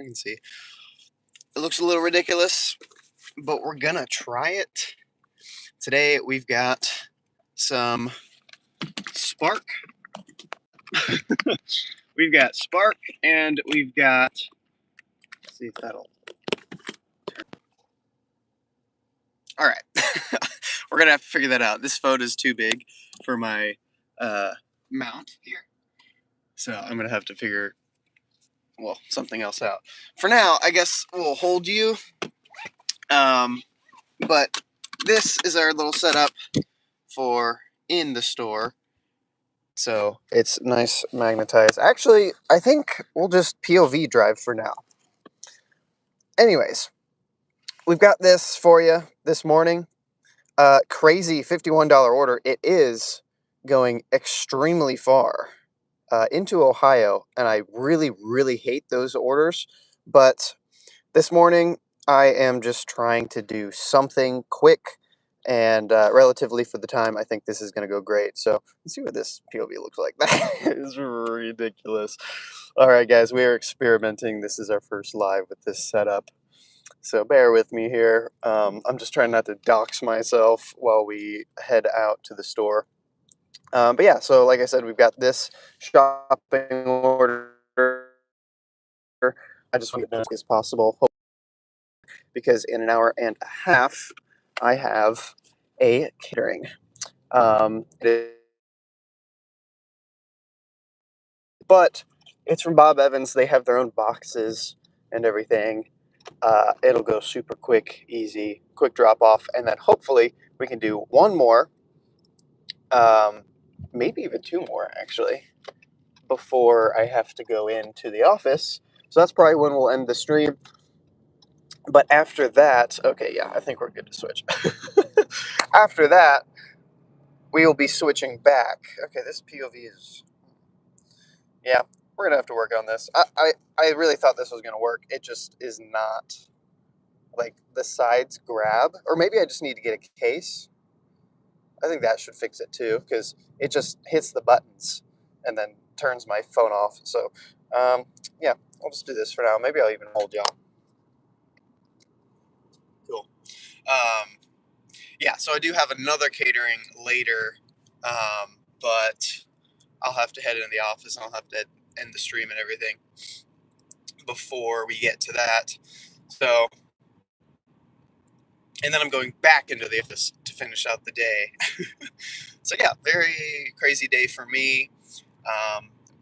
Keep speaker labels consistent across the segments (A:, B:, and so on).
A: You can see it looks a little ridiculous, but we're gonna try it. Today we've got some Spark. We've got Spark and we've got, let's see if that'll, all right. We're gonna have to figure that out. This phone is too big for my mount here. So I'm gonna have to figure, well, something else out. For now, I guess we'll hold you. But this is our little setup for in the store. So it's nice magnetized. Actually, I think we'll just POV drive for now. Anyways, we've got this for you this morning. Crazy $51 order. It is going extremely far into Ohio, and I really, really hate those orders. But this morning, I am just trying to do something quick and relatively for the time. I think this is going to go great. So let's see what this POV looks like. That is ridiculous. All right, guys, we are experimenting. This is our first live with this setup. So bear with me here. I'm just trying not to dox myself while we head out to the store. But yeah, so like I said, we've got this shopping order. I just want to get as possible because in an hour and a half, I have a catering. But it's from Bob Evans. They have their own boxes and everything. It'll go super quick, easy, quick drop off, and then hopefully we can do one more, maybe even two more actually, before I have to go into the office. So that's probably when we'll end the stream. But after that, okay, yeah, I think we're good to switch. After that, we will be switching back. Okay, this POV is, yeah, we're gonna have to work on this. I really thought this was gonna work. It just is not. Like the sides grab, or maybe I just need to get a case. I think that should fix it too, because it just hits the buttons and then turns my phone off. So, yeah, I'll just do this for now. Maybe I'll even hold y'all. Cool. Yeah, so I do have another catering later, but I'll have to head into the office and I'll have to end the stream and everything before we get to that. So, and then I'm going back into the office to finish out the day. So yeah, very crazy day for me.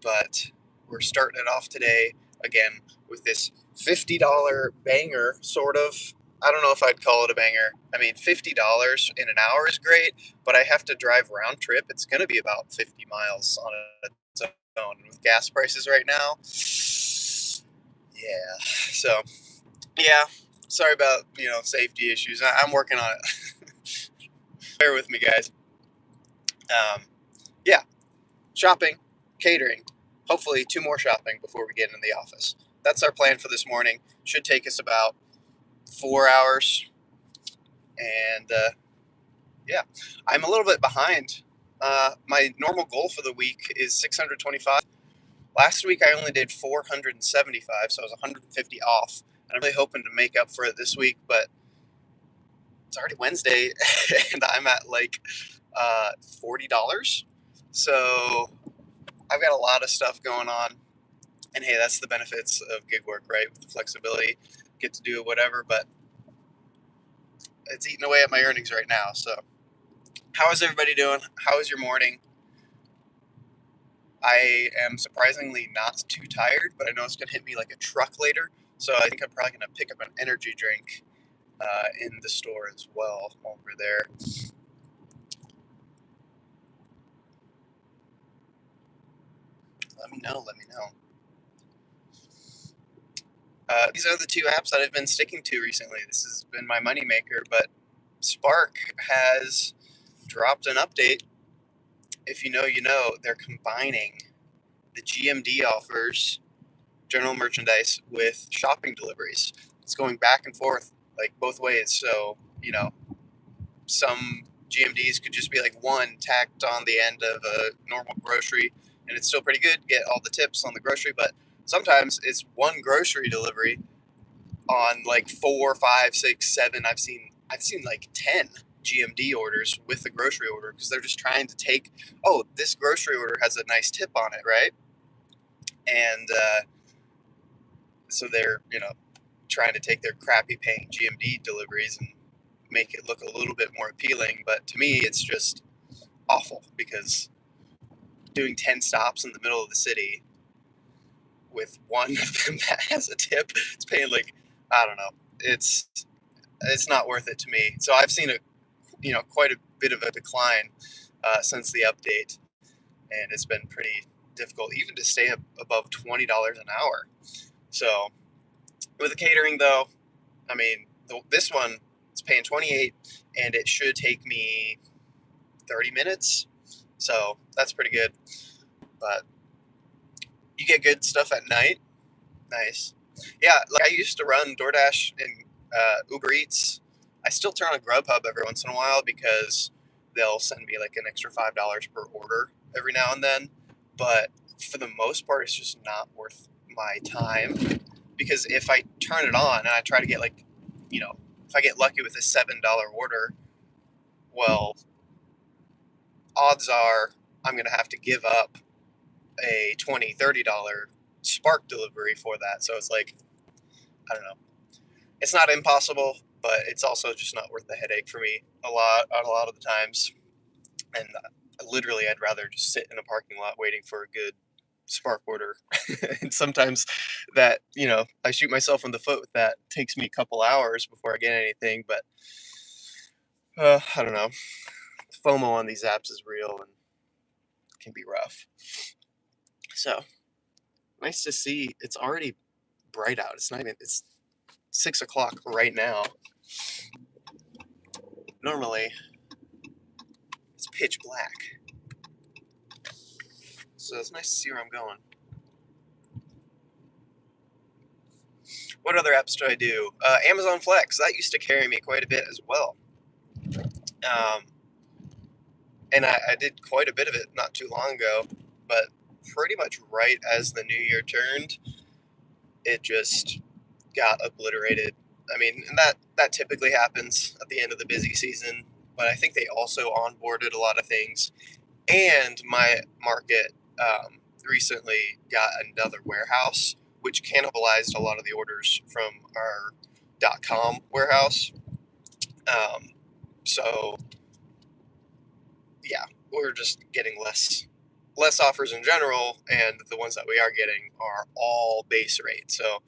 A: But we're starting it off today again with this $50 banger, sort of. I don't know if I'd call it a banger. I mean, $50 in an hour is great, but I have to drive round trip. It's going to be about 50 miles on its own with gas prices right now. Yeah. So, yeah. Sorry about, safety issues. I'm working on it. Bear with me, guys. Yeah. Shopping, catering, hopefully two more shopping before we get in the office. That's our plan for this morning. Should take us about 4 hours. And yeah, I'm a little bit behind. My normal goal for the week is 625. Last week I only did 475, so I was 150 off. And I'm really hoping to make up for it this week, but it's already Wednesday and I'm at like $40. So I've got a lot of stuff going on. And hey, that's the benefits of gig work, right? With the flexibility, get to do whatever, but it's eating away at my earnings right now. So, how is everybody doing? How is your morning? I am surprisingly not too tired, but I know it's going to hit me like a truck later. So, I think I'm probably going to pick up an energy drink in the store as well while we're there. Let me know. Let me know. These are the two apps that I've been sticking to recently. This has been my moneymaker, but Spark has dropped an update. If you know, you know, they're combining the GMD offers, general merchandise, with shopping deliveries. It's going back and forth, like both ways. So, some GMDs could just be like one tacked on the end of a normal grocery, and it's still pretty good. Get all the tips on the grocery, but sometimes it's one grocery delivery on like 4, 5, 6, 7. I've seen like 10 GMD orders with the grocery order because they're just trying to take. Oh, this grocery order has a nice tip on it, right? And so they're trying to take their crappy paying GMD deliveries and make it look a little bit more appealing. But to me, it's just awful because doing 10 stops in the middle of the city with one of them that has a tip, it's paying like, I don't know, it's not worth it to me. So I've seen quite a bit of a decline since the update, and it's been pretty difficult even to stay above $20 an hour. So with the catering though, I mean, this one is paying 28, and it should take me 30 minutes. So that's pretty good. But you get good stuff at night. Nice. Yeah, like I used to run DoorDash and Uber Eats. I still turn on Grubhub every once in a while because they'll send me like an extra $5 per order every now and then. But for the most part, it's just not worth my time because if I turn it on and I try to get like, if I get lucky with a $7 order, well, odds are I'm going to have to give up a $20, $30 Spark delivery for that. So it's like, I don't know. It's not impossible, but it's also just not worth the headache for me a lot of the times. And literally, I'd rather just sit in a parking lot waiting for a good Spark order. And sometimes that, I shoot myself in the foot with that. It takes me a couple hours before I get anything, but I don't know. FOMO on these apps is real and can be rough. So nice to see. It's already bright out. It's 6 o'clock right now. Normally, it's pitch black. So it's nice to see where I'm going. What other apps do I do? Amazon Flex. That used to carry me quite a bit as well. And I did quite a bit of it not too long ago. But pretty much right as the new year turned, it just got obliterated. I mean, and that typically happens at the end of the busy season. But I think they also onboarded a lot of things. And my market recently got another warehouse, which cannibalized a lot of the orders from our .com warehouse. So yeah, we're just getting less offers in general, and the ones that we are getting are all base rate. So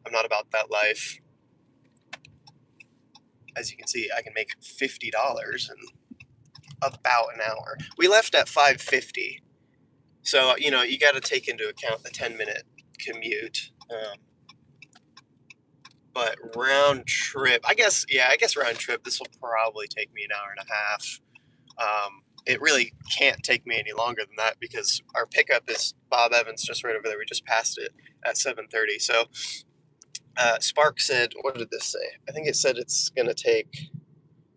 A: I'm not about that life. As you can see, I can make $50 in about an hour. We left at 5:50. So, you got to take into account the 10-minute commute. But round trip, I guess round trip, this will probably take me an hour and a half. It really can't take me any longer than that because our pickup is Bob Evans just right over there. We just passed it at 7:30. So Spark said, what did this say? I think it said it's going to take,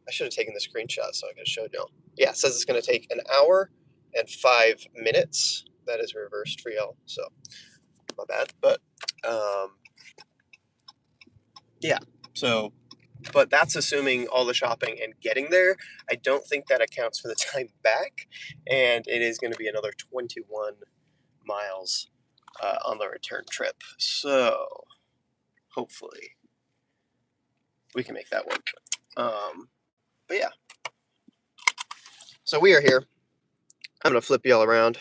A: I should have taken the screenshot so I could have showed y'all. Yeah, it says it's going to take an hour and 5 minutes. That is reversed for y'all, so my bad. But yeah, so, but that's assuming all the shopping and getting there. I don't think that accounts for the time back, and it is going to be another 21 miles on the return trip. So hopefully we can make that work. But yeah, so we are here. I'm going to flip y'all around.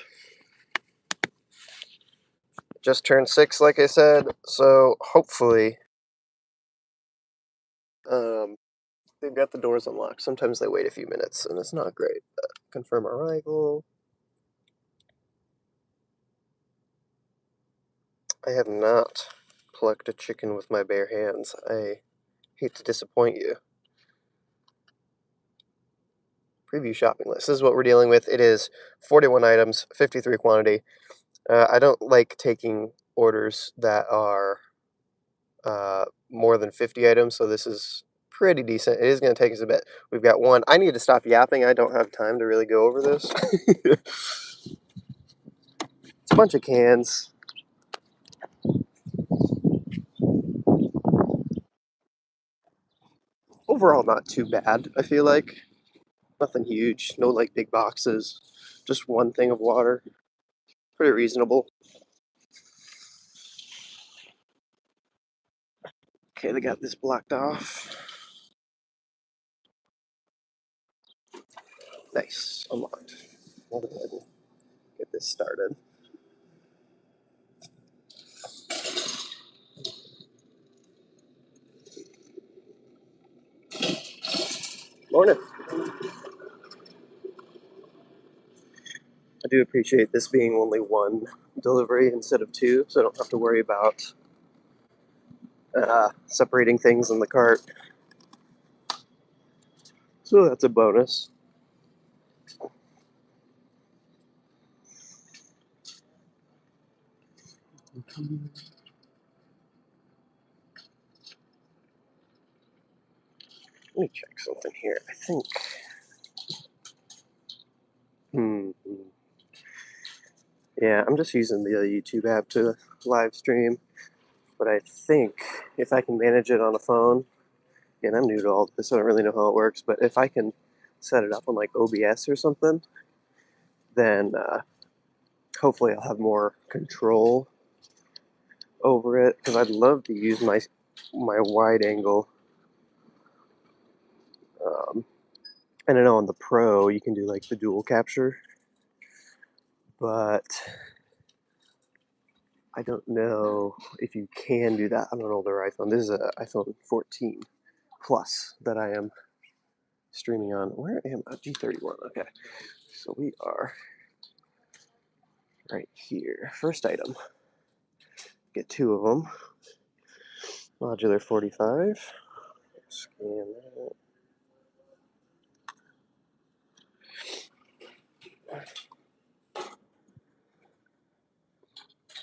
A: Just turned 6, like I said, so hopefully they've got the doors unlocked. Sometimes they wait a few minutes, and it's not great. Confirm arrival. I have not plucked a chicken with my bare hands. I hate to disappoint you. Preview shopping list. This is what we're dealing with. It is 41 items, 53 quantity. I don't like taking orders that are more than 50 items, so this is pretty decent. It is going to take us a bit. We've got one. I need to stop yapping. I don't have time to really go over this. It's a bunch of cans.
B: overall not too bad, I feel like. Nothing huge, no like big boxes, just one thing of water. Pretty reasonable. Okay, they got this blocked off. Nice, unlocked. We'll go ahead and get this started. Morning. I do appreciate this being only one delivery instead of two, so I don't have to worry about separating things in the cart. So that's a bonus. Let me check something here. I think. Yeah, I'm just using the YouTube app to live stream, but I think if I can manage it on a phone, and I'm new to all this, I don't really know how it works, but if I can set it up on like OBS or something, then hopefully I'll have more control over it, because I'd love to use my wide angle. And I know on the Pro you can do like the dual capture, but I don't know if you can do that on an older iPhone. This is an iPhone 14 Plus that I am streaming on. Where am I? G31. Okay, so we are right here. First item. Get two of them. Modular 45. Scan that.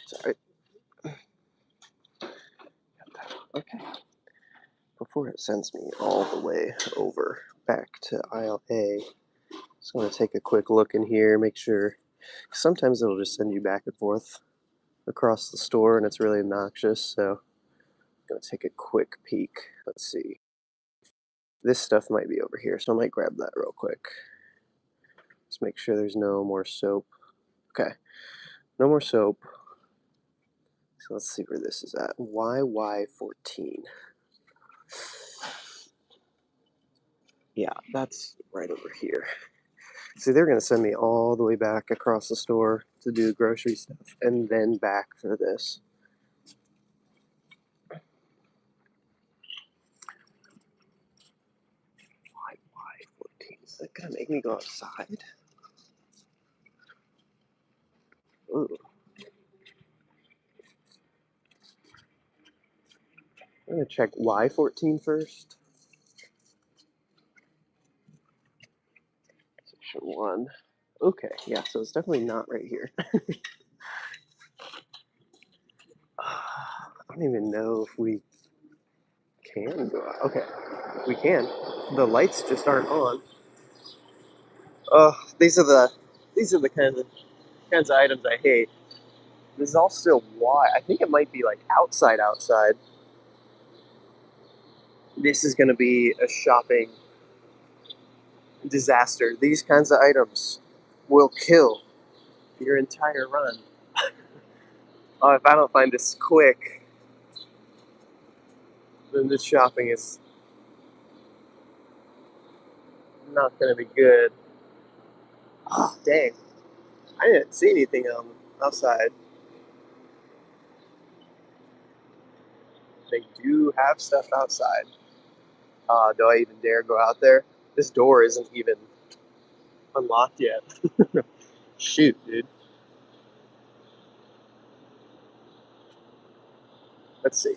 B: Sorry. Okay. Before it sends me all the way over back to aisle A, just want to take a quick look in here, make sure. Sometimes it'll just send you back and forth across the store, and it's really obnoxious. So I'm gonna take a quick peek. Let's see. This stuff might be over here, so I might grab that real quick. Let's make sure there's no more soap. Okay, no more soap. So let's see where this is at. YY14. Yeah, that's right over here. See, they're going to send me all the way back across the store to do grocery stuff and then back for this. YY14. Is that going to make me go outside? Ooh. I'm going to check Y14 first. Section 1. Okay, yeah, so it's definitely not right here. I don't even know if we can go out. Okay, we can. The lights just aren't on. Oh, these are the kinds of items I hate. This is all still Y. I think it might be like outside. This is going to be a shopping disaster. These kinds of items will kill your entire run. Oh, if I don't find this quick, then this shopping is not going to be good. Oh, dang. I didn't see anything outside. They do have stuff outside. Do I even dare go out there? This door isn't even unlocked yet. Shoot, dude. Let's see.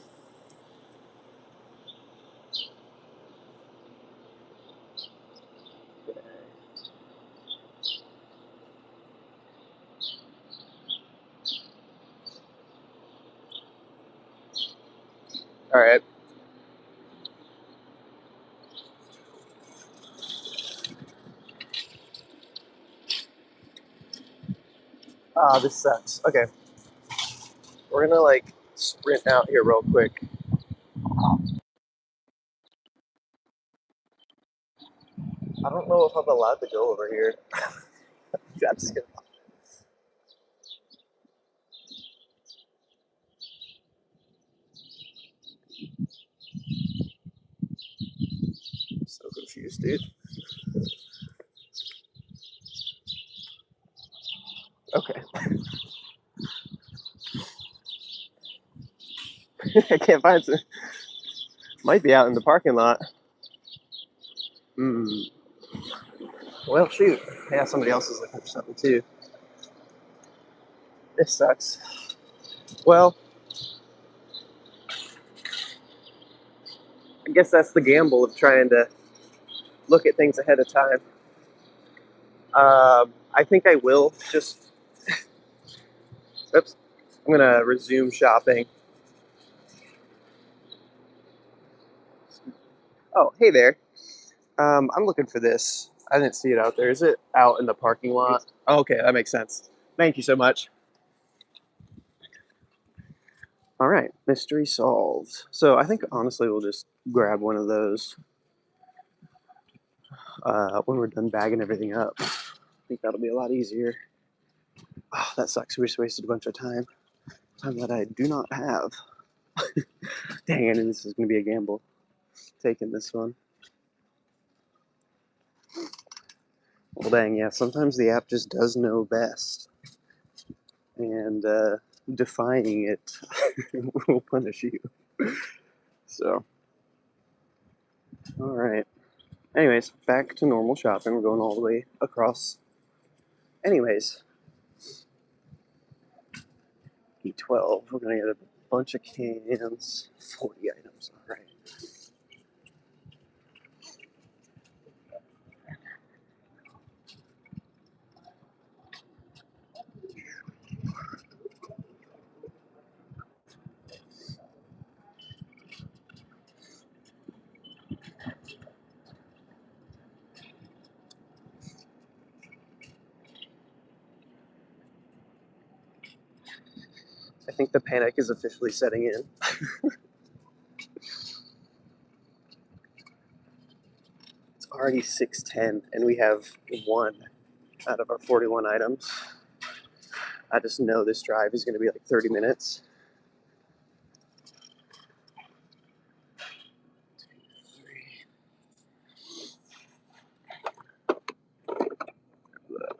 B: All right. Ah, this sucks. Okay. We're gonna like sprint out here real quick. I don't know if I'm allowed to go over here. I'm just gonna. So confused, dude. Okay. I can't find it. Might be out in the parking lot. Hmm. Well, shoot. Yeah, somebody else is looking for something too. This sucks. Well, I guess that's the gamble of trying to look at things ahead of time. I think I will just. Oops. I'm gonna resume shopping. Oh, hey there. I'm looking for this. I didn't see it out there. Is it out in the parking lot? Oh, okay, that makes sense. Thank you so much. All right, mystery solved. So I think honestly we'll just grab one of those when we're done bagging everything up. I think that'll be a lot easier. Oh, that sucks. We just wasted a bunch of time. Time that I do not have. Dang, I knew this was going to be a gamble. Taking this one. Well, dang, yeah. Sometimes the app just does know best. And defying it will punish you. So, all right. Anyways, back to normal shopping. We're going all the way across. Anyways, E12. We're going to get a bunch of cans. 40 items. All right. I think the panic is officially setting in. It's already 6:10, and we have one out of our 41 items. I just know this drive is going to be like 30 minutes.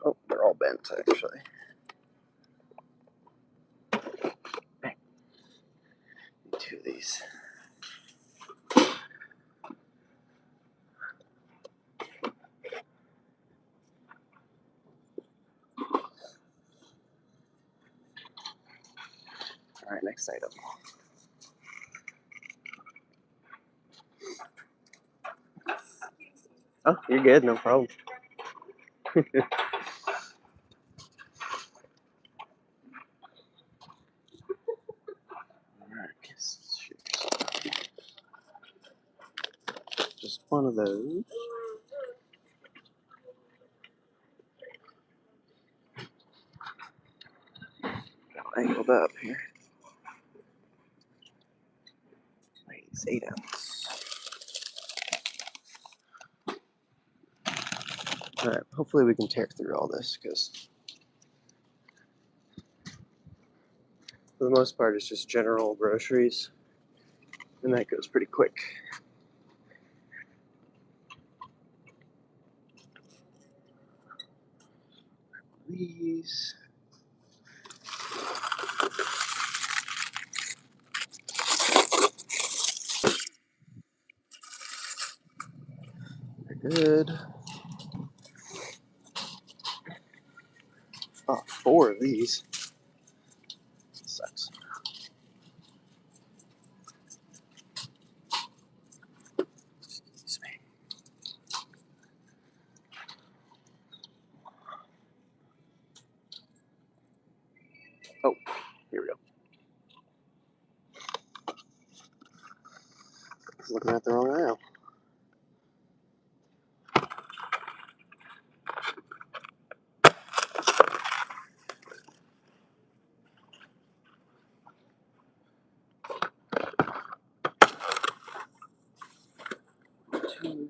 B: Oh, they're all bent, actually. Two of these. All right, next item. Oh, you're good, no problem. All right, just one of those. Angled up here. Weighs 8 ounce. All right, hopefully we can tear through all this because for the most part it's just general groceries, and that goes pretty quick. These. They're good. Oh, 4 of these. Sucks. Excuse me. Oh, here we go. Looking at the wrong aisle. Two.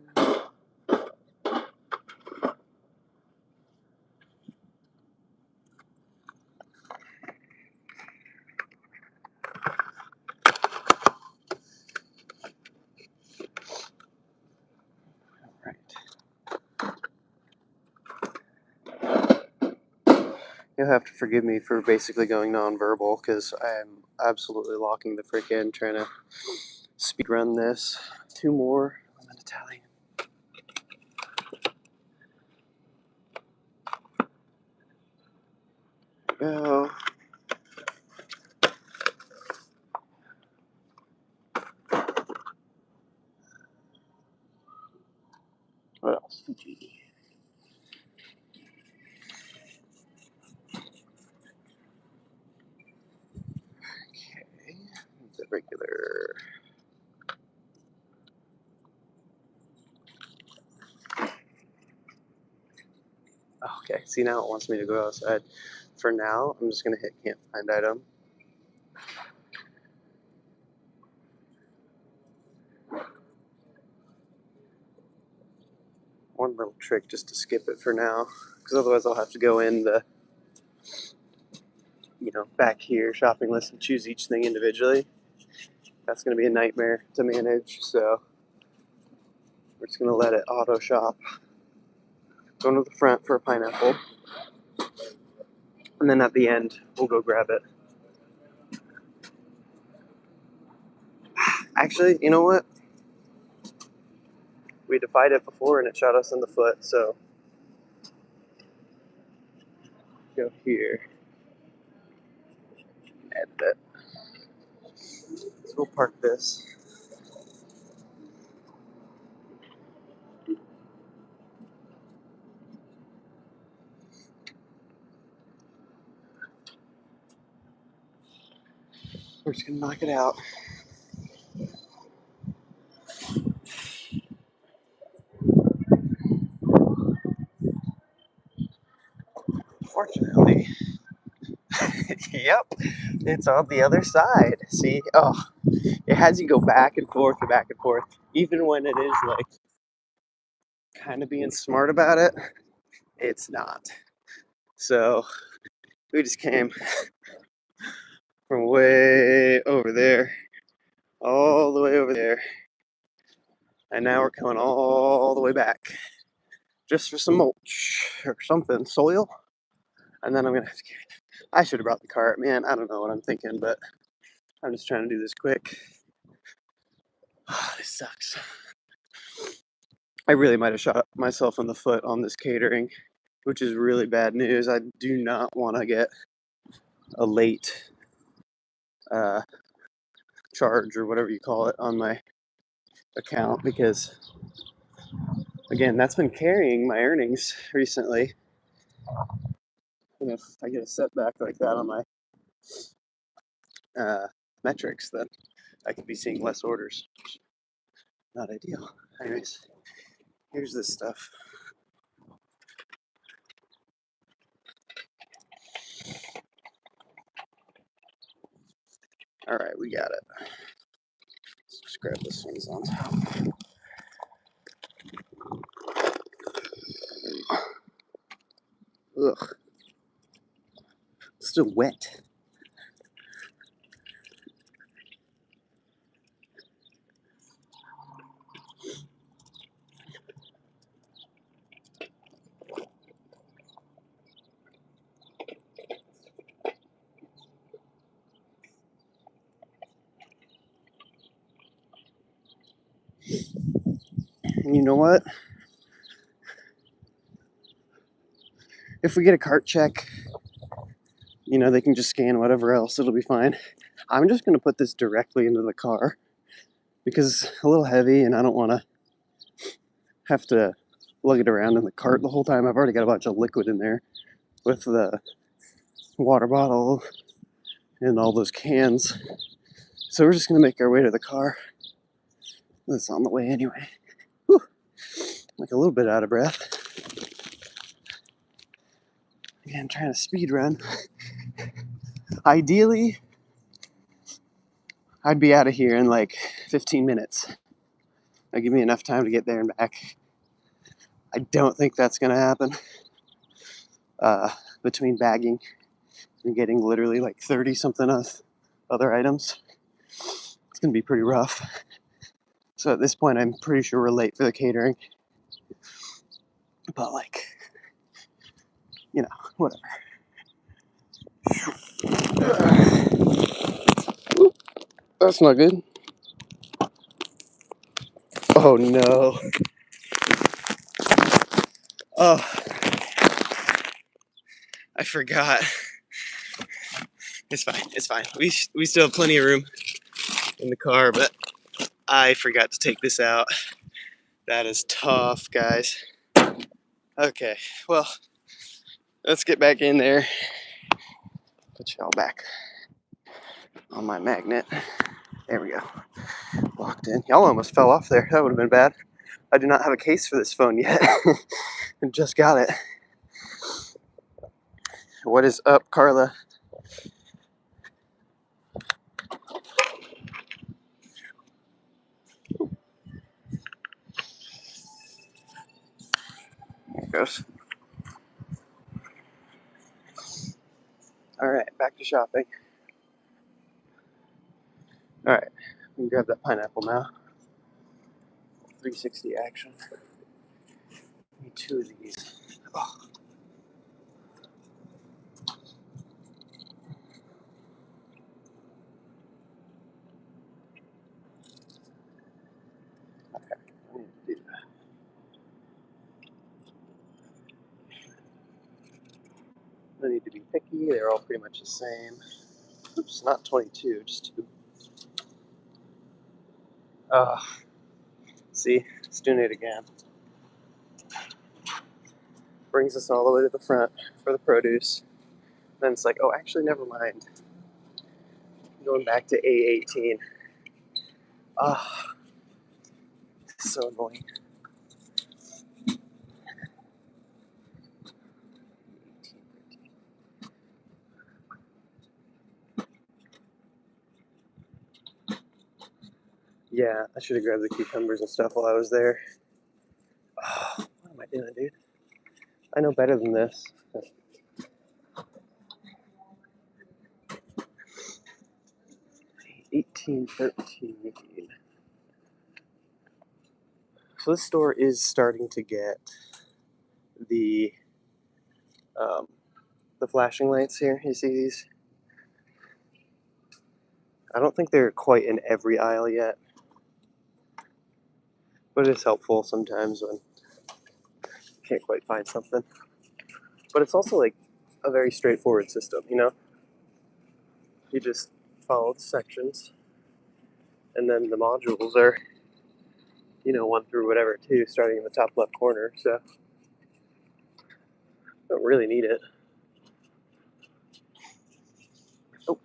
B: You'll have to forgive me for basically going nonverbal because I'm absolutely locking the frick in trying to speed run this. Two more. I'm an Italian. Go. What else? Okay. The regular. Okay, see now it wants me to go outside. For now, I'm just gonna hit can't find item. One little trick just to skip it for now, because otherwise I'll have to go in the, back here shopping list and choose each thing individually. That's gonna be a nightmare to manage, so we're just gonna let it auto shop. Going to the front for a pineapple, and then at the end we'll go grab it. Actually, you know what? We defied it before and it shot us in the foot, so go here, edit it. So we'll park this. We're just gonna knock it out. Fortunately, yep, it's on the other side. See, oh, it has you go back and forth and back and forth, even when it is like kind of being smart about it. It's not. So we just came from way over there, all the way over there, and now we're coming all the way back just for some mulch or something, soil, and then I'm gonna have to carry it. I should have brought the cart, man. I don't know what I'm thinking, but I'm just trying to do this quick. This sucks. I really might have shot myself in the foot on this catering, which is really bad news. I do not want to get a late uh, charge or whatever you call it on my account because, again, that's been carrying my earnings recently. And if I get a setback like that on my metrics, then I could be seeing less orders. Not ideal. Anyways, here's this stuff. All right, we got it. Let's just grab this one's on top. Ugh, it's still wet. And you know what? If we get a cart check, they can just scan whatever else. It'll be fine. I'm just going to put this directly into the car because it's a little heavy and I don't want to have to lug it around in the cart the whole time. I've already got a bunch of liquid in there with the water bottle and all those cans. So we're just going to make our way to the car. It's on the way anyway. Whew. Like a little bit out of breath. Again, trying to speed run. Ideally, I'd be out of here in like 15 minutes. That'd give me enough time to get there and back. I don't think that's going to happen. Between bagging and getting literally like 30 something other items, it's going to be pretty rough. So at this point, I'm pretty sure we're late for the catering. But whatever. That's not good. Oh no. Oh, I forgot. It's fine. It's fine. We still have plenty of room in the car, but I forgot to take this out. That is tough, guys. Okay, well, let's get back in there. Put y'all back on my magnet. There we go. Locked in. Y'all almost fell off there. That would have been bad. I do not have a case for this phone yet. I just got it. What is up, Carla? There it goes. All right, back to shopping. All right, we can grab that pineapple now. 360 action. Need 2 of these. Oh. Okay, I need to do that. I need to be picky. They're all pretty much the same. Oops, not 22, just 2. See, let's doing it again. Brings us all the way to the front for the produce. Then it's like, oh, actually, never mind. Going back to A18. Ah, so annoying. Yeah, I should have grabbed the cucumbers and stuff while I was there. Oh, what am I doing, dude? I know better than this. 1813. So this store is starting to get the um, the flashing lights here. You see these? I don't think they're quite in every aisle yet, but it's helpful sometimes when you can't quite find something. But it's also like a very straightforward system, you know? You just follow the sections, and then the modules are, 1 through whatever, 2, starting in the top left corner, so don't really need it. Oh,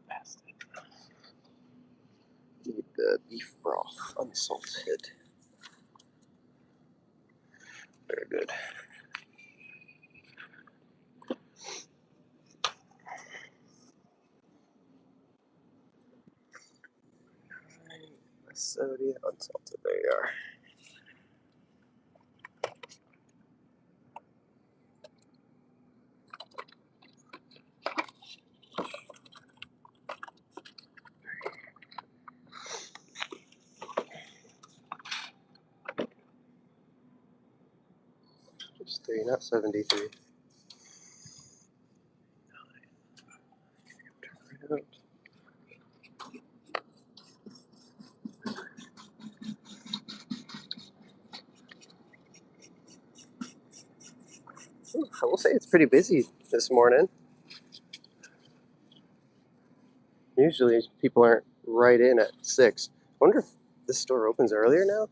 B: past it. Need the beef broth, unsalted. Very good. Sodium, unsalted, there you are. Just 3, not 73. Turn it out. I will say it's pretty busy this morning. Usually people aren't right in at 6. I wonder if this store opens earlier now?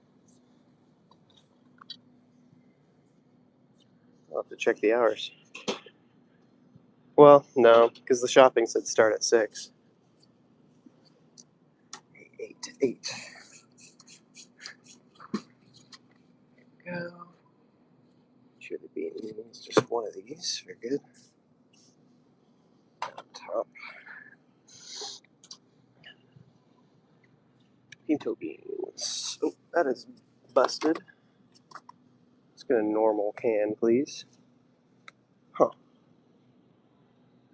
B: I'll have to check the hours. Well, no, because the shopping said start at 6. 8. Go. Chili beans, just 1 of these. Very good. On top. Pinto beans. Oh, that is busted. Let's get a normal can, please. Huh.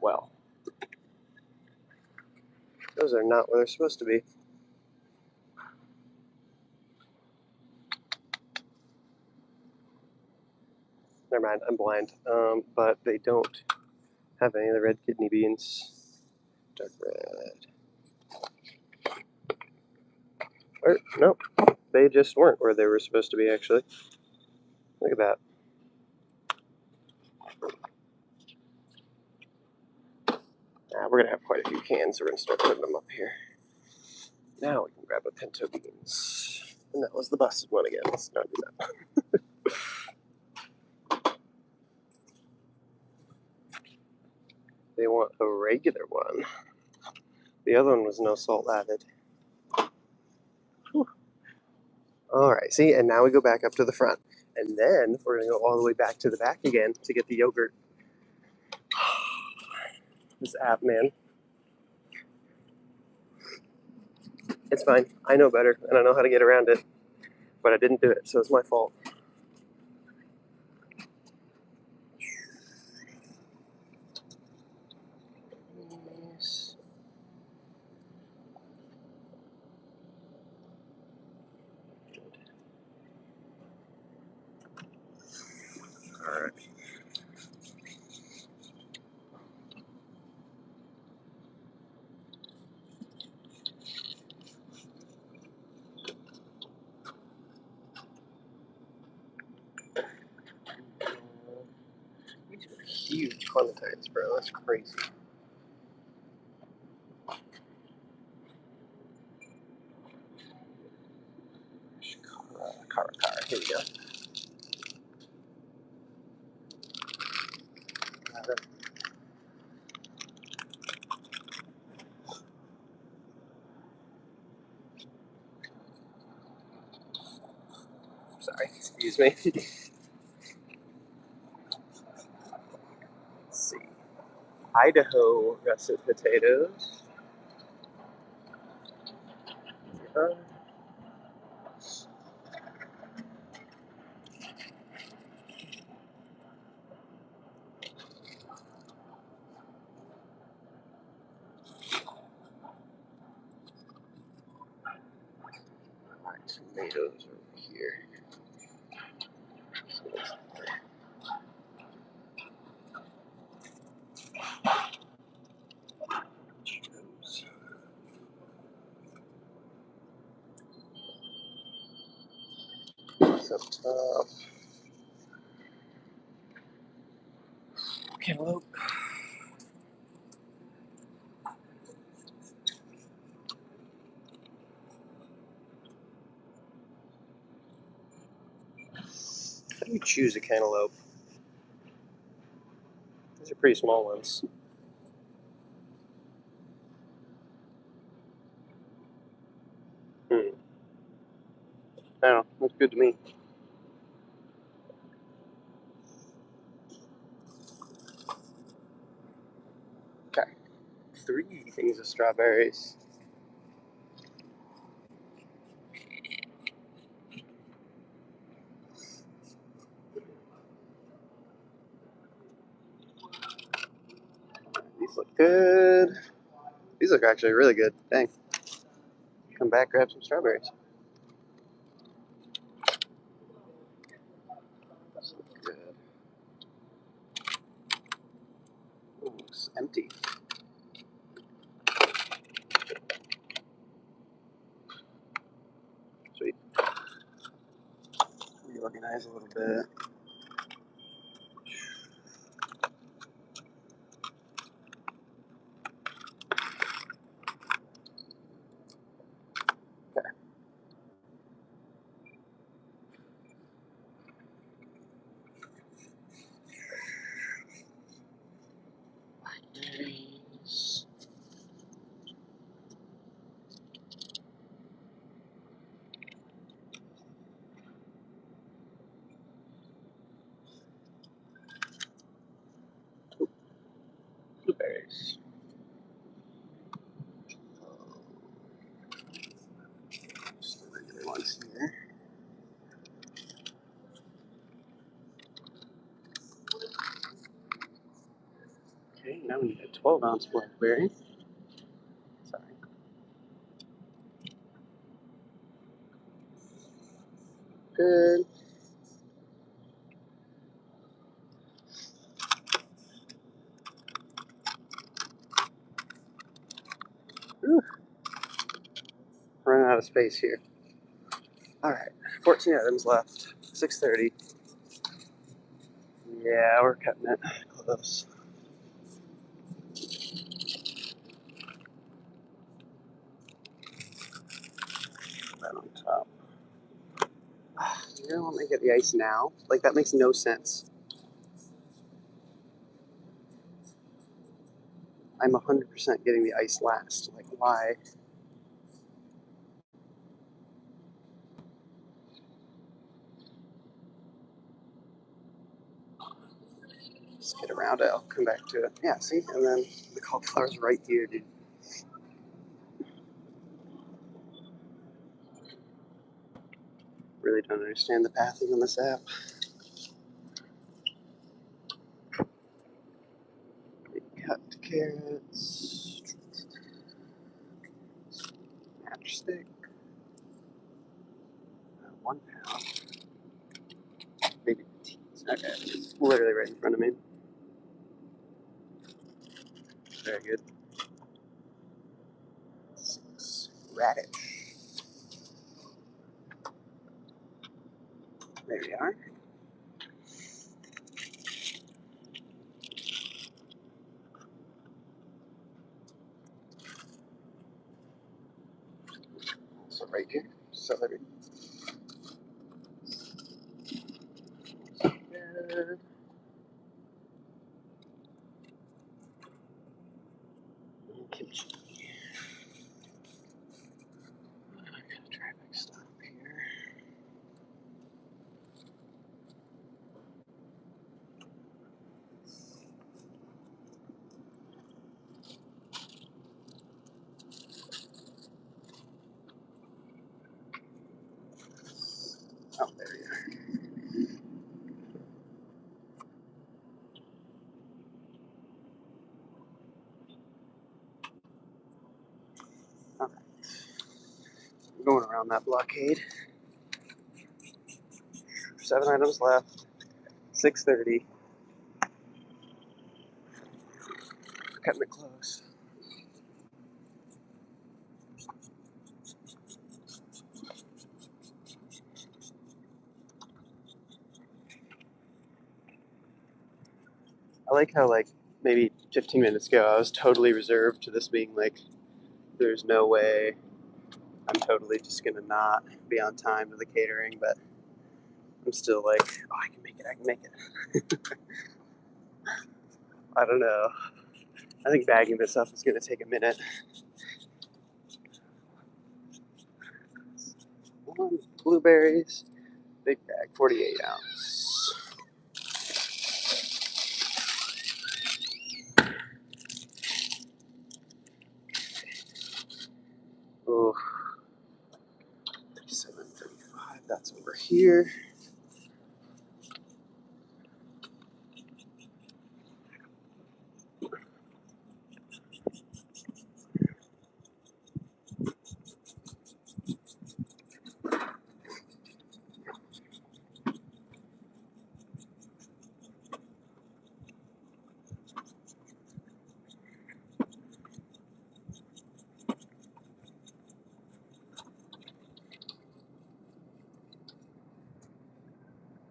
B: Well, those are not where they're supposed to be. Never mind, I'm blind. But they don't have any of the red kidney beans. Dark red. Or, nope, they just weren't where they were supposed to be, actually. Look at that. We're going to have quite a few cans, so we're going to start putting them up here. Now we can grab a pinto beans. And that was the busted one again. Let's not do that. They want a regular one. The other one was no salt added. Whew. All right, see, and now we go back up to the front. And then we're going to go all the way back to the back again to get the yogurt. This app, man. It's fine. I know better, and I know how to get around it. But I didn't do it, so it's my fault. Yes. All right. These are huge clementines, bro. That's crazy. Cara. Here we go. Sorry, excuse me. Let's see. Idaho russet potatoes. Uh, Tomatoes over here. Up top. Cantaloupe. How do you choose a cantaloupe? These are pretty small ones. I don't know. Looks good to me. Okay. 3 things of strawberries. These look good. These look actually really good. Dang. Come back, grab some strawberries. This looks good. Ooh, it's empty. Sweet. Reorganize a little bit. Okay. Blackberries. Blueberries. Just the regular ones here. Okay, now we need a 12-ounce blackberry. Sorry. Good. of space here. All right, 14 items left. 6:30. Yeah, we're cutting it close. Put that on top. You don't want me to get the ice now? Like, that makes no sense. I'm 100% getting the ice last. Like, why? Just get around it. I'll come back to it. Yeah, see? And then the cauliflower's right here, dude. Really don't understand the pathing on this app. Cut carrots. Matchstick. 1 pound. Maybe teas. Okay, it's literally right in front of me. Very good. 6 radish. There we are. So right here, celery. Good. And kimchi. I gotta traffic stop here. Oh, there you are. Okay. I'm going around that blockade. 7 items left. 6:30. Cutting it close. I like how, like, maybe 15 minutes ago I was totally reserved to this being like, there's no way I'm totally just gonna not be on time to the catering, but I'm still like, oh, I can make it, I can make it. I don't know. I think bagging this up is gonna take a minute. Blueberries, big bag, 48 ounce. Oh, 37.35. That's over here.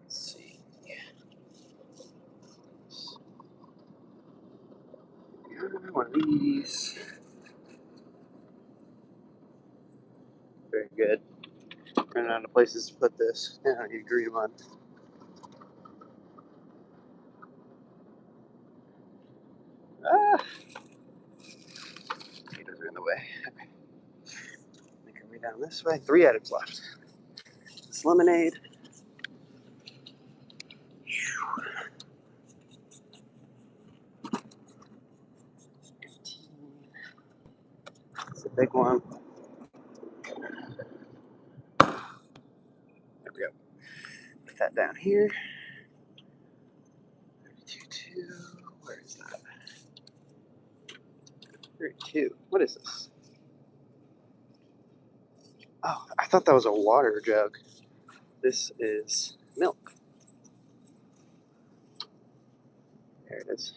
B: Let's see. One of these. Very good. Running out of places to put this. Yeah, I need a green one. Ah! Potatoes are in the way. Okay. Make our way down this way. 3 items left. This lemonade. It's a big one. There we go. Put that down here. 32.2. Where is that? 32. What is this? Oh, I thought that was a water jug. This is milk. There it is.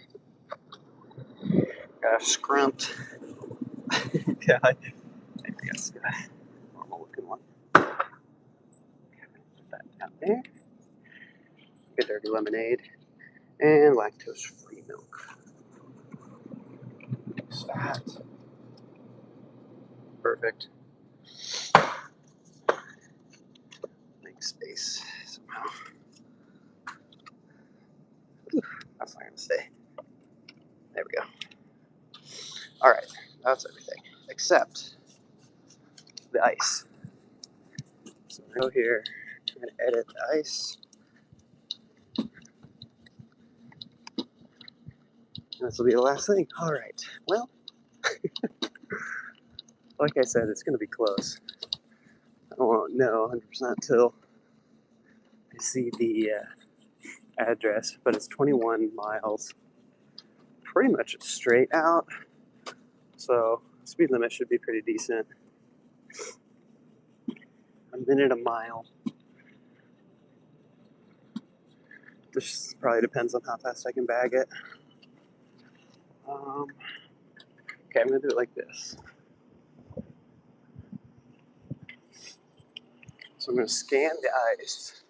B: Got scrumped. Yeah, there we go. normal looking one. Put that down there. Good dirty lemonade and lactose-free milk. Fat. Perfect. Make space somehow. That's not gonna stay. There we go. All right, that's everything except the ice. So go here and edit the ice. This will be the last thing. All right. Well, like I said, it's gonna be close. I won't know 100% till I see the address, but it's 21 miles, pretty much straight out. So speed limit should be pretty decent. A minute a mile. This probably depends on how fast I can bag it. Okay, I'm gonna do it like this. So I'm gonna scan the ice.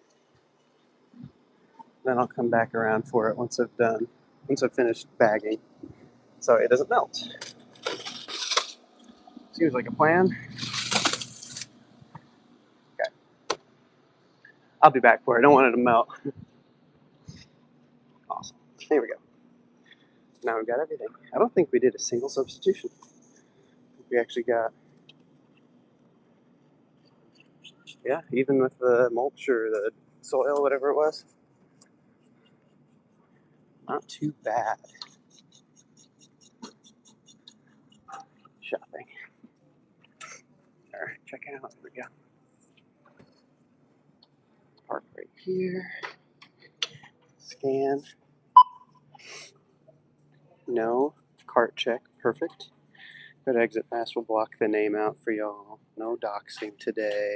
B: Then I'll come back around for it once I've finished bagging, so it doesn't melt. Seems like a plan. Okay, I'll be back for it. I don't want it to melt. Awesome. There we go. Now we've got everything. I don't think we did a single substitution. We actually got, yeah, even with the mulch or the soil, whatever it was, not too bad. Shopping. All right, check it out. There we go. Park right here. Scan. No. Cart check. Perfect. Good exit pass will block the name out for y'all. No doxing today.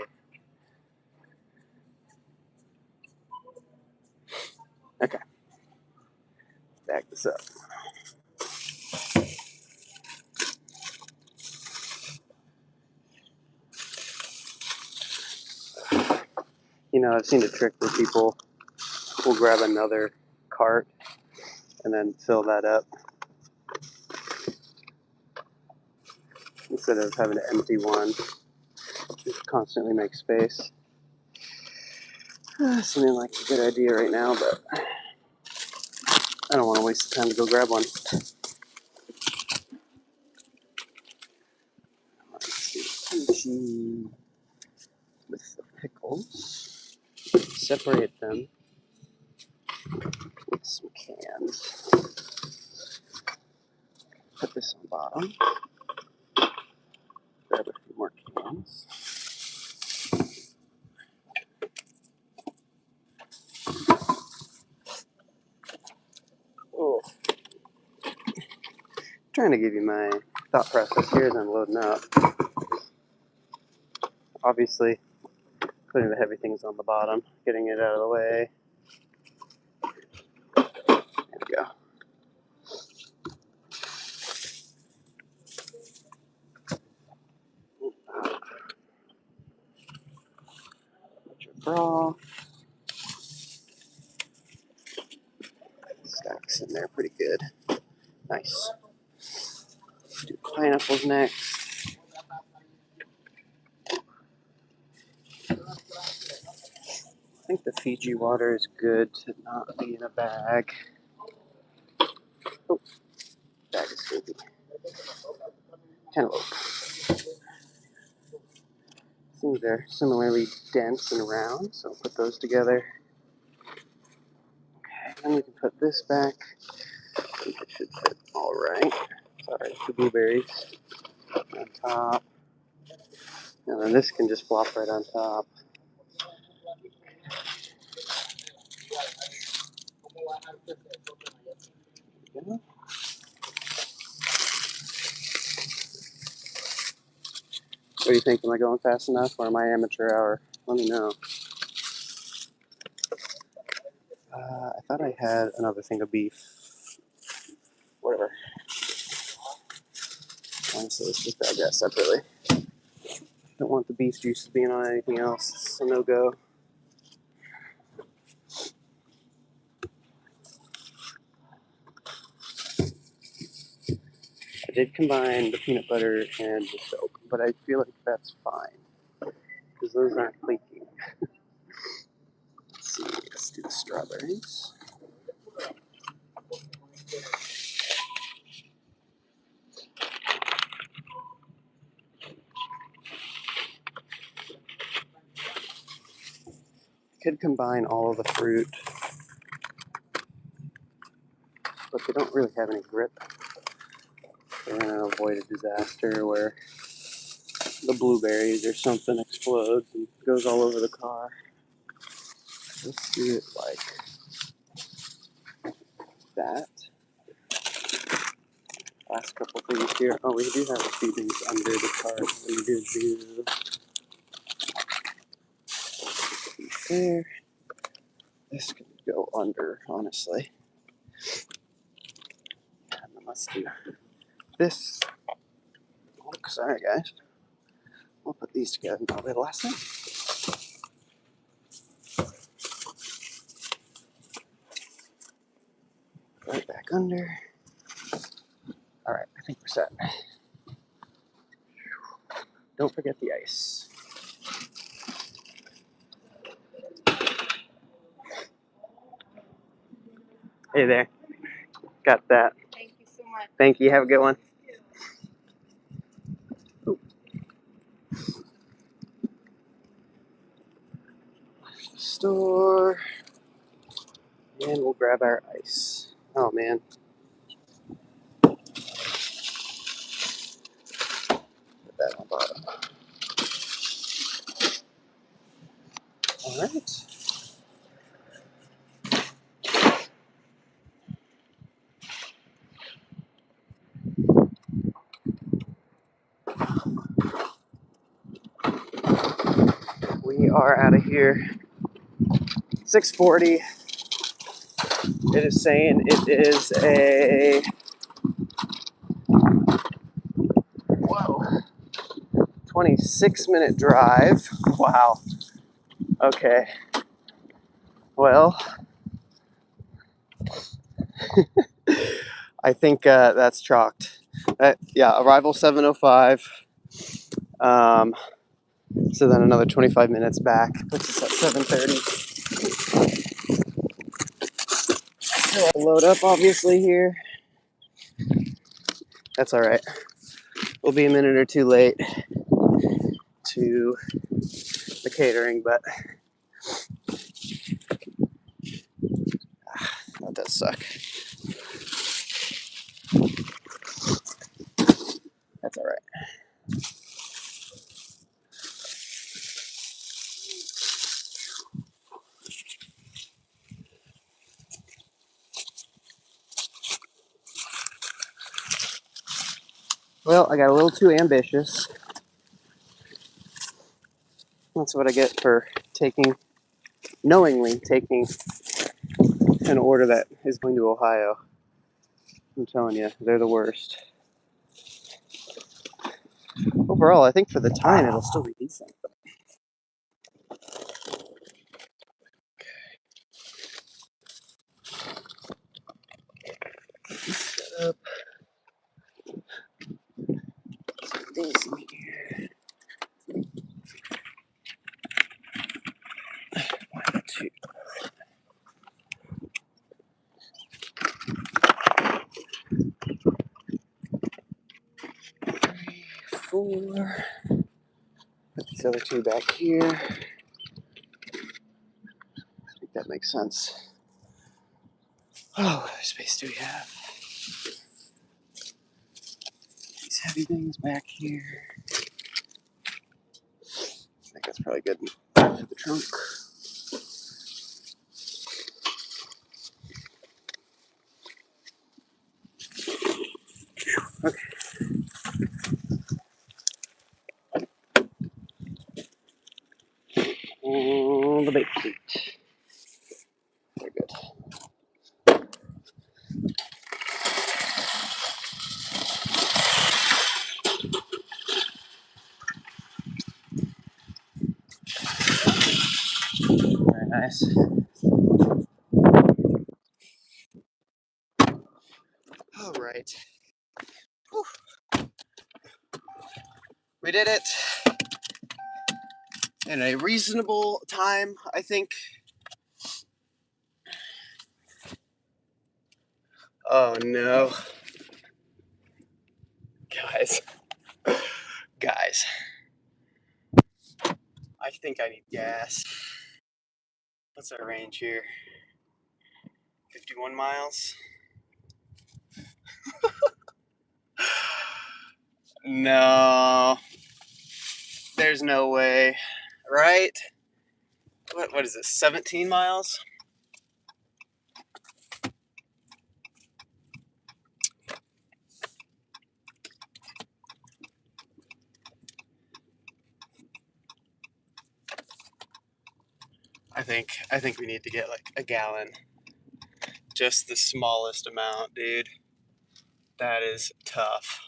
B: Okay. Back this up. You know, I've seen a trick where people will grab another cart and then fill that up instead of having to empty one. Just constantly make space. Seeming like a good idea right now, but I don't want to waste the time to go grab one. Let's do kimchi with the pickles. Separate them with some cans. Put this on the bottom. Grab a few more cans. Oh, trying to give you my thought process here as I'm loading up. Obviously, putting the heavy things on the bottom, getting it out of the way. There we go. Put your bra. Stacks in there pretty good. Nice. Do pineapples next. I think the Fiji water is good to not be in a bag. Oh, bag is stinky. Cantaloupe. Things are similarly dense and round, so I'll put those together. Okay, then we can put this back. I think it should fit all right. Sorry, the blueberries on top. And then this can just flop right on top. Yeah. What do you think? Am I going fast enough or am I amateur hour? Let me know. I thought I had another thing of beef. Whatever. Honestly, let's just bag that separately. Don't want the beef juices being on anything else. It's a no-go. I did combine the peanut butter and the soap, but I feel like that's fine because those aren't leaking. Let's see, let's do the strawberries. Could combine all of the fruit, but they don't really have any grip. We're gonna avoid a disaster where the blueberries or something explodes and goes all over the car. Let's do it like that. Last couple things here. Oh, we do have a few things under the cart. We did do there. This could go under, honestly. And then let's do this. Oh, sorry, guys. We'll put these together probably the last time. Right back under. All right, I think we're set. Don't forget the ice. Hey there. Got that.
C: Thank you so much.
B: Thank you. Have a good one. Ooh. Store. And we'll grab our ice. Oh, man. Put that on bottom. All right. We are out of here. 6:40. It is saying it is a 26-minute drive. Wow. Okay. Well, I think that's chalked. Yeah, arrival 7:05. So then another 25 minutes back puts us at 7:30. So I'll load up, obviously, here. That's all right. We'll be a minute or two late to the catering, but that does suck. That's all right. Well, I got a little too ambitious. That's what I get for knowingly taking an order that is going to Ohio. I'm telling you, they're the worst. Overall, I think for the time, it'll still be decent. Set up these in here. 1, 2, 3, 4. Put these other two back here. I think that makes sense. Oh, what other space do we have? These heavy things back here. I think that's probably good for the trunk. Okay. On the bake sheet. Very good.
A: nice. All right. Whew. We did it in a reasonable time, I think. Oh no. Guys. Guys. I think I need gas. What's our range here? 51 miles? No. There's no way. Right? What is this? 17 miles? I think we need to get like a gallon. Just the smallest amount, dude. That is tough.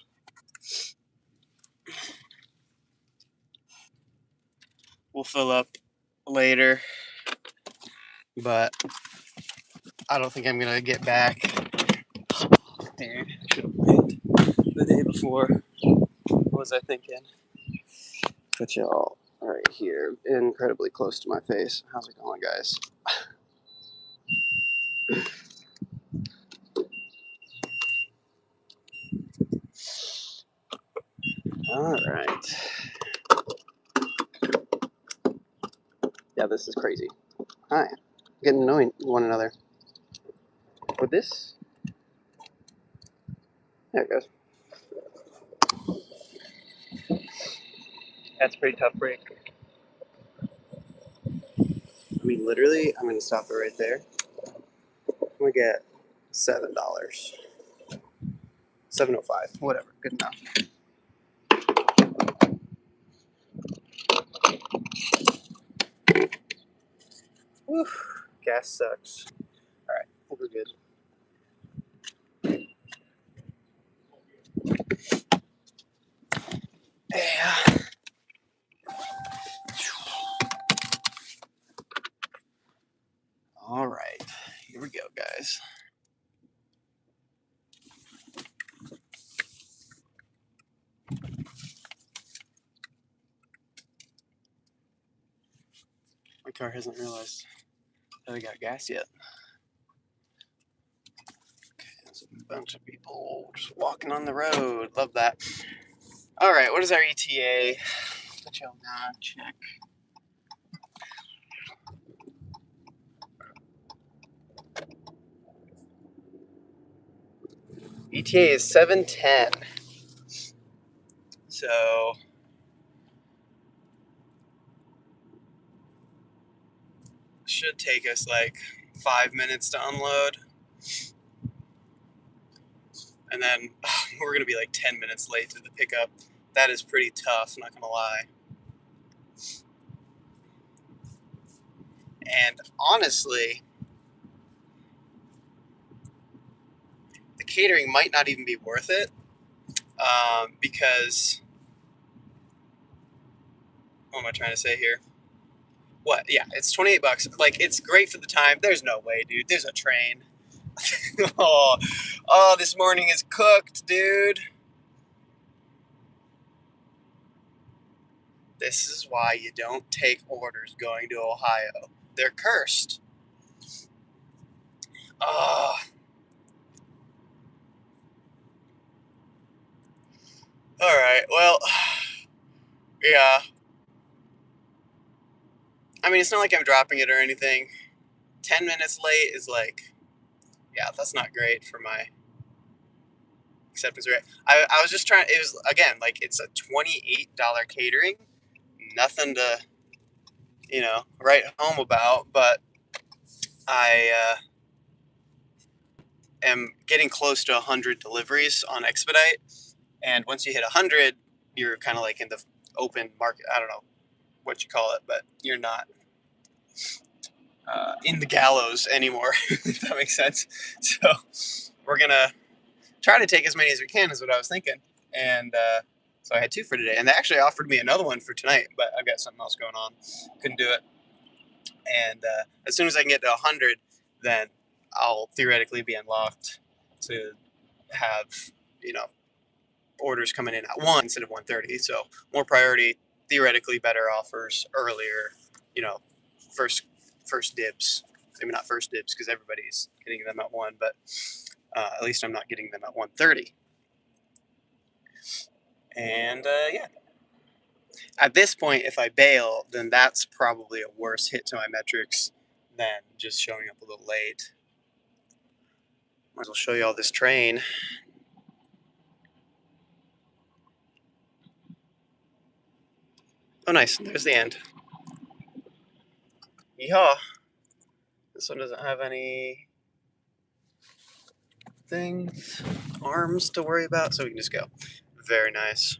A: We'll fill up later, but I don't think I'm gonna get back. Dude, I should have waited the day before. What was I thinking?
B: But y'all, right here, incredibly close to my face. How's it going, guys? All right. Yeah, this is crazy. Hi. Getting to know one another. With this, there it goes.
A: That's a pretty tough break.
B: I mean, literally, I'm gonna stop it right there. I'm gonna get $7. $7.05. Whatever. Good enough. Whew. Gas sucks. All right, I think we're good. Yeah. All right, here we go, guys. My car hasn't realized that I got gas yet. Okay, there's a bunch of people just walking on the road. Love that. All right, what is our ETA? Put y'all down, check. ETA is 7:10. So should take us like 5 minutes to unload. And then we're gonna be like 10 minutes late to the pickup. That is pretty tough, not gonna lie. And honestly, the catering might not even be worth it because what am I trying to say here? What? Yeah, it's 28 bucks. Like, it's great for the time. There's no way, dude. There's a train. oh, this morning is cooked, dude. This is why you don't take orders going to Ohio. They're cursed. Oh. All right. Well, yeah. I mean, it's not like I'm dropping it or anything. 10 minutes late is like, yeah, that's not great for my acceptance rate. I was just trying, it was, again, like, it's a $28 catering. Nothing to, write home about, but I am getting close to 100 deliveries on Expedite. And once you hit 100, you're kind of like in the open market. I don't know what you call it, but you're not in the gallows anymore, if that makes sense. So we're going to try to take as many as we can is what I was thinking. And so I had 2 for today. And they actually offered me another one for tonight, but I've got something else going on. Couldn't do it.
A: And as soon as I can get to 100, then I'll theoretically be unlocked to have, you know, orders coming in at 1 instead of 1:30. So more priority, theoretically better offers earlier, you know, first dibs. Maybe not first dibs because everybody's getting them at 1, but at least I'm not getting them at 1:30. And yeah, at this point, if I bail, then that's probably a worse hit to my metrics than just showing up a little late. Might as well show you all this train. Oh, nice. There's the end. Yeehaw. This one doesn't have any things, arms to worry about, so we can just go. Very nice.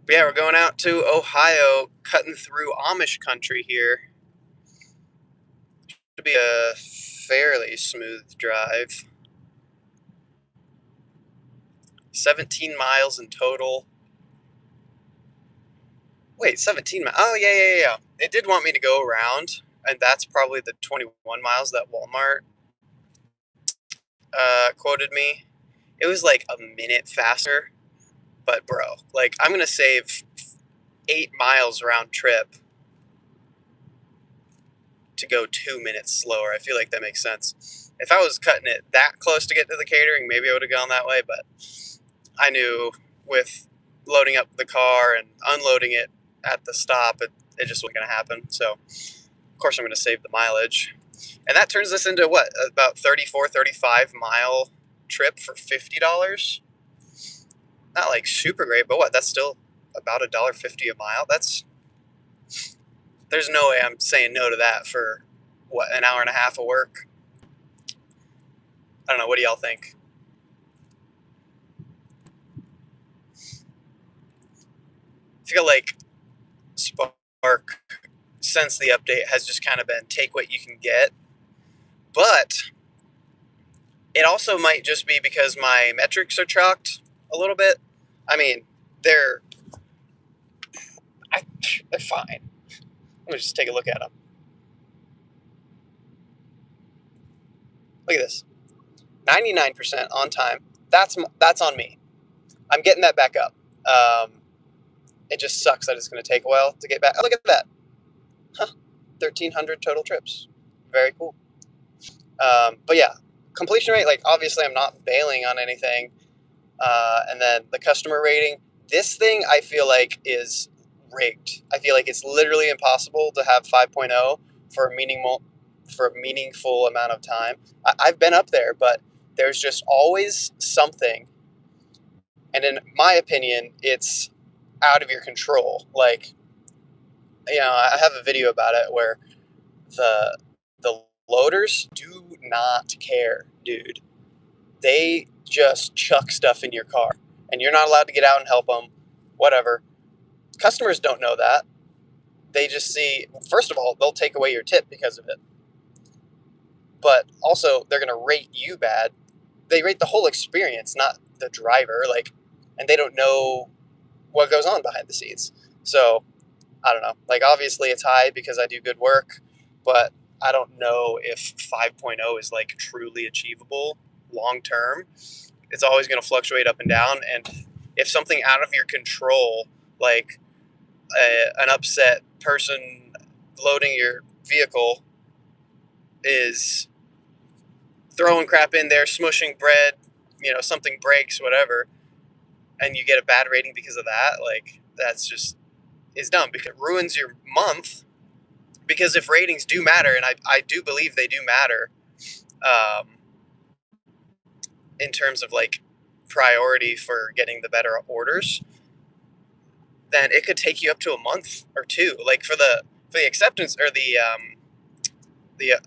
A: But yeah, we're going out to Ohio, cutting through Amish country here. Should be a fairly smooth drive. 17 miles in total. Wait, 17 miles. Oh, yeah. It did want me to go around, and that's probably the 21 miles that Walmart quoted me. It was like a minute faster, but bro, like I'm going to save 8 miles round trip to go 2 minutes slower. I feel like that makes sense. If I was cutting it that close to get to the catering, maybe I would have gone that way, but I knew with loading up the car and unloading it at the stop, it just wasn't going to happen. So, of course, I'm going to save the mileage. And that turns this into what? About 34, 35 mile trip for $50? Not like super great, but what? That's still about $1.50 a mile. There's no way I'm saying no to that for what, an hour and a half of work. I don't know. What do y'all think? I feel like Spark, since the update, has just kind of been take what you can get. But it also might just be because my metrics are chalked a little bit. I mean, they're they're fine. Let me just take a look at them. Look at this, 99% on time. That's on me. I'm getting that back up. It just sucks that it's going to take a while to get back. Oh, look at that. Huh. 1,300 total trips. Very cool. But yeah, completion rate, like obviously I'm not bailing on anything. And then the customer rating, this thing I feel like is rigged. I feel like it's literally impossible to have 5.0 for a meaningful amount of time. I've been up there, but there's just always something. And in my opinion, it's out of your control. Like, I have a video about it where the loaders do not care, dude. They just chuck stuff in your car, and you're not allowed to get out and help them. Whatever. Customers don't know that. They just see. First of all, they'll take away your tip because of it. But also, they're gonna rate you bad. They rate the whole experience, not the driver. Like, and they don't know what goes on behind the scenes. So I don't know. Like, obviously it's high because I do good work, but I don't know if 5.0 is like truly achievable long term. It's always going to fluctuate up and down. And if something out of your control, like an upset person loading your vehicle, is throwing crap in there, smushing bread, something breaks, whatever, and you get a bad rating because of that, like, that's just is dumb because it ruins your month. Because if ratings do matter, and I do believe they do matter, um, in terms of like priority for getting the better orders, then it could take you up to a month or two. Like for the acceptance or the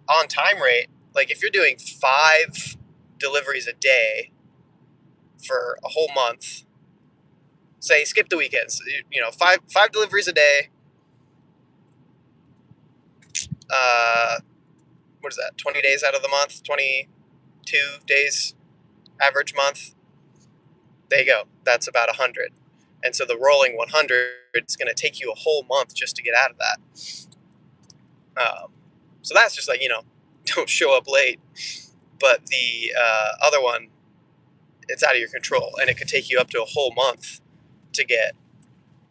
A: on time rate, like if you're doing 5 deliveries a day for a whole month, say skip the weekends, five deliveries a day. What is that? 20 days out of the month, 22 days average month. There you go. That's about 100. And so the rolling 100, it's going to take you a whole month just to get out of that. So that's just like, don't show up late. But the other one, it's out of your control, and it could take you up to a whole month to get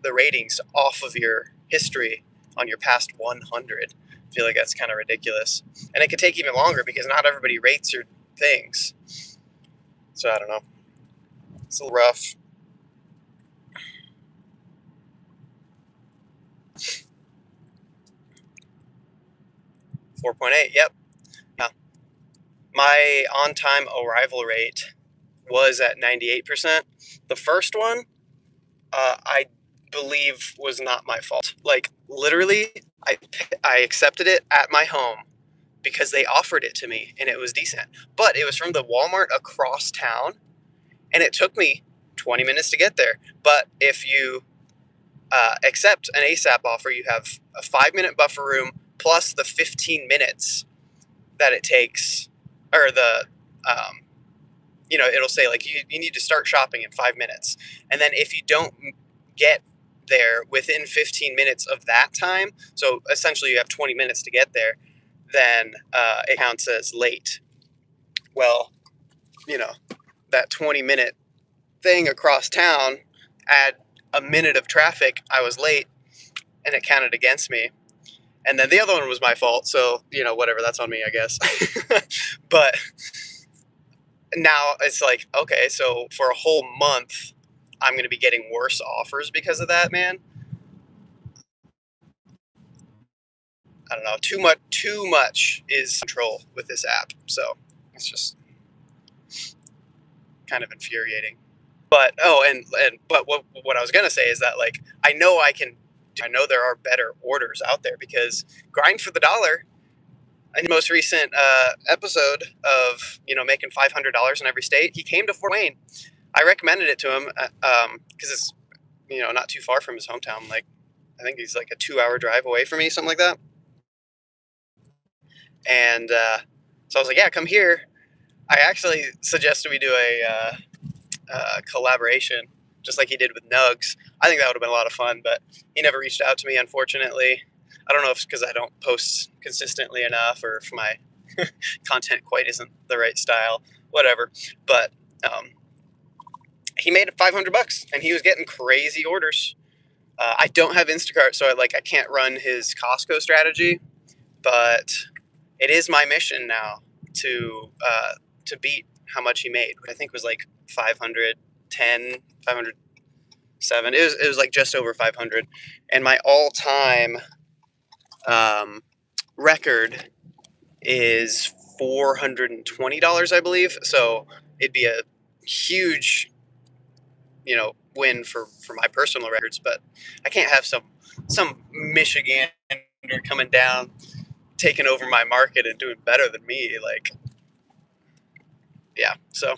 A: the ratings off of your history on your past 100. I feel like that's kind of ridiculous. And it could take even longer because not everybody rates your things. So I don't know. It's a little rough. 4.8, yep. Yeah. My on-time arrival rate was at 98%. The first one, I believe was not my fault. Like, literally, I accepted it at my home because they offered it to me and it was decent. But it was from the Walmart across town, and it took me 20 minutes to get there. But if you accept an ASAP offer, you have a 5-minute buffer room plus the 15 minutes that it takes, or it'll say like you need to start shopping in 5 minutes. And then if you don't get there within 15 minutes of that time, so essentially you have 20 minutes to get there, then it counts as late. Well, that 20-minute thing across town, add a minute of traffic, I was late, and it counted against me. And then the other one was my fault, so whatever, that's on me, I guess. But now it's like, okay, so for a whole month I'm going to be getting worse offers because of that, man. I don't know, too much is control with this app, so it's just kind of infuriating. But but what I was gonna say is that, like, I know there are better orders out there, because Grind for the Dollar, in the most recent episode of making $500 in every state, he came to Fort Wayne. I recommended it to him because it's not too far from his hometown. Like, I think he's like a 2-hour drive away from me, something like that. And so I was like, yeah, come here. I actually suggested we do a collaboration, just like he did with Nugs. I think that would have been a lot of fun, but he never reached out to me, unfortunately. I don't know if it's because I don't post consistently enough, or if my content quite isn't the right style, whatever. But he made $500, and he was getting crazy orders. I don't have Instacart, so I can't run his Costco strategy, but it is my mission now to beat how much he made. I think it was like 510, 507. It was like just over 500, and my all-time record is $420, I believe. So it'd be a huge, win for my personal records. But I can't have some Michigander coming down, taking over my market and doing better than me. Like, yeah. So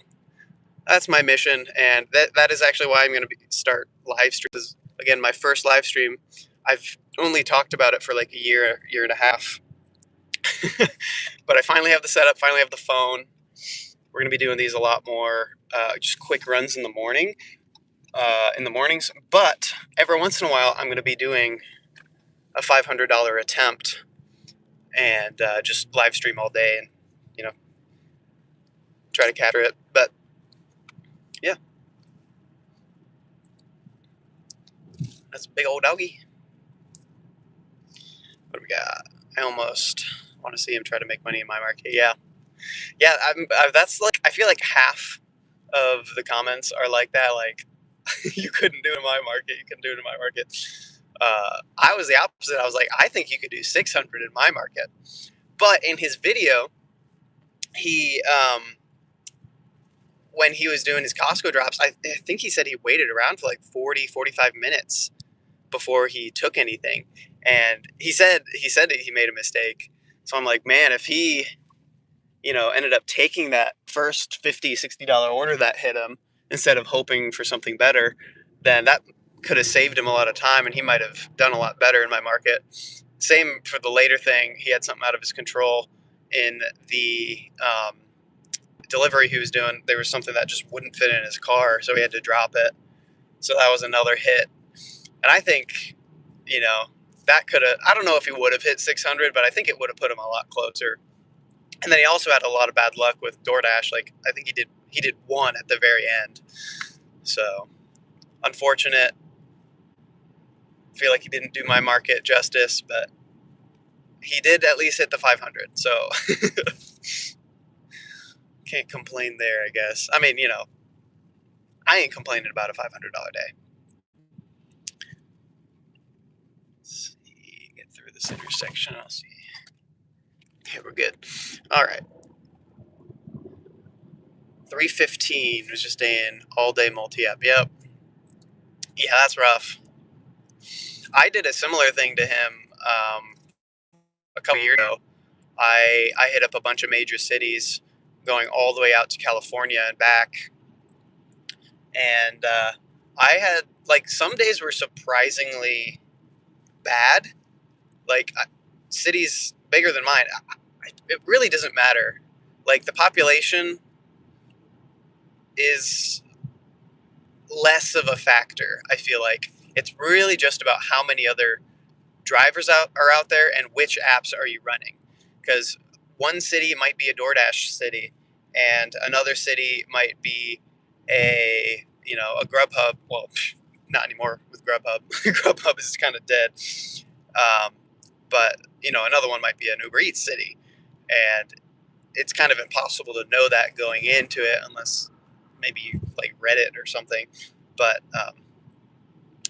A: that's my mission, and that is actually why I'm going to start live streams. Again, my first live stream, I've only talked about it for like a year and a half. But I finally have the setup, finally have the phone. We're going to be doing these a lot more, just quick runs in the mornings. But every once in a while, I'm going to be doing a $500 attempt, and just live stream all day and, try to capture it. But yeah, that's a big old doggy. What do we got? I almost want to see him try to make money in my market. Yeah. That's like, I feel like half of the comments are like that. Like, you couldn't do it in my market. You couldn't do it in my market. I was the opposite. I was like, I think you could do 600 in my market. But in his video, he when he was doing his Costco drops, I think he said he waited around for like 40, 45 minutes before he took anything. And he said that he made a mistake. So I'm like, man, if he, ended up taking that first $50, $60 order that hit him instead of hoping for something better, then that could have saved him a lot of time, and he might have done a lot better in my market. Same for the later thing. He had something out of his control in the delivery he was doing. There was something that just wouldn't fit in his car, so he had to drop it. So that was another hit. And I think, you know, that could have, I don't know if he would have hit 600, but I think it would have put him a lot closer. And then he also had a lot of bad luck with DoorDash. Like, I think he did one at the very end. So unfortunate. I feel like he didn't do my market justice, but he did at least hit the 500. So can't complain there, I guess. I mean, I ain't complaining about a $500 day. Let's see, get through this intersection. I'll see. Okay, we're good. All right. 315 was just in all day multi-app. Yep. Yeah, that's rough. I did a similar thing to him a couple years ago. I hit up a bunch of major cities going all the way out to California and back. And I had, like, some days were surprisingly bad. Like, cities bigger than mine, it really doesn't matter. Like, the population is less of a factor, I feel like. It's really just about how many other drivers are out there and which apps are you running. Because one city might be a DoorDash city, and another city might be a Grubhub. Well, not anymore with Grubhub. Grubhub is kind of dead. Um, but another one might be an Uber Eats city, and it's kind of impossible to know that going into it unless maybe you like Reddit or something. But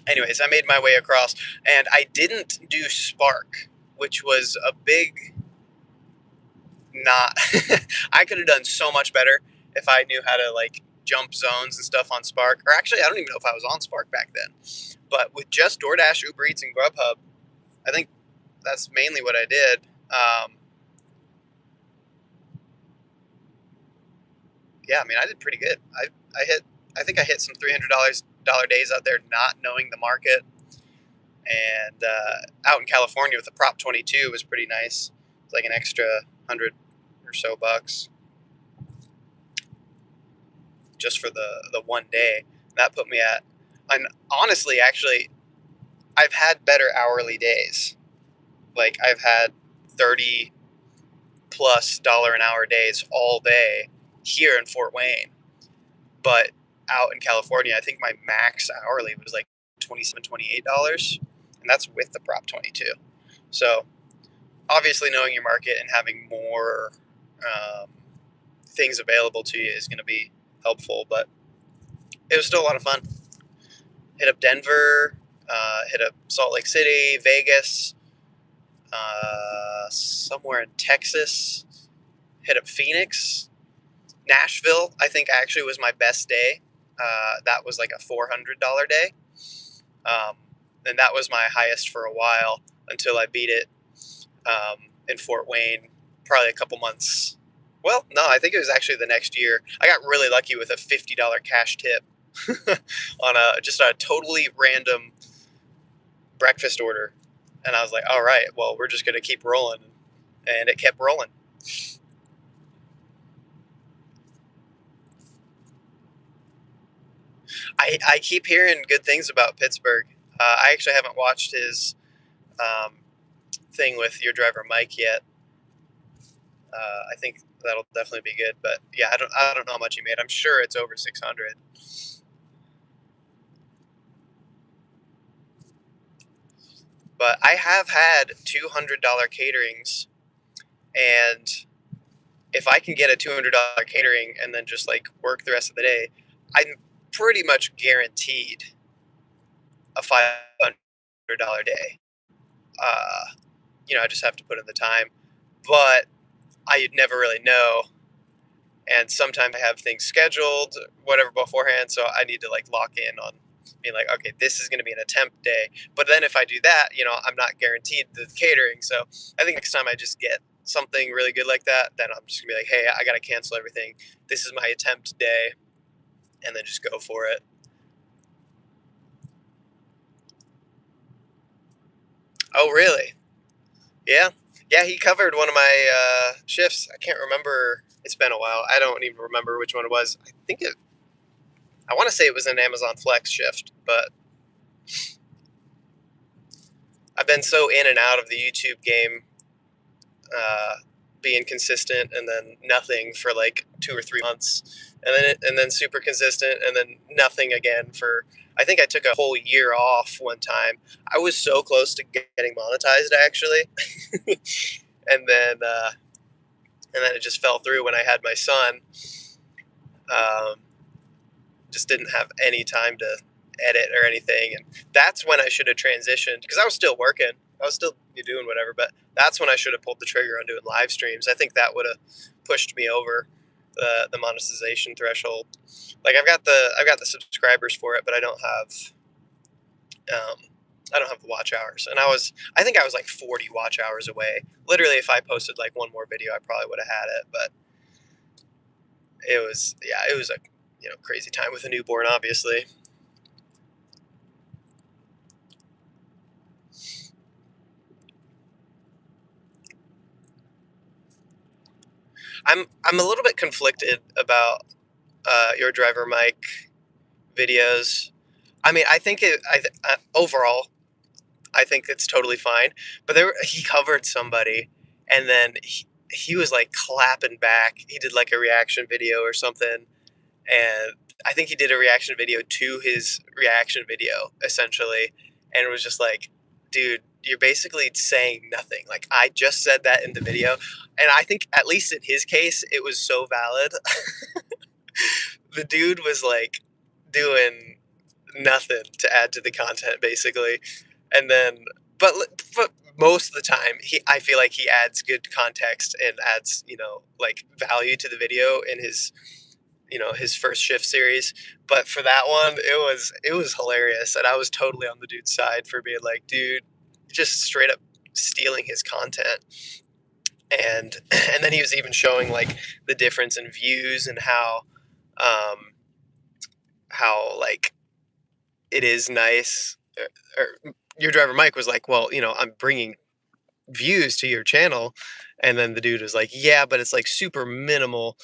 A: anyways, I made my way across, and I didn't do Spark, which was a big not. I could have done so much better if I knew how to like jump zones and stuff on Spark. Or actually, I don't even know if I was on Spark back then. But with just DoorDash, Uber Eats, and Grubhub, I think that's mainly what I did. Yeah, I mean, I did pretty good. I think I hit some $300 days out there, not knowing the market. And out in California with the Prop 22 was pretty nice. It's like an extra 100 or so bucks just for the one day. That put me at, and honestly, actually, I've had better hourly days. Like, I've had 30 plus dollar an hour days all day here in Fort Wayne. But out in California, I think my max hourly was like $27, $28, and that's with the Prop 22. So obviously, knowing your market and having more things available to you is going to be helpful. But it was still a lot of fun. Hit up Denver, hit up Salt Lake City, Vegas, somewhere in Texas. Hit up Phoenix, Nashville. I think actually was my best day. That was like a $400 day. And that was my highest for a while until I beat it in Fort Wayne, probably a couple months. Well, no, I think it was actually the next year. I got really lucky with a $50 cash tip on just a totally random breakfast order. And I was like, all right, well, we're just going to keep rolling. And it kept rolling. I keep hearing good things about Pittsburgh. I actually haven't watched his thing with your driver Mike yet. I think that'll definitely be good. But yeah, I don't know how much he made. I'm sure it's over 600. But I have had $200 caterings, and if I can get a $200 catering and then just like work the rest of the day, I'm pretty much guaranteed a $500 day. Uh, I just have to put in the time, but I never really know. And sometimes I have things scheduled, whatever beforehand, so I need to like lock in on being like, okay, this is going to be an attempt day. But then if I do that, I'm not guaranteed the catering. So I think next time I just get something really good like that, then I'm just gonna be like, hey, I got to cancel everything. This is my attempt day, and then just go for it. Oh, really? Yeah. Yeah, he covered one of my shifts. I can't remember. It's been a while. I don't even remember which one it was. I think it
B: I want to say it was an Amazon Flex shift, but I've been so in and out of the YouTube game, uh, being consistent and then nothing for like 2 or 3 months, and then super consistent and then nothing again for. I think I took a whole year off one time. I was so close to getting monetized actually, and then it just fell through when I had my son. Um, just didn't have any time to edit or anything, and that's when I should have transitioned because I was still working. I was still doing whatever, but that's when I should have pulled the trigger on doing live streams. I think that would have pushed me over the monetization threshold. Like I've got the subscribers for it, but um, I don't have the watch hours. And I think I was like 40 watch hours away. Literally, if I posted like one more video, I probably would have had it. But it was a crazy time with a newborn, obviously. I'm a little bit conflicted about your driver Mike videos. I mean, I think overall, I think it's totally fine. But he covered somebody, and then he was like clapping back. He did like a reaction video or something, and I think he did a reaction video to his reaction video essentially, and it was just like, dude, you're basically saying nothing. Like I just said that in the video, and I think at least in his case, it was so valid. The dude was like doing nothing to add to the content basically, and then but but most of the time I feel like he adds good context and adds like value to the video in his first shift series. But for that one, it was hilarious, and I was totally on the dude's side for being like, dude, just straight up stealing his content. And and then he was even showing like the difference in views and um how like it is nice. Or your driver Mike was like, well, I'm bringing views to your channel, and then the dude was like, yeah, but it's like super minimal.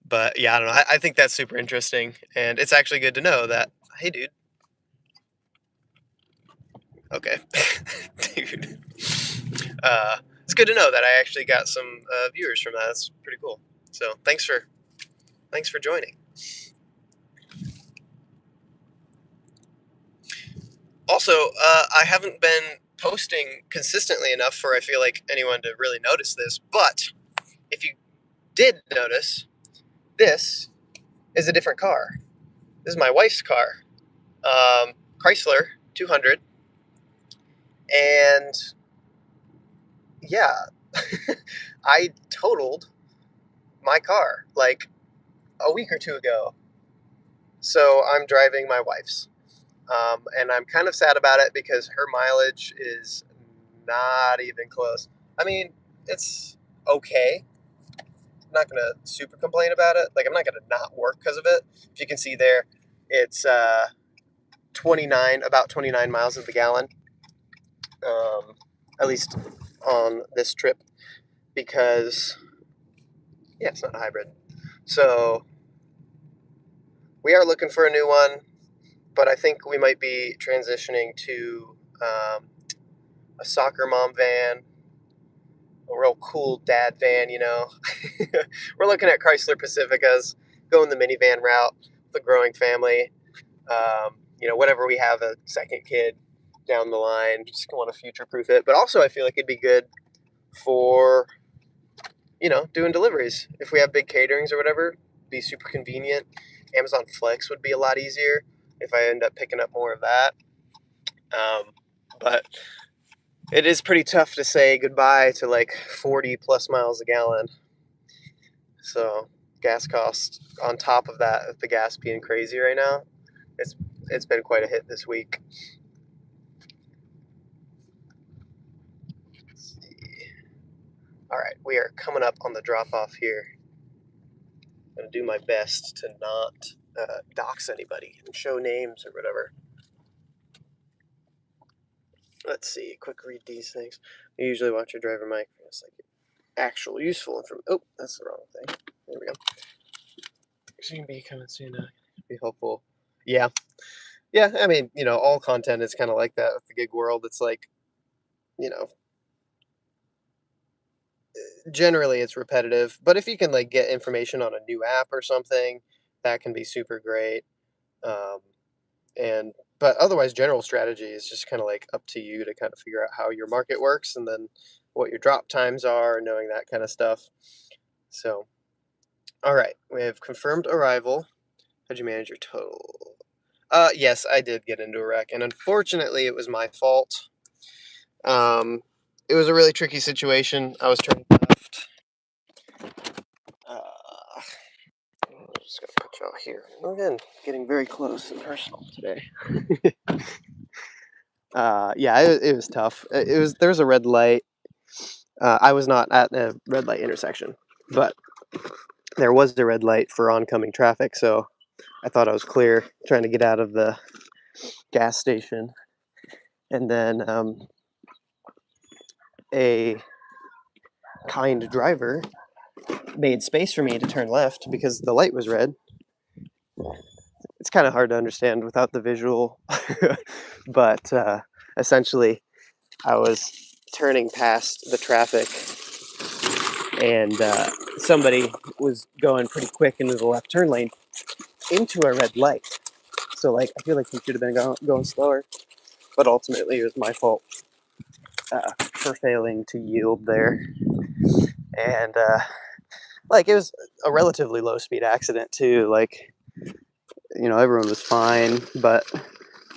B: But yeah, I don't know. I think that's super interesting, and it's actually good to know that. Hey, dude. Okay, dude. It's good to know that I actually got some viewers from that. That's pretty cool. So thanks for joining. Also, I haven't been posting consistently enough for I feel like anyone to really notice this. But if you did notice, this is a different car. This is my wife's car, Chrysler 200, and yeah, I totaled my car like a week or two ago. So I'm driving my wife's. And I'm kind of sad about it because her mileage is not even close. I mean, it's okay. I'm not going to super complain about it. Like, I'm not going to not work because of it. If you can see there, it's 29 miles of the gallon, at least on this trip, because, yeah, it's not a hybrid. So we are looking for a new one, but I think we might be transitioning to a soccer mom van, a real cool dad van. We're looking at Chrysler Pacificas, going the minivan route, the growing family. Whenever we have a second kid down the line, just want to future proof it. But also, I feel like it'd be good for doing deliveries. If we have big caterings or whatever, it'd be super convenient. Amazon Flex would be a lot easier if I end up picking up more of that. But it is pretty tough to say goodbye to like 40 plus miles a gallon. So gas costs on top of that, the gas being crazy right now, it's been quite a hit this week. Let's see. All right, we are coming up on the drop off here. I'm gonna do my best to not dox anybody and show names or whatever. Let's see. Quick read these things. I usually watch your driver mic. It's like actual useful information. Oh, that's the wrong thing. There we go. So you can be coming soon. Be helpful. Yeah. Yeah, I mean, all content is kind of like that with the gig world. It's like, you know, generally it's repetitive, but if you can like get information on a new app or something, that can be super great. Um, and but otherwise, general strategy is just kind of like up to you to kind of figure out how your market works and then what your drop times are, knowing that kind of stuff. So, all right, we have confirmed arrival. How'd you manage your total? Yes, I did get into a wreck, and unfortunately, it was my fault. Um, it was a really tricky situation. I was turning left. Uh, I'm just gonna put y'all here. Again, getting very close and personal today. Yeah, it was tough. It was there was a red light. I was not at a red light intersection, but there was a red light for oncoming traffic, so I thought I was clear, trying to get out of the gas station, and then a kind driver made space for me to turn left because the light was red. It's kind of hard to understand without the visual, but essentially, I was turning past the traffic, and somebody was going pretty quick into the left turn lane into a red light. So, like, I feel like he should have been going slower, but ultimately, it was my fault for failing to yield there. And like, it was a relatively low speed accident too. Like, everyone was fine, but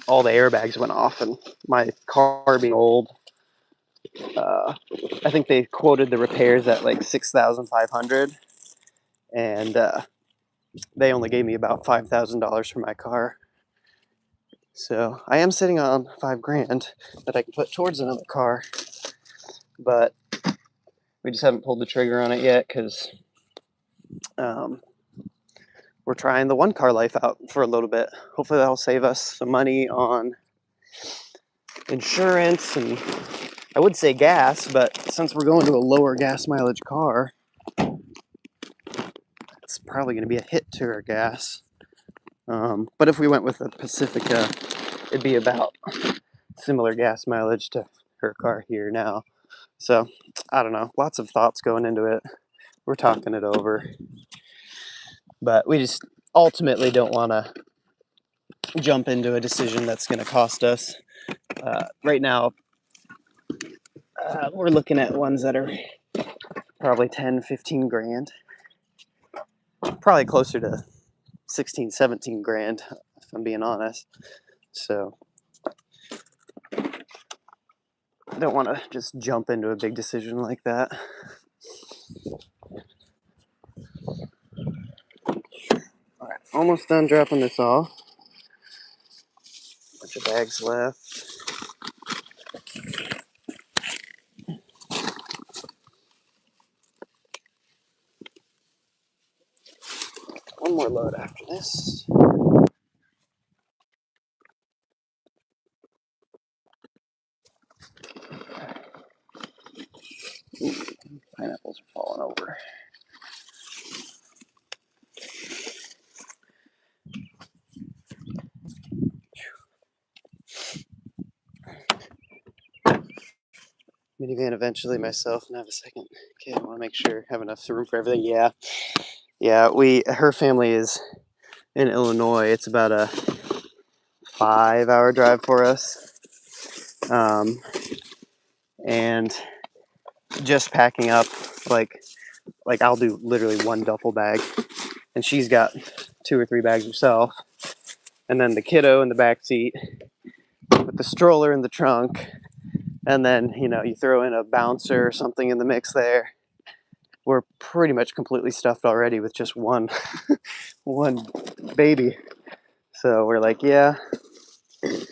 B: all the airbags went off, and my car being old, uh, I think they quoted the repairs at like 6,500, and they only gave me about $5,000 for my car. So I am sitting on $5,000 that I can put towards another car, but we just haven't pulled the trigger on it yet because um, we're trying the one car life out for a little bit. Hopefully that'll save us some money on insurance, and I would say gas, but since we're going to a lower gas mileage car, it's probably going to be a hit to our gas. But if we went with a Pacifica, it'd be about similar gas mileage to her car here now. So I don't know. Lots of thoughts going into it. We're talking it over, but we just ultimately don't want to jump into a decision that's going to cost us. Right now, we're looking at ones that are probably 10, 15 grand. Probably closer to 16, 17 grand, if I'm being honest. So I don't want to just jump into a big decision like that. All right, almost done dropping this off. Bunch of bags left. One more load after this. Ooh, pineapples are falling over. Minivan eventually myself and have a second kid. I want to make sure I have enough room for everything. Yeah. Her family is in Illinois. It's about a 5-hour drive for us. And just packing up, like I'll do literally one duffel bag, and she's got 2 or 3 bags herself, and then the kiddo in the back seat with the stroller in the trunk, and then you throw in a bouncer or something in the mix there. We're pretty much completely stuffed already with just one one baby. So we're like, yeah, it'd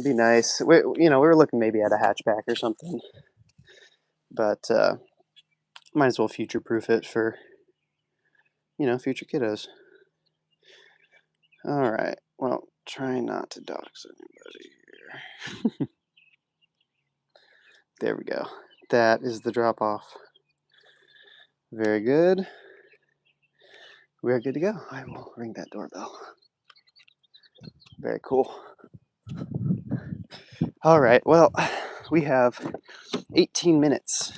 B: be nice. We were looking maybe at a hatchback or something, but might as well future proof it for future kiddos. All right. Well, try not to dox anybody here. There we go. That is the drop off. Very good. We are good to go. I will ring that doorbell. Very cool. All right, well, we have 18 minutes.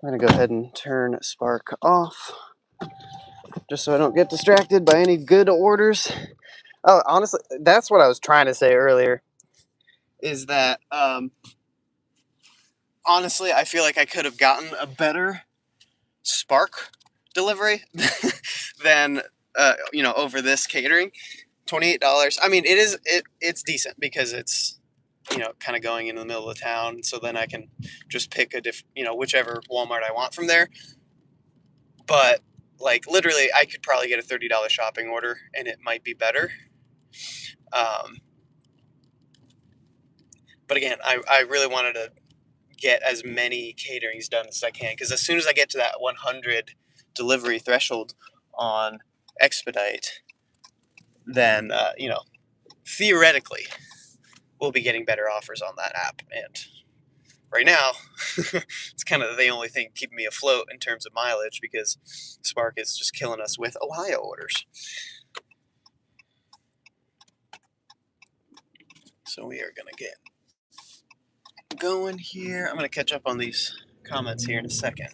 B: I'm gonna go ahead and turn Spark off just so I don't get distracted by any good orders. Oh, honestly, that's what I was trying to say earlier, is that honestly, I feel like I could have gotten a better Spark delivery than over this catering. $28. I mean, it's decent because it's kind of going in the middle of town, so then I can just pick whichever Walmart I want from there. But like literally, I could probably get a $30 shopping order, and it might be better. Um, but again, I really wanted to get as many caterings done as I can, because as soon as I get to that 100 delivery threshold on Expedite, then theoretically we'll be getting better offers on that app. And right now, it's kind of the only thing keeping me afloat in terms of mileage, because Spark is just killing us with Ohio orders. So we are gonna get going here. I'm gonna catch up on these comments here in a second.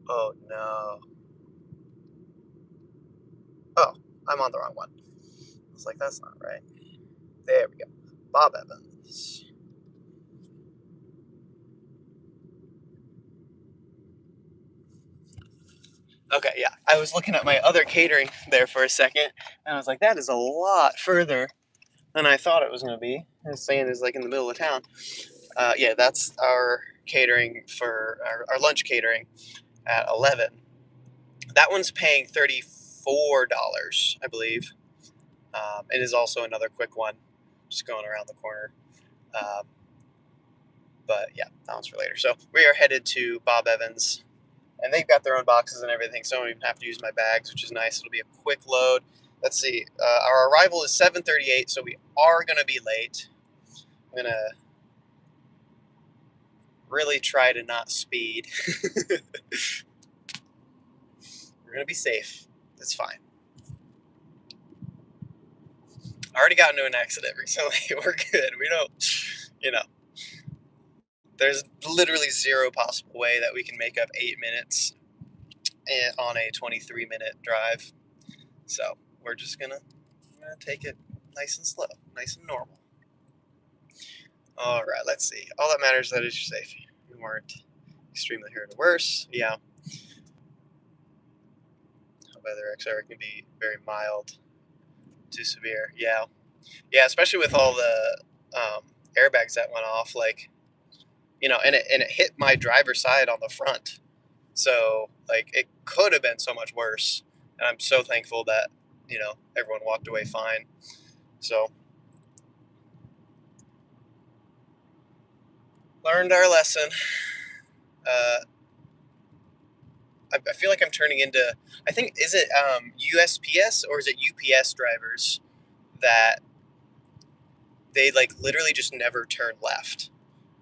B: Oh no. Oh, I'm on the wrong one. I was like, that's not right. There we go. Bob Evans. Okay, yeah. I was looking at my other catering there for a second, and I was like, that is a lot further than I thought it was going to be. I was saying it's like in the middle of town. Yeah, that's our catering for our lunch catering at 11. That one's paying $34, I believe. It is also another quick one, just going around the corner. Um, but yeah, that one's for later. So we are headed to Bob Evans, and they've got their own boxes and everything, so I don't even have to use my bags, which is nice. It'll be a quick load. Let's see. Our arrival is 7:38, so we are going to be late. I'm going to really try to not speed. We're going to be safe. It's fine. I already got into an accident recently. We're good. We don't, there's literally zero possible way that we can make up 8 minutes on a 23-minute drive. So we're just going to take it nice and slow, nice and normal. All right, let's see. All that matters is that you're safe. You weren't extremely hurt or worse. Yeah. Weather XR can be very mild to severe. Yeah. Yeah, especially with all the airbags that went off, like, and it hit my driver's side on the front. So, like, it could have been so much worse. And I'm so thankful that, everyone walked away fine. So, learned our lesson. I feel like I'm turning into, I think, is it USPS or is it UPS drivers that they like literally just never turn left.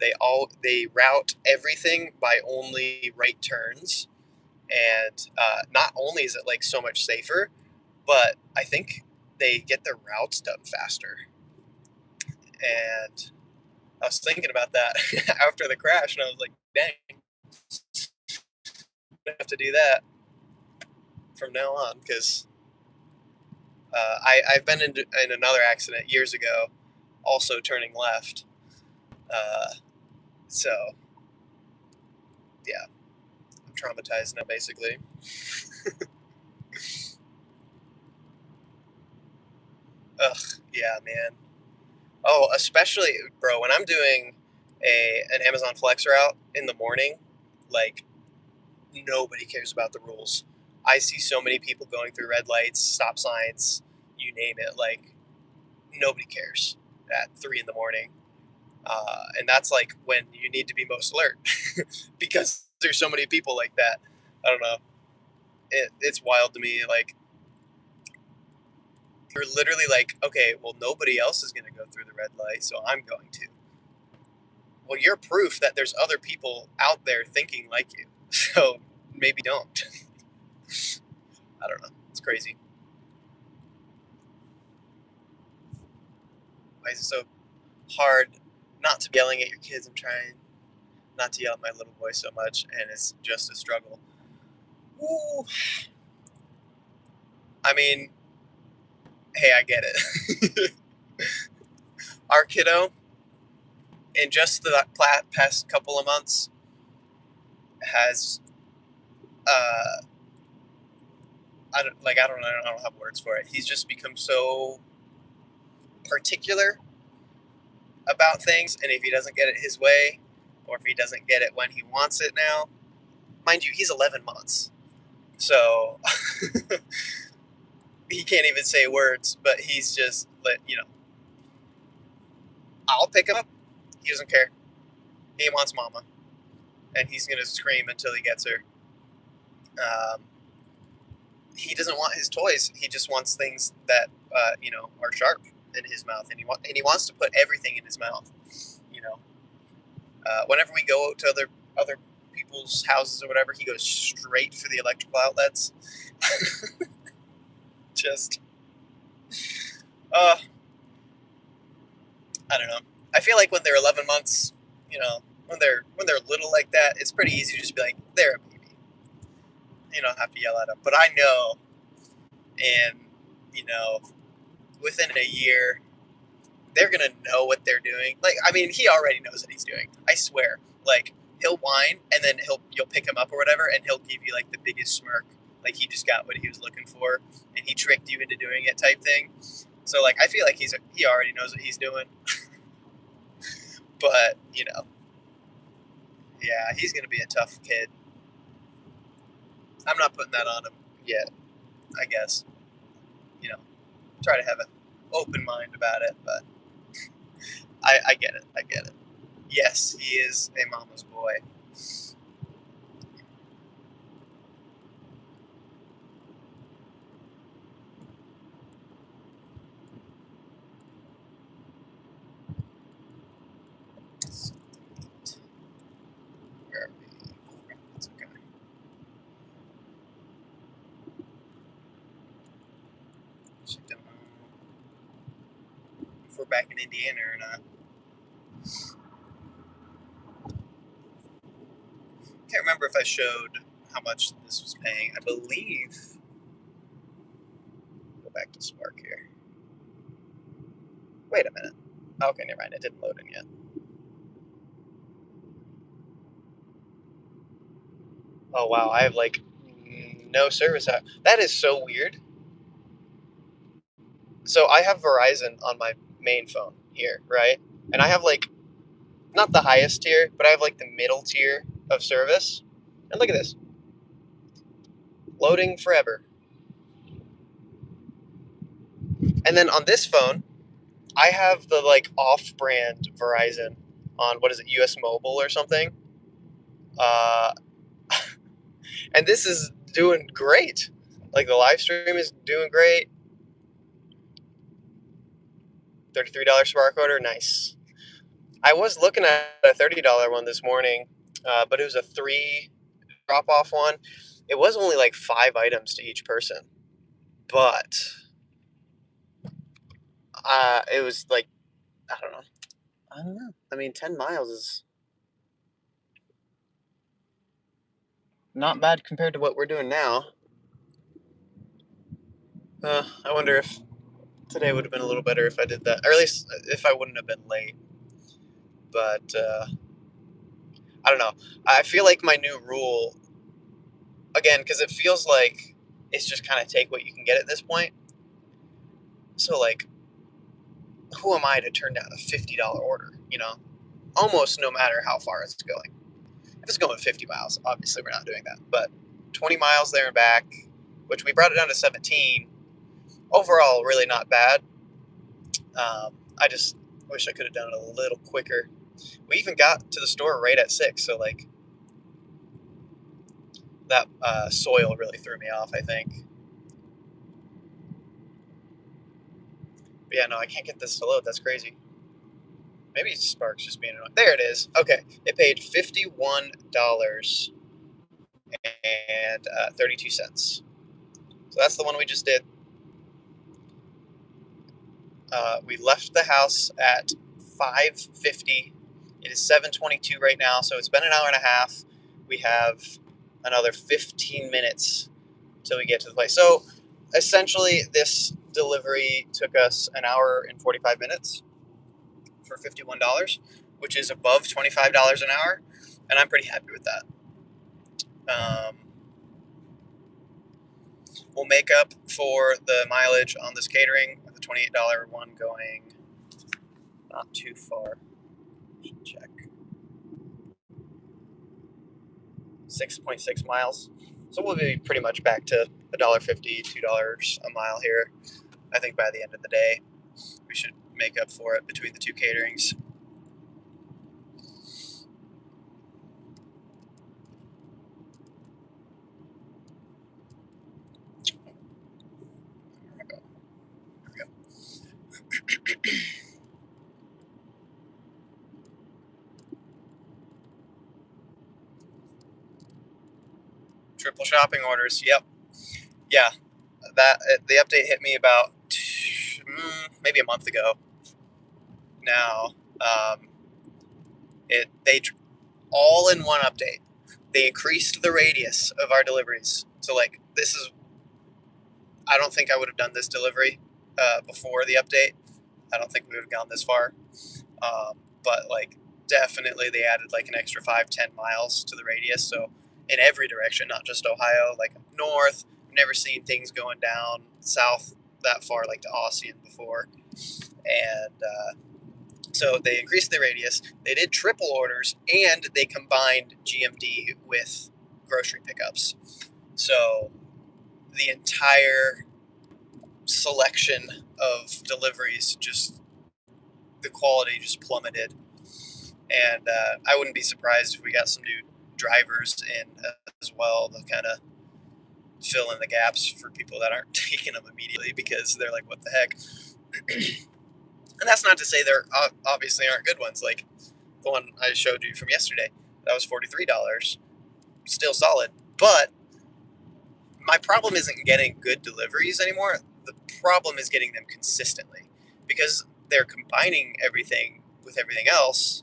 B: They route everything by only right turns, and not only is it like so much safer, but I think they get their routes done faster. And I was thinking about that after the crash, and I was like, dang, I have to do that from now on, because I've been in another accident years ago, also turning left. So yeah, I'm traumatized now, basically. Ugh, yeah, man. Oh, especially, bro, when I'm doing an Amazon Flex route in the morning, like, nobody cares about the rules. I see so many people going through red lights, stop signs, you name it. Like, nobody cares at 3 in the morning. And that's like when you need to be most alert because there's so many people like that. I don't know. It's wild to me. Like, you're literally like, okay, well, nobody else is going to go through the red light, so I'm going to.
A: Well, you're proof that there's other people out there thinking like you. So maybe don't. I don't know. It's crazy. Why is it so hard not to be yelling at your kids? I'm trying not to yell at my little boy so much, and it's just a struggle. Ooh. I mean, hey, I get it. Our kiddo, in just the past couple of months, has I don't have words for it. He's just become so particular about things, and if he doesn't get it his way, or if he doesn't get it when he wants it now, mind you, he's 11 months, so he can't even say words, but he's just I'll pick him up. He doesn't care. He wants mama, and he's gonna scream until he gets her. Um, he doesn't want his toys. He just wants things that are sharp in his mouth, and he wants to put everything in his mouth. You know, whenever we go to other people's houses or whatever, he goes straight for the electrical outlets. Just, uh, I don't know. I feel like when they're 11 months, when they're little like that, it's pretty easy to just be like, they're a baby. You don't have to yell at them. But I know, and you know, within a year, they're gonna know what they're doing. Like, I mean, he already knows what he's doing. I swear. Like, he'll whine, and then you'll pick him up or whatever, and he'll give you like the biggest smirk, like he just got what he was looking for, and he tricked you into doing it type thing. So like, I feel like he already knows what he's doing. But yeah, he's gonna be a tough kid. I'm not putting that on him yet. I guess try to have an open mind about it, but I get it. I get it. Yes, he is a mama's boy. Where are we? It's okay. Actually, don't know if we're back in Indiana or not. Can't remember if I showed how much this was paying. I believe. Go back to Spark here. Wait a minute. Okay, never mind. It didn't load in yet. Oh wow, I have like no service out. That is so weird. So I have Verizon on my main phone here, right? And I have like not the highest tier, but I have like the middle tier of service. And look at this. Loading forever. And then on this phone, I have the like off-brand Verizon on what is it, US Mobile or something. Uh, and this is doing great. Like the live stream is doing great. $33 spark order, nice. I was looking at a $30 one this morning, but it was a 3 drop-off one. It was only like 5 items to each person, but it was like I don't know. I don't know. I mean, 10 miles is not bad compared to what we're doing now. I wonder if today would have been a little better if I did that, or at least if I wouldn't have been late. But I don't know. I feel like my new rule, again, because it feels like it's just kind of take what you can get at this point. So, like, who am I to turn down a $50 order? Almost no matter how far it's going. If it's going 50 miles, obviously we're not doing that. But 20 miles there and back, which we brought it down to 17. Overall, really not bad. I just wish I could have done it a little quicker. We even got to the store right at 6, so like that soil really threw me off, I think. But yeah, no, I can't get this to load. That's crazy. Maybe Spark's just being annoying. There it is. Okay, it paid $51.32. So that's the one we just did. We left the house at 5:50. It is 7:22 right now, so it's been an hour and a half. We have another 15 minutes till we get to the place. So essentially, this delivery took us an hour and 45 minutes for $51, which is above $25 an hour, and I'm pretty happy with that. We'll make up for the mileage on this catering with a $28 one going not too far. Check. 6.6 miles. So we'll be pretty much back to $1.50, $2 a mile here. I think by the end of the day, we should make up for it between the two caterings. Triple shopping orders. Yep. Yeah. That the update hit me about maybe a month ago. Now, they all in one update. They increased the radius of our deliveries. So like this is, I don't think I would have done this delivery before the update. I don't think we would have gone this far. But like definitely they added like an extra 5-10 miles to the radius. So in every direction, not just Ohio, like north. I've never seen things going down south that far, like to Ossian before. And so they increased the radius. They did triple orders, and they combined GMD with grocery pickups. So the entire selection of deliveries, just the quality just plummeted. And I wouldn't be surprised if we got some new drivers in as well to kind of fill in the gaps for people that aren't taking them immediately because they're like, what the heck? And that's not to say there obviously aren't good ones. Like the one I showed you from yesterday, that was $43. Still solid. But my problem isn't getting good deliveries anymore. The problem is getting them consistently because they're combining everything with everything else.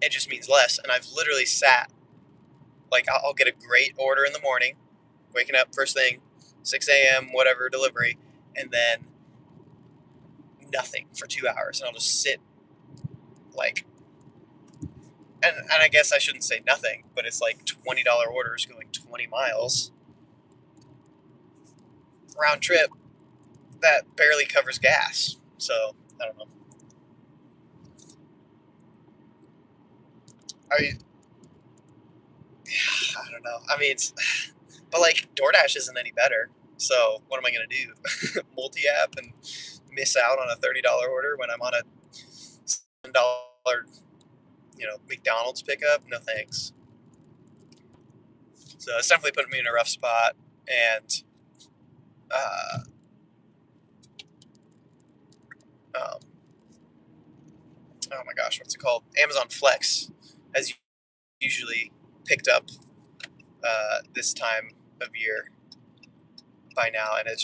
A: It just means less. And I've literally sat, like, I'll get a great order in the morning, waking up first thing, 6 a.m., whatever, delivery, and then nothing for 2 hours. And I'll just sit, like, and I guess I shouldn't say nothing, but it's like $20 orders going 20 miles round trip that barely covers gas. So, I don't know. I I don't know. I mean, but like DoorDash isn't any better. So what am I gonna do? Multi-app and miss out on a $30 order when I'm on a $7, McDonald's pickup? No thanks. So it's definitely putting me in a rough spot. And uh, um, oh my gosh, what's it called? Amazon Flex has usually picked up this time of year by now, and it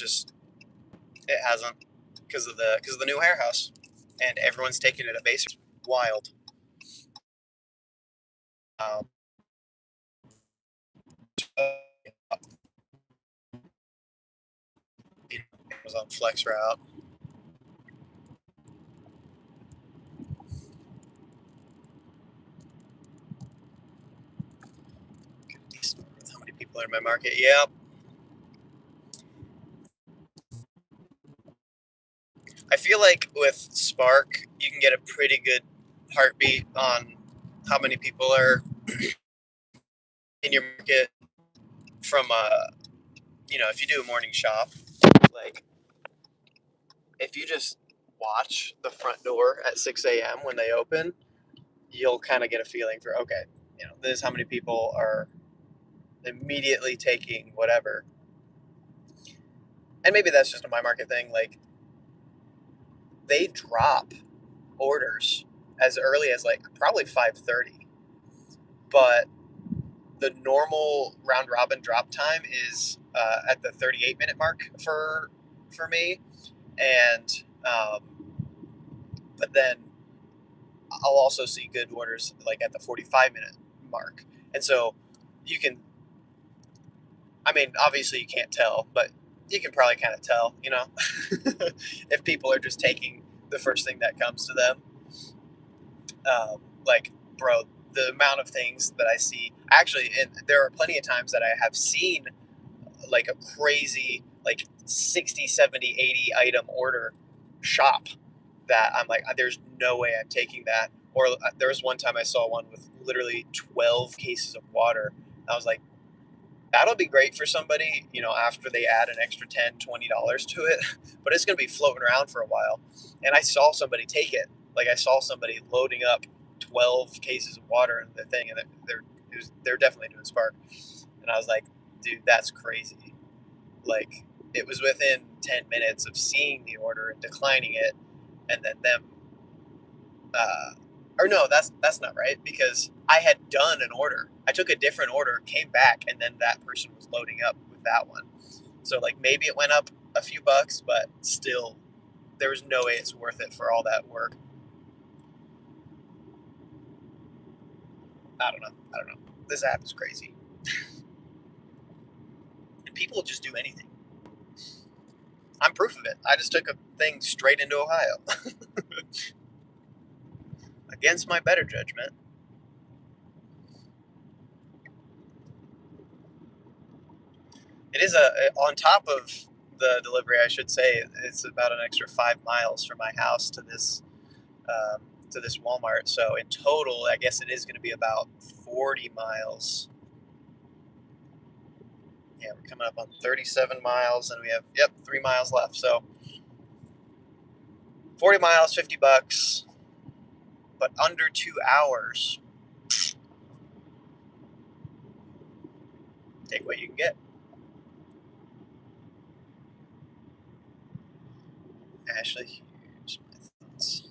A: hasn't because of the new warehouse, and everyone's taking it at base. Wild. Um, Amazon Flex route. How many people are in my market? Yeah. I feel like with Spark, you can get a pretty good heartbeat on how many people are in your market from if you do a morning shop, like if you just watch the front door at 6 a.m. when they open, you'll kind of get a feeling for, okay, this is how many people are immediately taking whatever. And maybe that's just a my market thing. Like they drop orders as early as like probably 5:30, but the normal round robin drop time is at the 38-minute mark for me, and but then I'll also see good orders like at the 45-minute mark, and so you can. I mean, obviously you can't tell, but you can probably kind of tell, if people are just taking the first thing that comes to them. Like, bro, the amount of things that I see actually, and there are plenty of times that I have seen like a crazy, like 60, 70, 80 item order shop that I'm like, there's no way I'm taking that. Or there was one time I saw one with literally 12 cases of water. I was like, that'll be great for somebody, after they add an extra $10, $20 to it, but it's going to be floating around for a while. And I saw somebody take it. Like, I saw somebody loading up 12 cases of water in the thing, and they're definitely doing Spark. And I was like, dude, that's crazy. Like, it was within 10 minutes of seeing the order and declining it, and then them or no, that's not right, because I had done an order. I took a different order, came back, and then that person was loading up with that one. So like maybe it went up a few bucks, but still, there was no way it's worth it for all that work. I don't know. This app is crazy, and people will just do anything. I'm proof of it. I just took a thing straight into Ohio against my better judgment. It is on top of the delivery, I should say, it's about an extra 5 miles from my house to this Walmart. So in total, I guess it is going to be about 40 miles. Yeah, we're coming up on 37 miles, and we have 3 miles left. So 40 miles, $50, but under 2 hours. Take what you can get. Ashley, here's my thoughts.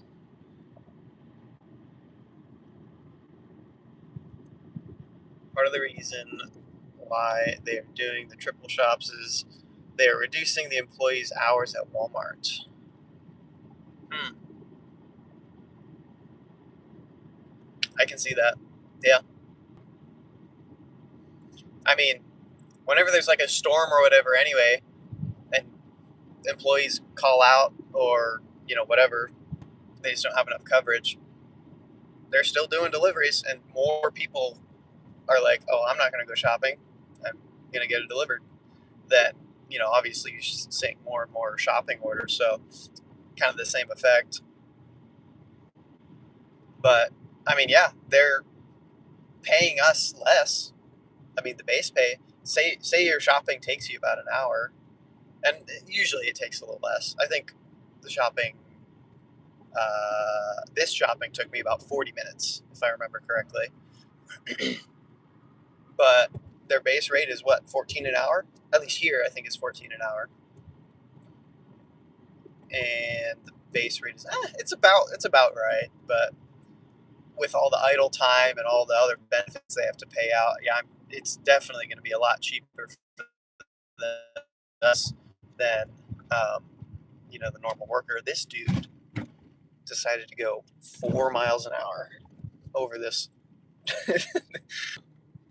A: Part of the reason why they are doing the triple shops is they are reducing the employees' hours at Walmart. I can see that. Yeah. I mean, whenever there's like a storm or whatever, anyway, and employees call out or, whatever, they just don't have enough coverage, they're still doing deliveries, and more people are like, oh, I'm not going to go shopping. I'm going to get it delivered. Then, obviously you're seeing more and more shopping orders. So kind of the same effect. But, I mean, yeah, they're paying us less. I mean, the base pay, say your shopping takes you about an hour, and usually it takes a little less. I think the shopping, this shopping took me about 40 minutes, if I remember correctly. But their base rate is what, 14 an hour? At least here, I think it's 14 an hour. And the base rate is, it's about right. But with all the idle time and all the other benefits they have to pay out, yeah, it's definitely going to be a lot cheaper for us than the normal worker. This dude decided to go 4 miles an hour over this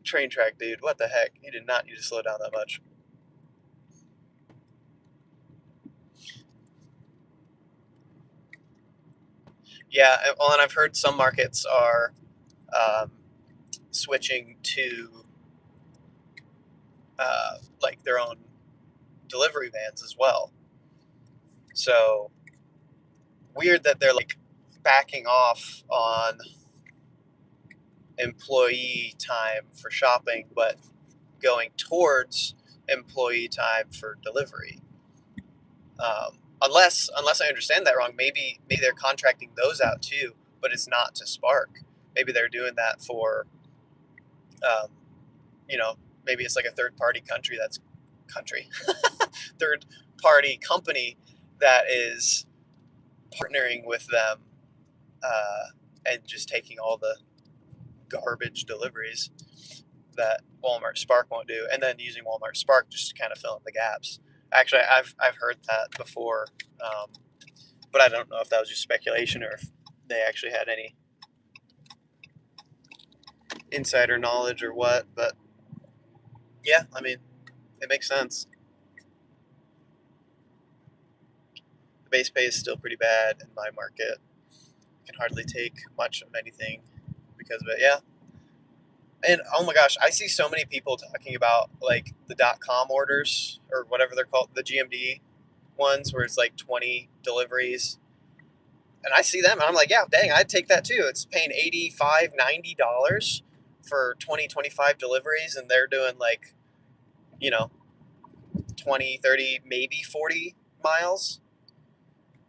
A: train track, dude. What the heck? He did not need to slow down that much. Yeah, well, and I've heard some markets are switching to like their own delivery vans as well. So weird that they're like backing off on employee time for shopping, but going towards employee time for delivery. Unless I understand that wrong, maybe they're contracting those out too, but it's not to Spark. Maybe they're doing that for, um, maybe it's like a third party third party company that is partnering with them and just taking all the garbage deliveries that Walmart Spark won't do, and then using Walmart Spark just to kind of fill in the gaps. Actually, I've heard that before, but I don't know if that was just speculation or if they actually had any insider knowledge or what. But yeah, I mean, it makes sense. The base pay is still pretty bad in my market. I can hardly take much of anything because of it. Yeah. And oh my gosh, I see so many people talking about like the .com orders or whatever they're called, the GMD ones where it's like 20 deliveries. And I see them and I'm like, yeah, dang, I'd take that too. It's paying $85, $90 for 20, 25 deliveries, and they're doing like, you know, 20, 30, maybe 40 miles.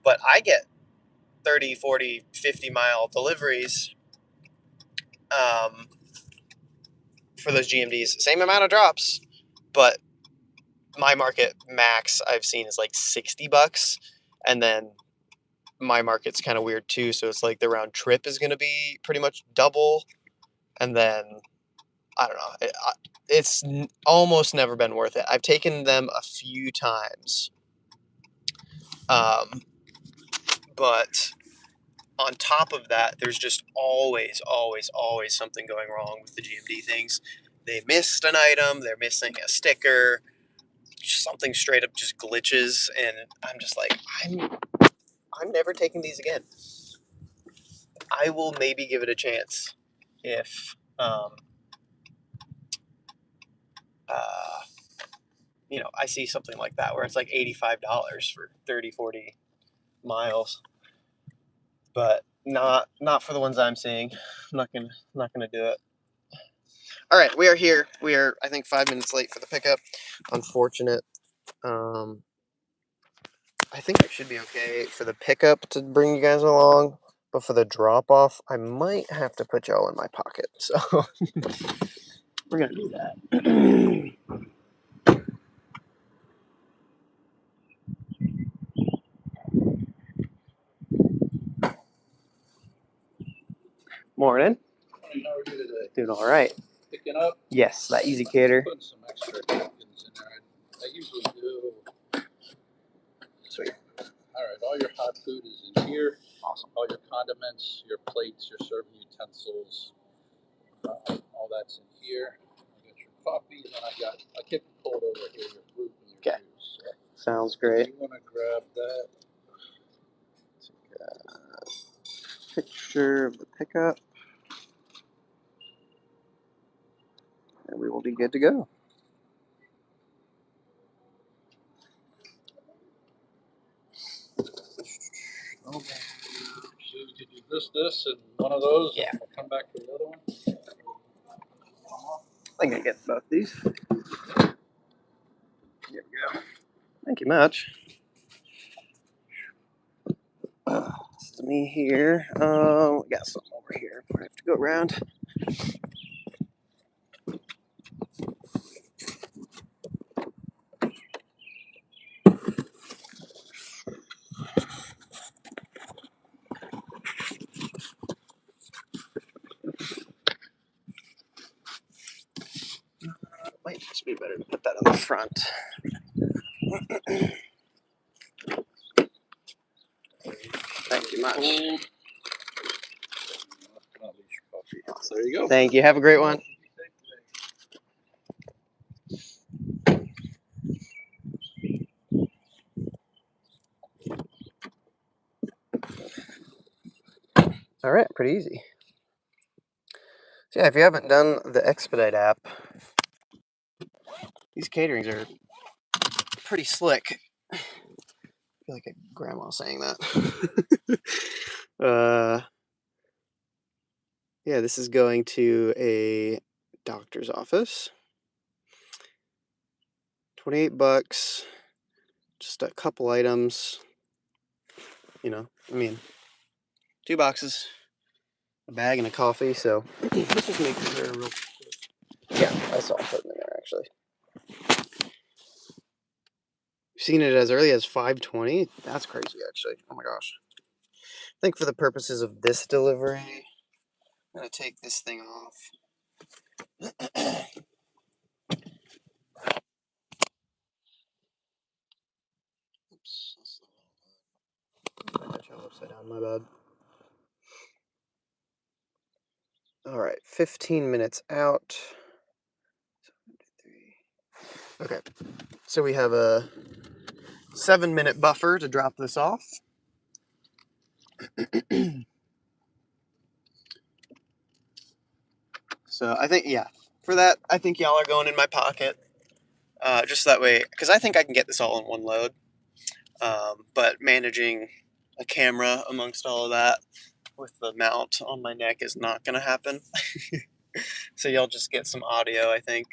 A: But I get 30, 40, 50-mile deliveries for those GMDs. Same amount of drops, but my market max I've seen is like $60, and then my market's kind of weird too. So it's like the round trip is going to be pretty much double, and then I don't know. It's almost never been worth it. I've taken them a few times, but on top of that, there's just always, always, always something going wrong with the GMD things. They missed an item. They're missing a sticker. Something straight up just glitches, and I'm just like, I'm never taking these again. I will maybe give it a chance if I see something like that where it's like $85 for 30, 40 miles, but not for the ones I'm seeing. I'm not gonna do it. All right, we are here. We are, I think, 5 minutes late for the pickup. Unfortunate. I think I should be okay for the pickup to bring you guys along, but for the drop off, I might have to put y'all in my pocket. So we're gonna do that. Morning.
C: How are you today?
A: Doing all right.
C: Picking up?
A: Yes, that easy cater.
C: Putting some extra napkins in there. I usually do.
A: Sweet.
C: All right, all your hot food is in here.
A: Awesome.
C: All your condiments, your plates, your serving utensils, all that's in here. I got your coffee, and then I kept it pulled over here, your fruit and your juice. So
A: Sounds
C: if
A: great.
C: you want to grab that.
A: Take a picture of the pickup, and we will be good to go.
C: Oh, man. So you could do this, and one of those.
A: Yeah.
C: And I'll come back for the other one.
A: I think I get both these. Here we go. Thank you much. This is me here. We got some over here. I have to go around. Might just be better to put that on the front. Thank you much.
C: Awesome. There you go.
A: Thank you. Have a great one. All right, pretty easy. So yeah, if you haven't done the Expedite app, these caterings are pretty slick. I feel like a grandma saying that. Yeah, this is going to a doctor's office. $28, just a couple items. I mean, 2 boxes, a bag, and a coffee. So let's just make sure real quick. Yeah, I saw it putting in there actually. You've seen it as early as 5:20. That's crazy, actually. Oh my gosh. think for the purposes of this delivery, I'm going to take this thing off. Oops. I got you upside down, my bad. Alright, 15 minutes out. Okay, so we have a 7-minute buffer to drop this off. So I think, yeah, for that, I think y'all are going in my pocket. Just that way, because I think I can get this all in one load. But managing a camera amongst all of that with the mount on my neck is not going to happen. So y'all just get some audio, I think.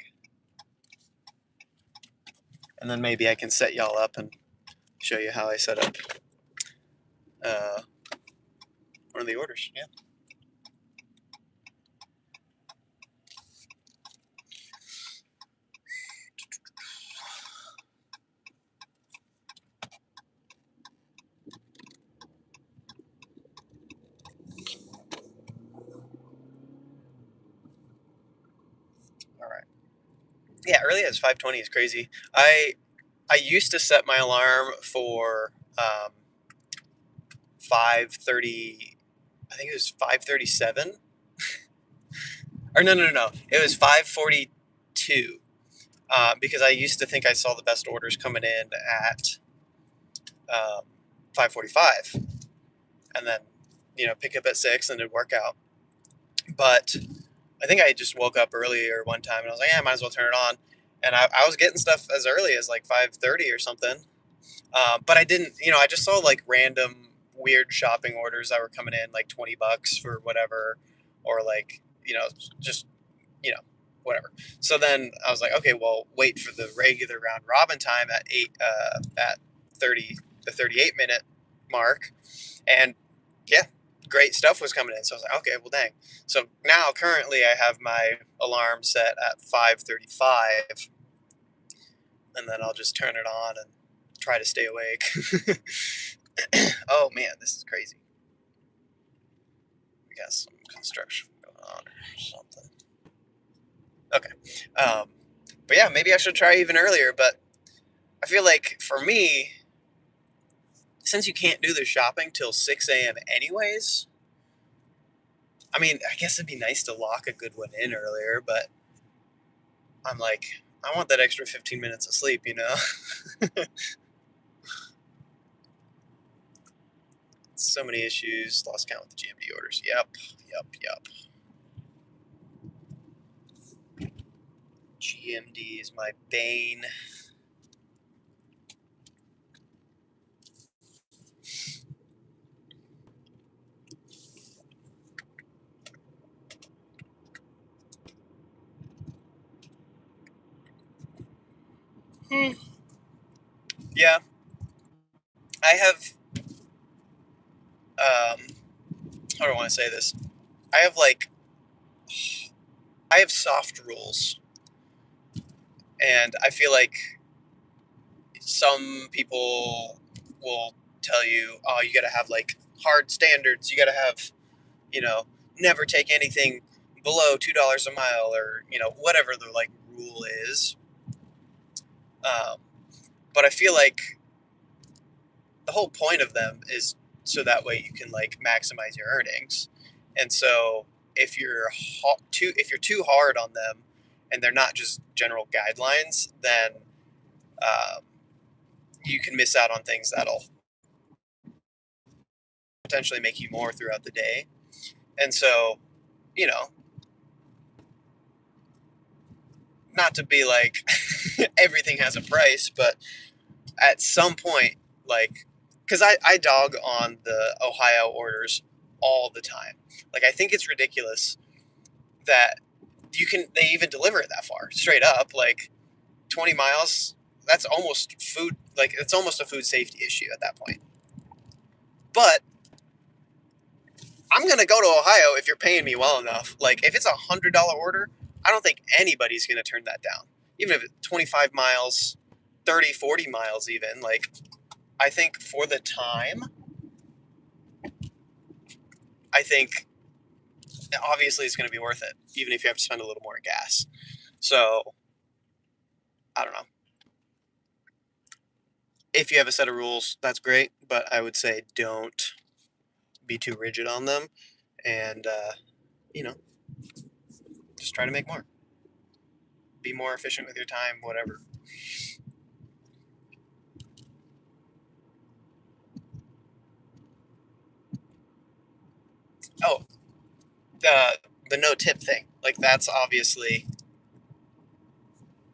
A: And then maybe I can set y'all up and show you how I set up one of the orders. Yeah. All right. Yeah, early as 5:20 is crazy. I used to set my alarm for 5:30. I think it was 5:37. Or no. It was 5:42. Because I used to think I saw the best orders coming in at 5:45, and then pick up at 6, and it'd work out. But I think I just woke up earlier one time, and I was like, yeah, I might as well turn it on. And I was getting stuff as early as like 5:30 or something. But I didn't, I just saw like random weird shopping orders that were coming in, like $20 for whatever, or like, just, whatever. So then I was like, okay, well, wait for the regular round robin time at 38-minute mark. And yeah, great stuff was coming in. So I was like, okay, well, dang. So now currently I have my alarm set at 5:35, and then I'll just turn it on and try to stay awake. Oh man, this is crazy. We got some construction going on or something. Okay. But yeah, maybe I should try even earlier, but I feel like for me, since you can't do the shopping till 6 a.m. anyways, I mean, I guess it'd be nice to lock a good one in earlier, but I'm like, I want that extra 15 minutes of sleep, So many issues. Lost count with the GMD orders. Yep. GMD is my bane. Yeah. I have, how do I want to say this? I have soft rules. And I feel like some people will tell you, oh, you got to have like hard standards. You got to have, you know, never take anything below $2 a mile, or, whatever the like rule is. But I feel like the whole point of them is so that way you can like maximize your earnings. And so if you're too hard on them and they're not just general guidelines, then um, you can miss out on things that'll potentially make you more throughout the day. And so, you know, not to be like everything has a price, but at some point, like, because I dog on the Ohio orders all the time. Like, I think it's ridiculous that they even deliver it that far, straight up, like 20 miles. That's almost food, like, it's almost a food safety issue at that point. But I'm going to go to Ohio if you're paying me well enough. Like, if it's $100 order, I don't think anybody's going to turn that down. Even if it's 25 miles, 30, 40 miles even. Like, I think for the time, I think obviously it's going to be worth it, even if you have to spend a little more in gas. So, I don't know. If you have a set of rules, that's great, but I would say don't be too rigid on them, and you know, just try to make more. Be more efficient with your time, whatever. Oh, the no tip thing, like that's obviously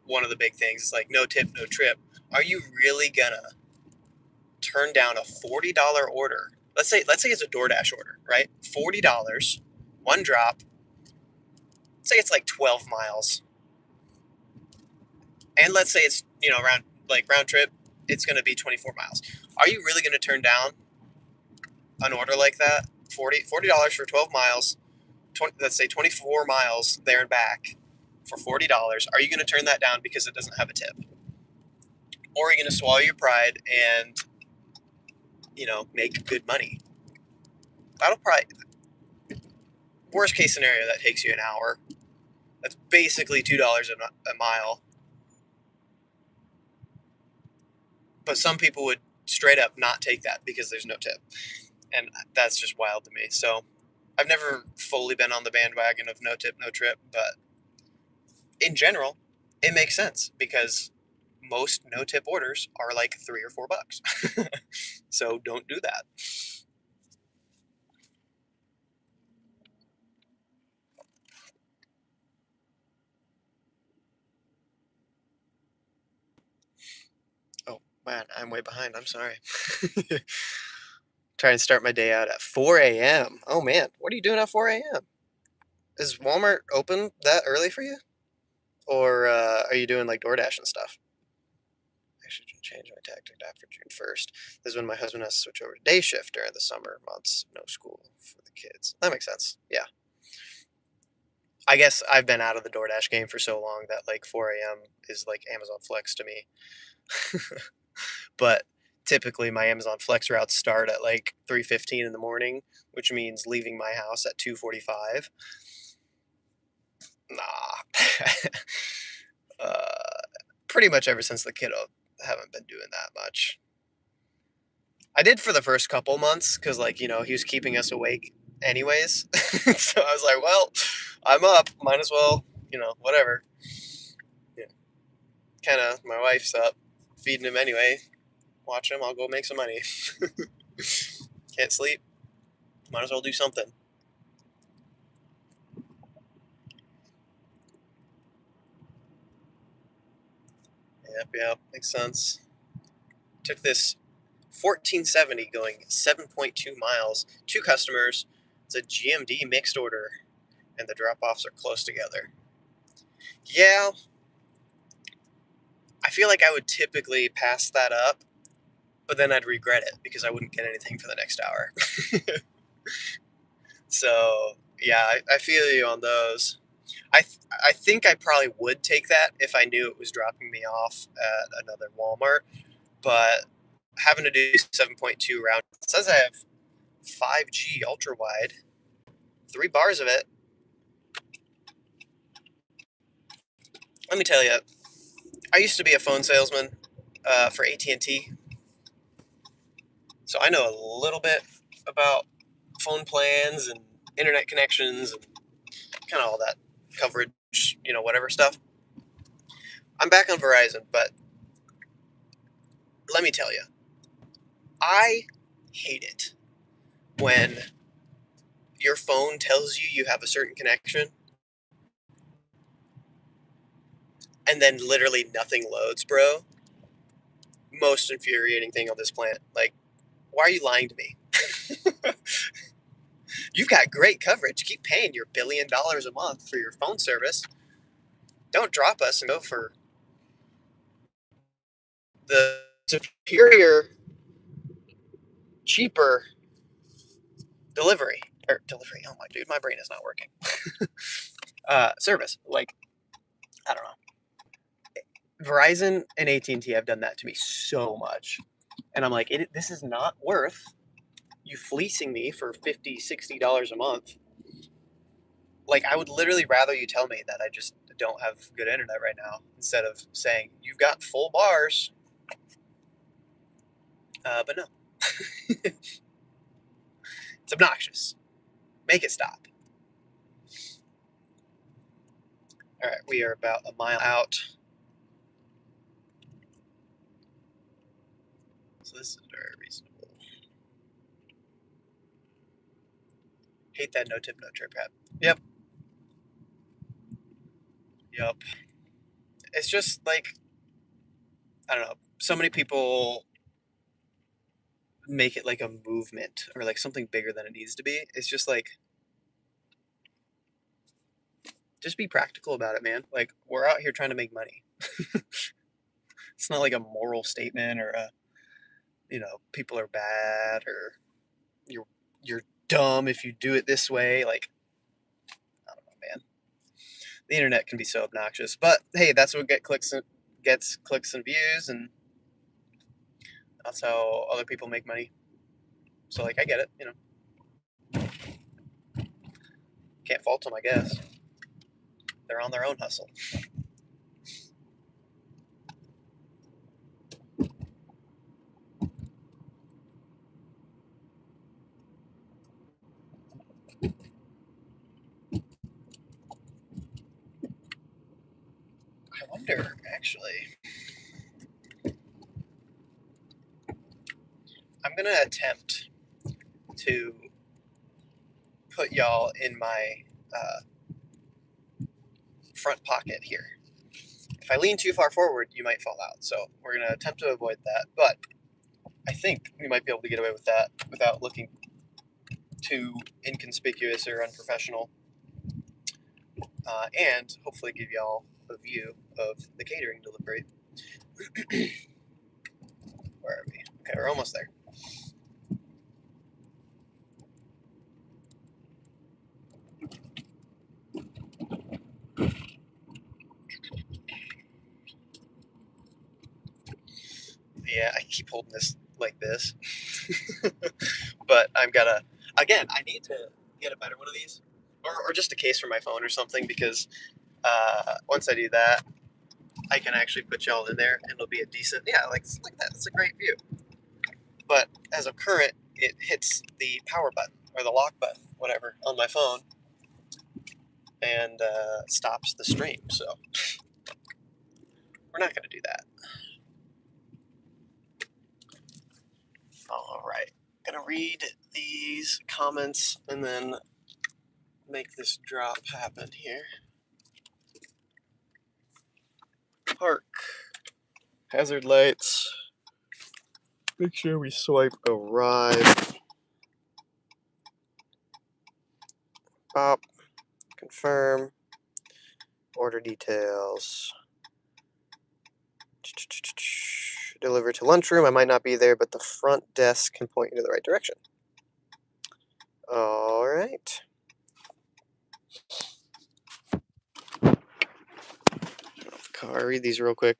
A: one of the big things. It's like no tip, no trip. Are you really gonna turn down a $40 order? Let's say it's a DoorDash order, right? $40, one drop. Say it's like 12 miles, and let's say it's round trip, it's gonna be 24 miles. Are you really gonna turn down an order like that? $40 for 12 miles. Let's say 24 miles there and back for $40. Are you gonna turn that down because it doesn't have a tip? Or are you gonna swallow your pride and make good money? That'll probably, worst case scenario, that takes you an hour. That's basically $2 a mile. But some people would straight up not take that because there's no tip, and that's just wild to me. So I've never fully been on the bandwagon of no tip, no trip, but in general, it makes sense because most no tip orders are like $3 or $4. So don't do that. Oh man, I'm way behind. I'm sorry. Trying to start my day out at 4 a.m. Oh man, what are you doing at 4 a.m.? Is Walmart open that early for you? Or are you doing like DoorDash and stuff? I should change my tactic after June 1st. This is when my husband has to switch over to day shift during the summer months. No school for the kids. That makes sense. Yeah. I guess I've been out of the DoorDash game for so long that like 4 a.m. is like Amazon Flex to me. But typically my Amazon Flex routes start at like 3:15 in the morning, which means leaving my house at 2:45. Nah. uh, Pretty much ever since the kiddo, haven't been doing that much. I did for the first couple months because, like, he was keeping us awake anyways. So I was like, well, I'm up. Might as well, whatever. Yeah. Kind of, my wife's up feeding him anyway. Watch him. I'll go make some money. Can't sleep. Might as well do something. Yep. Makes sense. Took this 1470 going 7.2 miles. Two customers. It's a GMD mixed order, and the drop offs are close together. Yeah, I feel like I would typically pass that up, but then I'd regret it because I wouldn't get anything for the next hour. So yeah, I feel you on those. I think I probably would take that if I knew it was dropping me off at another Walmart, but having to do 7.2 round, it says I have 5G ultra wide, 3 bars of it. Let me tell you, I used to be a phone salesman for AT&T, so I know a little bit about phone plans and internet connections and kind of all that coverage, whatever stuff. I'm back on Verizon, but let me tell you, I hate it when your phone tells you have a certain connection and then literally nothing loads, bro. Most infuriating thing on this planet. Like, why are you lying to me? You've got great coverage. Keep paying your $1 billion a month for your phone service. Don't drop us and go for the superior, cheaper delivery. Or delivery. Oh my dude, my brain is not working. Service. Like, I don't know. Verizon and AT&T have done that to me so much. And I'm like, this is not worth you fleecing me for $50, $60 a month. Like, I would literally rather you tell me that I just don't have good internet right now instead of saying, you've got full bars. But no. It's obnoxious. Make it stop. All right, we are about a mile out. So this is very reasonable. Hate that no tip, no trip hat. Yep. Yep. It's just like, I don't know. So many people make it like a movement or like something bigger than it needs to be. It's just like, just be practical about it, man. Like, we're out here trying to make money. It's not like a moral statement or a, people are bad or you're dumb if you do it this way. Like, I don't know, man. The internet can be so obnoxious, but hey, that's what gets clicks and views, and that's how other people make money. So, like, I get it. Can't fault them, I guess. They're on their own hustle. I wonder, actually. I'm gonna attempt to put y'all in my front pocket here. If I lean too far forward, you might fall out. So we're gonna attempt to avoid that. But I think we might be able to get away with that without looking too inconspicuous or unprofessional, and hopefully give y'all a view of the catering delivery. Where are we? Okay, we're almost there. Yeah, I keep holding this like this, but I'm gonna. Again, I need to get a better one of these, or just a case for my phone or something, because once I do that, I can actually put y'all in there, and it'll be a decent. Yeah, like that. It's a great view. But as of current, it hits the power button or the lock button, whatever, on my phone, and stops the stream. So we're not going to do that. All right, gonna read these comments and then make this drop happen here. Park, hazard lights. Make sure we swipe arrive. Pop, confirm. Order details. Deliver to lunchroom. I might not be there, but the front desk can point you to the right direction. All right. Car, read these real quick.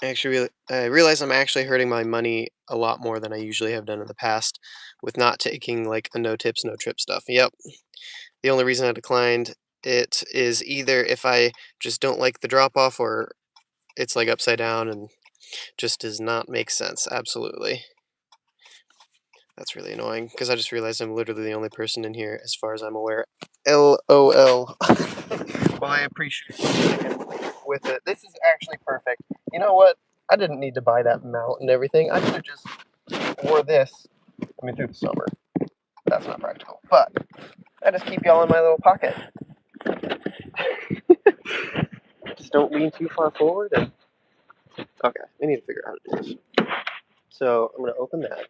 A: Actually, I realize I'm actually hurting my money a lot more than I usually have done in the past with not taking like a no tips, no trip stuff. Yep. The only reason I declined it is either if I just don't like the drop off or it's like upside down and just does not make sense. Absolutely. That's really annoying because I just realized I'm literally the only person in here as far as I'm aware. LOL. Well, I appreciate you sticking with it. This is actually perfect. You know what? I didn't need to buy that mount and everything. I could have just wore this, through the summer. That's not practical. But I just keep y'all in my little pocket. Just don't lean too far forward. And okay, we need to figure out how to do this. So I'm going to open that.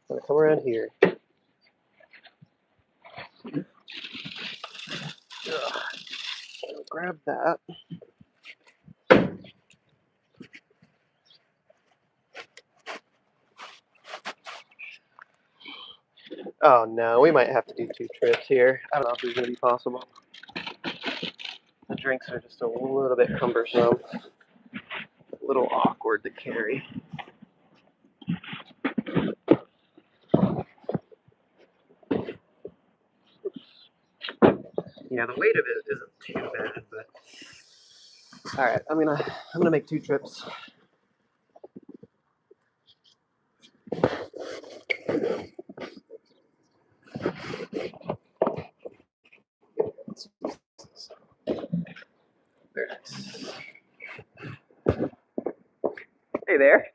A: I'm going to come around here. Grab that. Oh no, we might have to do 2 trips here. I don't know if this is going to be possible. The drinks are just a little bit cumbersome. A little awkward to carry.
B: Yeah, the weight of it isn't too bad, but all right, I'm gonna make 2 trips. Very nice. Hey there.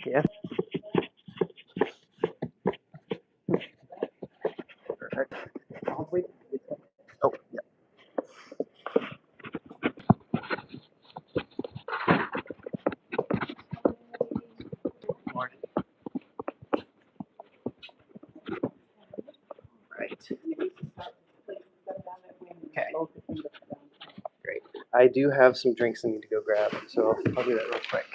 B: Yeah. Perfect. Oh, yeah. Morning. Right. Okay. Great. I do have some drinks I need to go grab, so I'll do that real quick.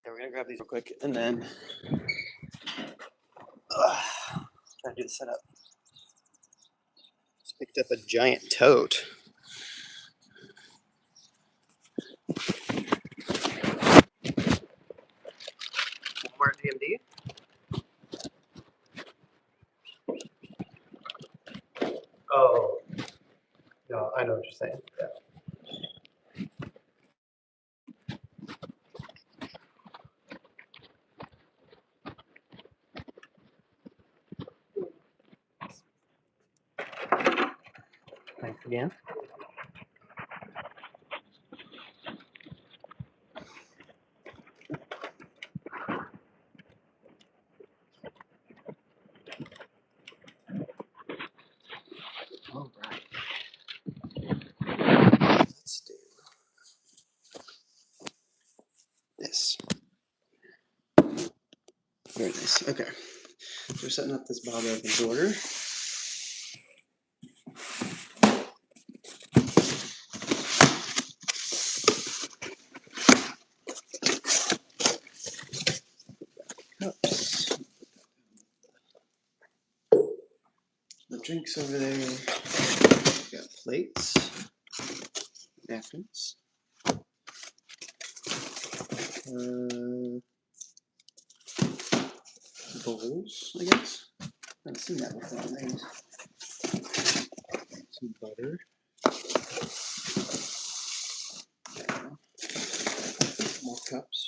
B: Yeah, we're gonna grab these real quick, and then try to do the setup. Just picked up a giant tote. Walmart DMD. Oh, no, I know what you're saying. Yeah. Thanks again. All right. Let's do this. Very nice. Okay. So we're setting up this Bob Evans order. Cups. The drinks over there. We got plates, napkins, bowls, I guess. I haven't seen that before. Some butter. More cups.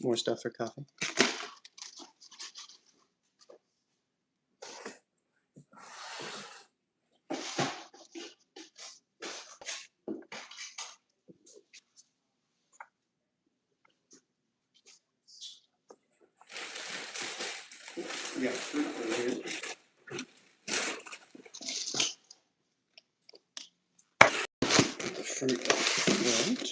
B: More stuff for coffee. We got fruit over here. Put the fruit up front.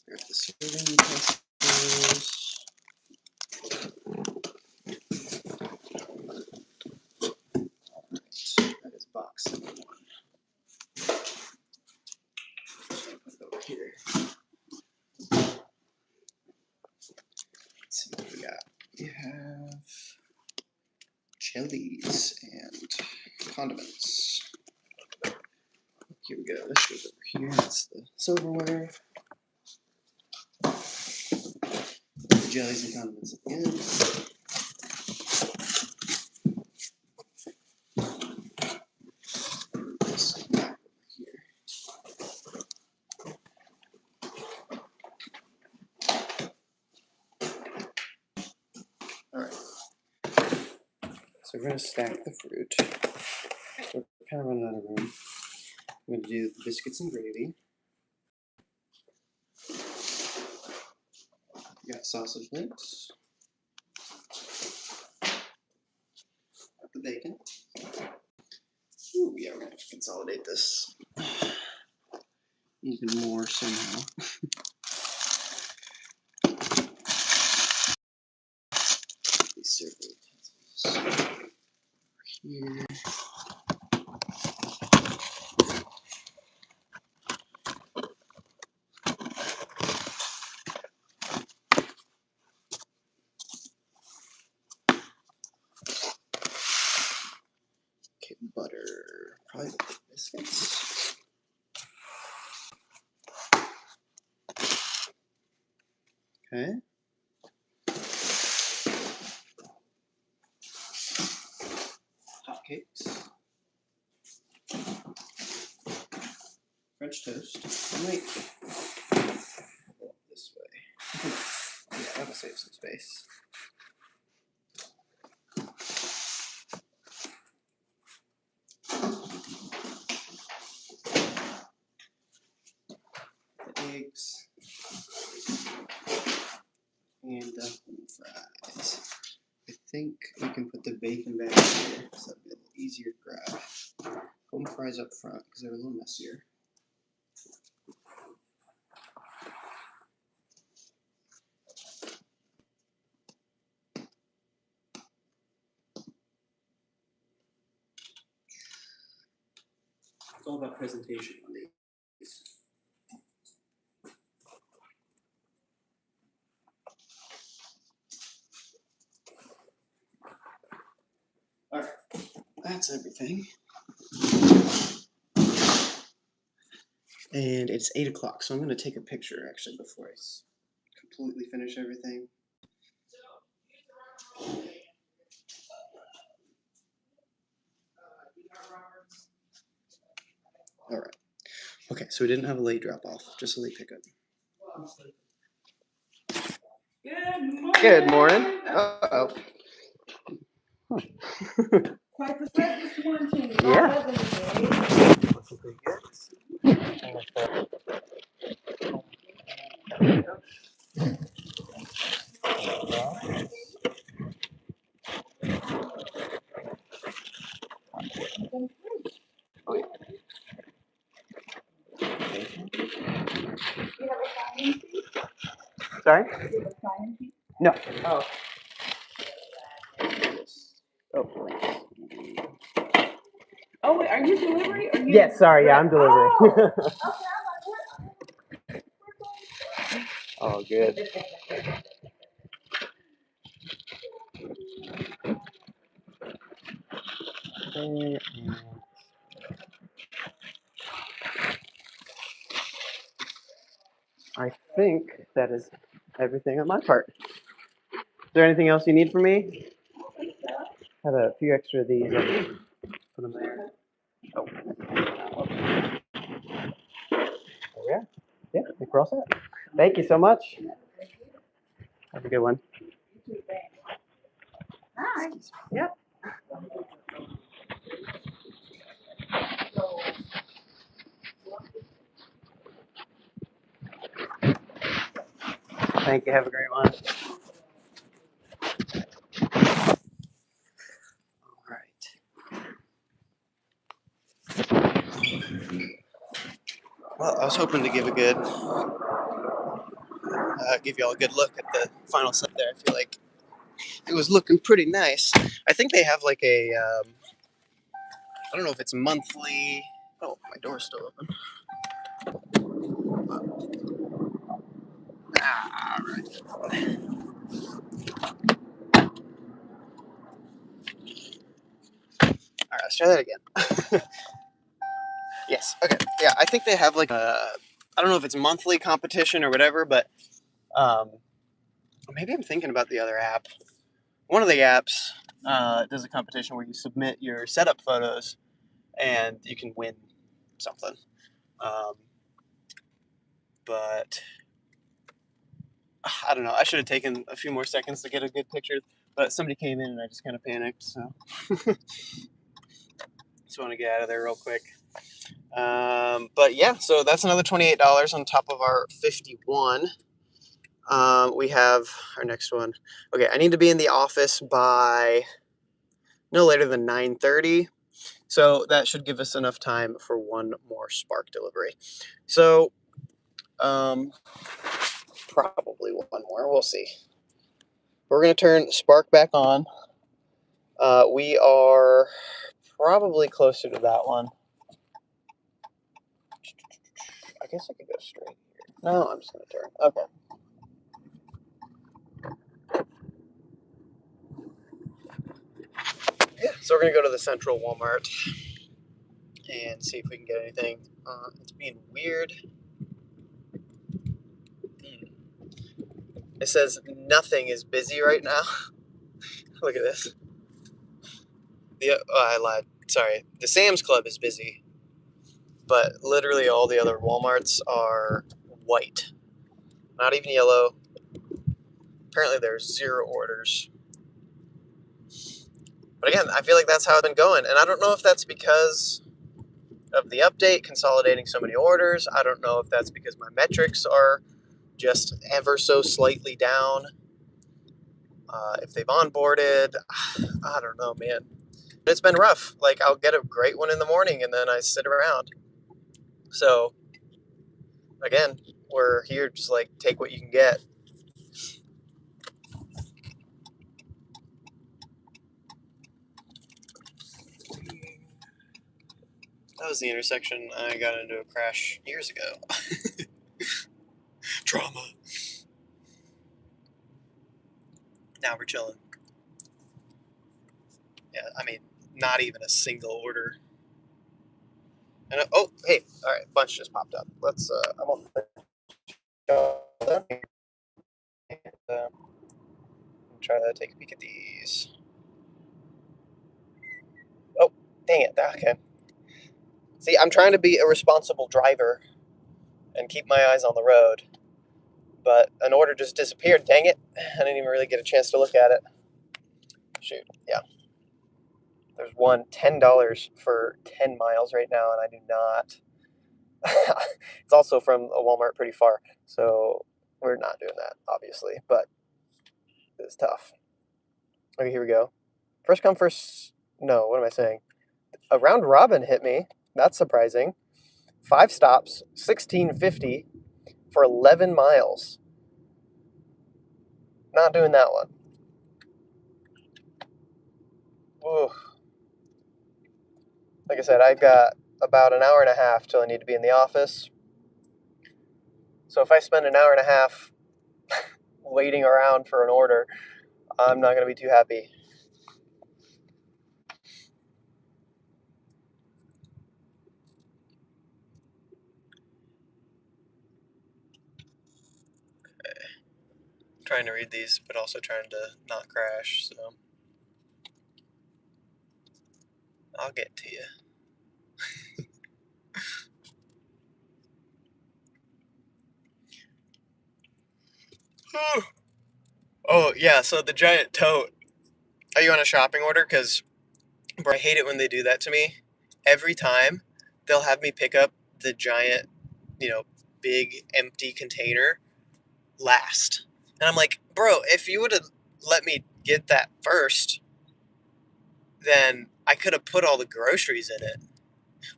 B: Grab the serving utensils. That is box number 1. Put it over here. Let's see what we got. We have chilies and condiments. Here we go. This goes over here. That's the silverware. The jellies and condiments at the end. This back over here. All right. So we're gonna stack the fruit. So we're kind of running out of room. I'm gonna do the biscuits and gravy. We got sausage links. Got the bacon. Ooh, yeah, we're gonna have to consolidate this even more somehow. These serving utensils here. Okay, butter. Probably the biscuits. Okay. Hotcakes. French toast. Wait. This way. Yeah, that'll save some space. The eggs. And home fries. I think we can put the bacon back here, so that'll be a little easier to grab. Home fries up front because they're a little messier. It's all about presentation on these. Alright, that's everything. And it's 8 o'clock, so I'm going to take a picture actually before I completely finish everything. Alright. Okay, so we didn't have a late drop off, just a late pickup.
D: Good morning.
B: Good morning. Uh-oh.
D: Quite the spread this morning.
B: Yeah. Looking pretty good. Sorry? No. Oh. Oh.
D: Oh, wait, are you delivery? Or you
B: Yes, sorry, yeah, I'm delivering.
D: Oh, okay,
B: Oh, good. I think that is everything on my part. Is there anything else you need from me? Have a few extra of these. I'll put them there. Oh. Oh yeah. Yeah, I think we're all set. Thank you so much. Have a good one.
D: Hi. Yep.
B: Thank you. Have a great one. All right. Well, I was hoping to give y'all a good look at the final set there. I feel like it was looking pretty nice. I think they have like a, I don't know if it's monthly. Oh, my door's still open. All right. All right, let's try that again. Yes. Okay. Yeah, I think they have like a, I don't know if it's monthly competition or whatever, but maybe I'm thinking about the other app. One of the apps does a competition where you submit your setup photos and you can win something. But I don't know. I should have taken a few more seconds to get a good picture, but somebody came in and I just kind of panicked. So just want to get out of there real quick. But yeah, so that's another $28 on top of our 51. We have our next one. Okay, I need to be in the office by no later than 9:30. So that should give us enough time for one more Spark delivery. So, probably one more. We'll see. We're going to turn Spark back on. We are probably closer to that one. I guess I could go straight here. No, I'm just going to turn. Okay. Yeah, so we're going to go to the Central Walmart and see if we can get anything. It's being weird. It says nothing is busy right now. Look at this. I lied. Sorry. The Sam's Club is busy, but literally all the other Walmarts are white. Not even yellow. Apparently there's 0 orders. But again, I feel like that's how it's been going. And I don't know if that's because of the update consolidating so many orders. I don't know if that's because my metrics are just ever so slightly down. If they've onboarded, I don't know, man. It's been rough. Like, I'll get a great one in the morning and then I sit around. So, again, we're here just like take what you can get. That was the intersection I got into a crash years ago. Trauma. Now we're chilling. Yeah, I mean, not even a single order. And oh, hey, all right, bunch just popped up. Let's. I'm gonna try to take a peek at these. Oh, dang it! Okay. See, I'm trying to be a responsible driver and keep my eyes on the road, but an order just disappeared. Dang it! I didn't even really get a chance to look at it. Shoot, yeah. There's one $10 for 10 miles right now, and I do not. It's also from a Walmart pretty far, so we're not doing that, obviously, but it's tough. Okay, here we go. First come, first. No, what am I saying? A round robin hit me. That's surprising. 5 stops, $16.50 for 11 miles. Not doing that one. Ooh. Like I said, I've got about an hour and a half till I need to be in the office. So if I spend an hour and a half waiting around for an order, I'm not going to be too happy. Trying to read these, but also trying to not crash, so I'll get to you. Oh, yeah, so the giant tote. Are you on a shopping order? Because I hate it when they do that to me. Every time, they'll have me pick up the giant, big empty container last. And I'm like, bro, if you would have let me get that first, then I could have put all the groceries in it.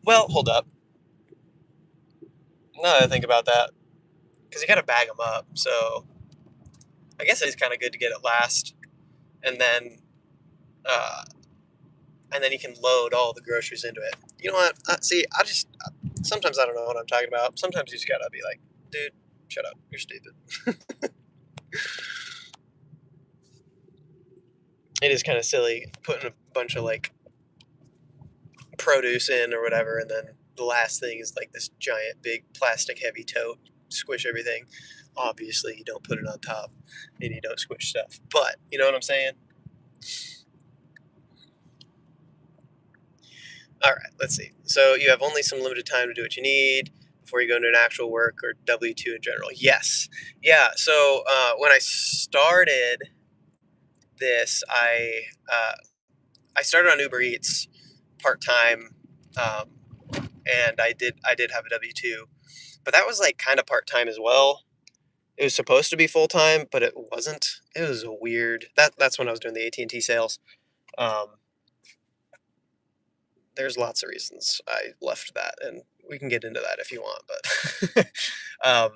B: Well, hold up. Now that I think about that, because you got to bag them up, so I guess it's kind of good to get it last, and then you can load all the groceries into it. You know what? See, sometimes I don't know what I'm talking about. Sometimes you just gotta be like, dude, shut up. You're stupid. It is kind of silly putting a bunch of like produce in or whatever, and then the last thing is like this giant, big, plastic heavy tote. Squish everything. Obviously, you don't put it on top, and you don't squish stuff. But you know what I'm saying? All right, let's see. So you have only some limited time to do what you need before you go into an actual work or W-2 in general. Yes. Yeah, so when I started this, I started on Uber Eats part-time, and I did have a W-2, but that was like kind of part-time as well. it was supposed to be full time, but it wasn't. It was a weird. That's when I was doing the AT&T sales. There's lots of reasons I left that, and we can get into that if you want. But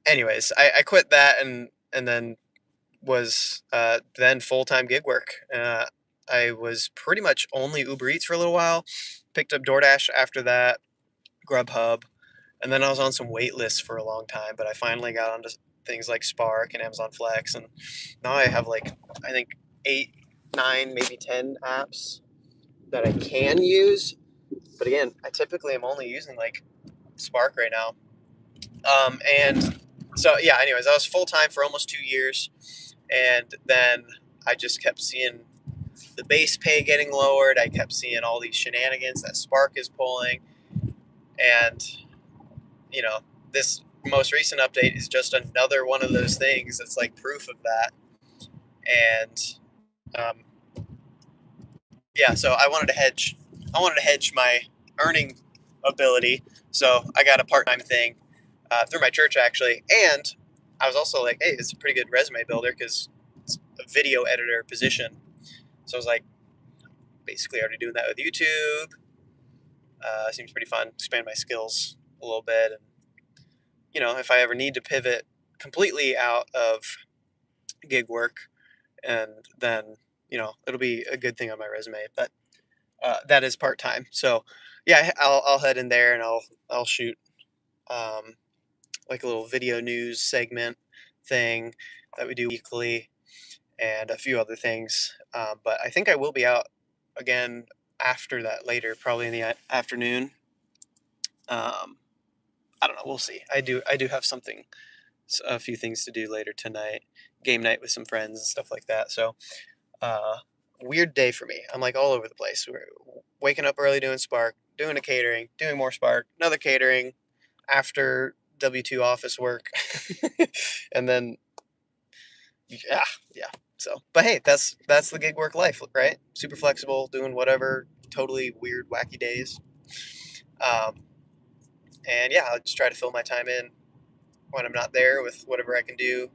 B: anyways, I quit that and then was then full time gig work. I was pretty much only Uber Eats for a little while. Picked up DoorDash after that, Grubhub, and then I was on some wait lists for a long time. But I finally got onto things like Spark and Amazon Flex, and now I have like I think 8, 9, maybe 10 apps that I can use. But again, I typically am only using like Spark right now. And so yeah. Anyways, I was full time for almost 2 years, and then I just kept seeing the base pay getting lowered. I kept seeing all these shenanigans that Spark is pulling, and you know, this most recent update is just another one of those things that's like proof of that. And yeah, so I wanted to hedge. I wanted to hedge my earning ability, so I got a part-time thing through my church actually, and I was also like, hey, it's a pretty good resume builder because it's a video editor position. So I was like, basically already doing that with YouTube. Seems pretty fun. Expand my skills a little bit, and if I ever need to pivot completely out of gig work, and then it'll be a good thing on my resume. But that is part time. So yeah, I'll head in there and I'll shoot like a little video news segment thing that we do weekly, and a few other things. But I think I will be out again after that later, probably in the afternoon. I don't know. We'll see. I do have a few things to do later tonight. Game night with some friends and stuff like that. So uh, weird day for me. I'm like all over the place. We're waking up early doing Spark, doing a catering, doing more Spark, another catering after W2 office work, and then yeah. So, but hey, that's the gig work life, right? Super flexible, doing whatever, totally weird, wacky days. Um, and yeah, I'll just try to fill my time in when I'm not there with whatever I can do.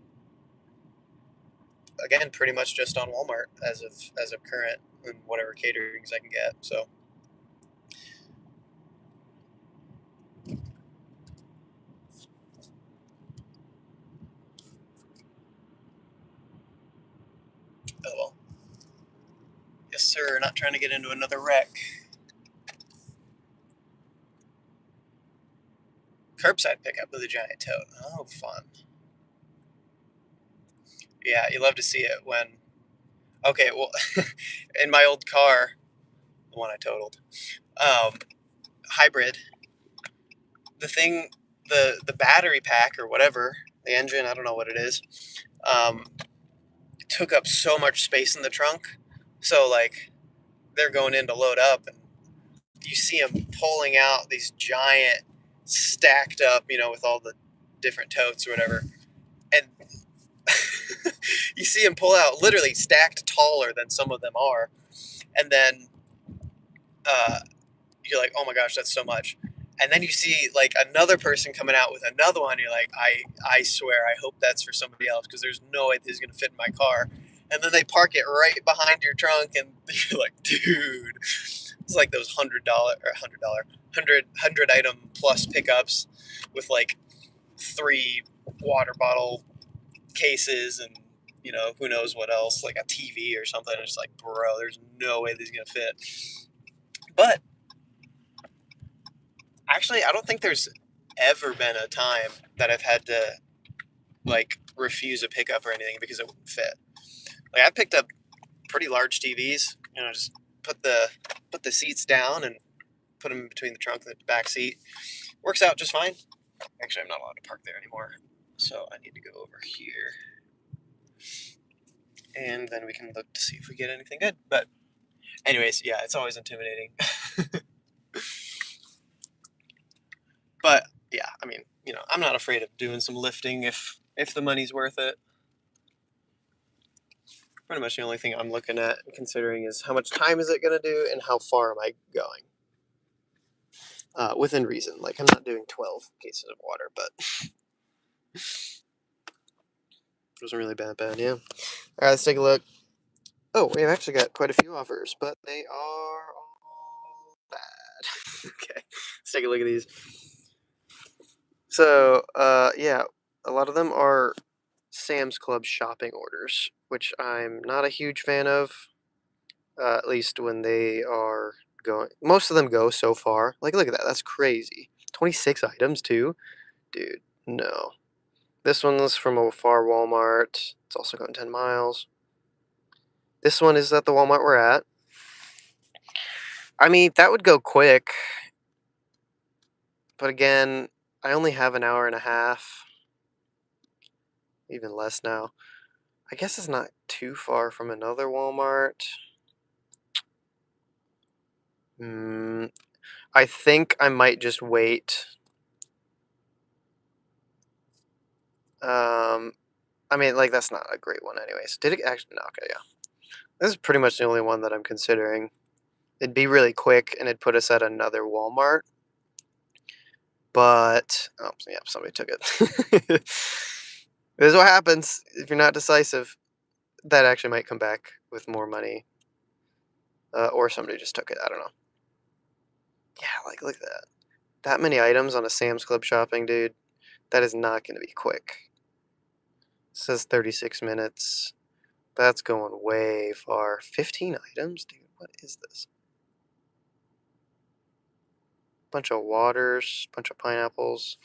B: Again, pretty much just on Walmart as of current, and whatever caterings I can get. So oh well. Yes, sir. Not trying to get into another wreck. Curbside pickup with a giant tote. Oh, fun. Yeah, you love to see it when. Okay, well, in my old car, the one I totaled, um, hybrid, the thing, the battery pack or whatever, the engine, I don't know what it is, um, took up so much space in the trunk. So like they're going in to load up, and you see them pulling out these giant stacked up, with all the different totes or whatever, and you see them pull out literally stacked taller than some of them are, and then uh, you're like, oh my gosh, that's so much. And then you see like another person coming out with another one. You're like, I swear, I hope that's for somebody else because there's no way this is gonna fit in my car. And then they park it right behind your trunk, and you're like, dude, it's like those $100 item plus pickups with like 3 water bottle cases and who knows what else, like a TV or something. It's like, bro, there's no way this is gonna fit. But actually, I don't think there's ever been a time that I've had to like refuse a pickup or anything because it wouldn't fit. Like I picked up pretty large TVs, just put the seats down and put them between the trunk and the back seat. Works out just fine. Actually, I'm not allowed to park there anymore, so I need to go over here, and then we can look to see if we get anything good. But anyways, yeah, it's always intimidating. But yeah, I mean, I'm not afraid of doing some lifting if the money's worth it. Pretty much the only thing I'm looking at and considering is how much time is it going to do and how far am I going. Within reason. Like I'm not doing 12 cases of water, but It wasn't really bad, yeah. All right, let's take a look. Oh, we've actually got quite a few offers, but they are all bad. Okay, let's take a look at these. So, yeah, a lot of them are Sam's Club shopping orders, which I'm not a huge fan of, at least when they are going. Most of them go so far. Like, look at that. That's crazy. 26 items, too? Dude, no. This one's from a far Walmart. It's also going 10 miles. This one is at the Walmart we're at. I mean, that would go quick. But again, I only have an hour and a half. Even less now. I guess it's not too far from another Walmart. I think I might just wait. I mean, like, that's not a great one anyways. Did it actually? No, okay, yeah. This is pretty much the only one that I'm considering. It'd be really quick, and it'd put us at another Walmart. But, oh, yeah, somebody took it. This is what happens if you're not decisive. That actually might come back with more money. Or somebody just took it. I don't know. Yeah, like, look at that. That many items on a Sam's Club shopping, dude. That is not going to be quick. It says 36 minutes. That's going way far. 15 items? Dude, what is this? Bunch of waters, bunch of pineapples.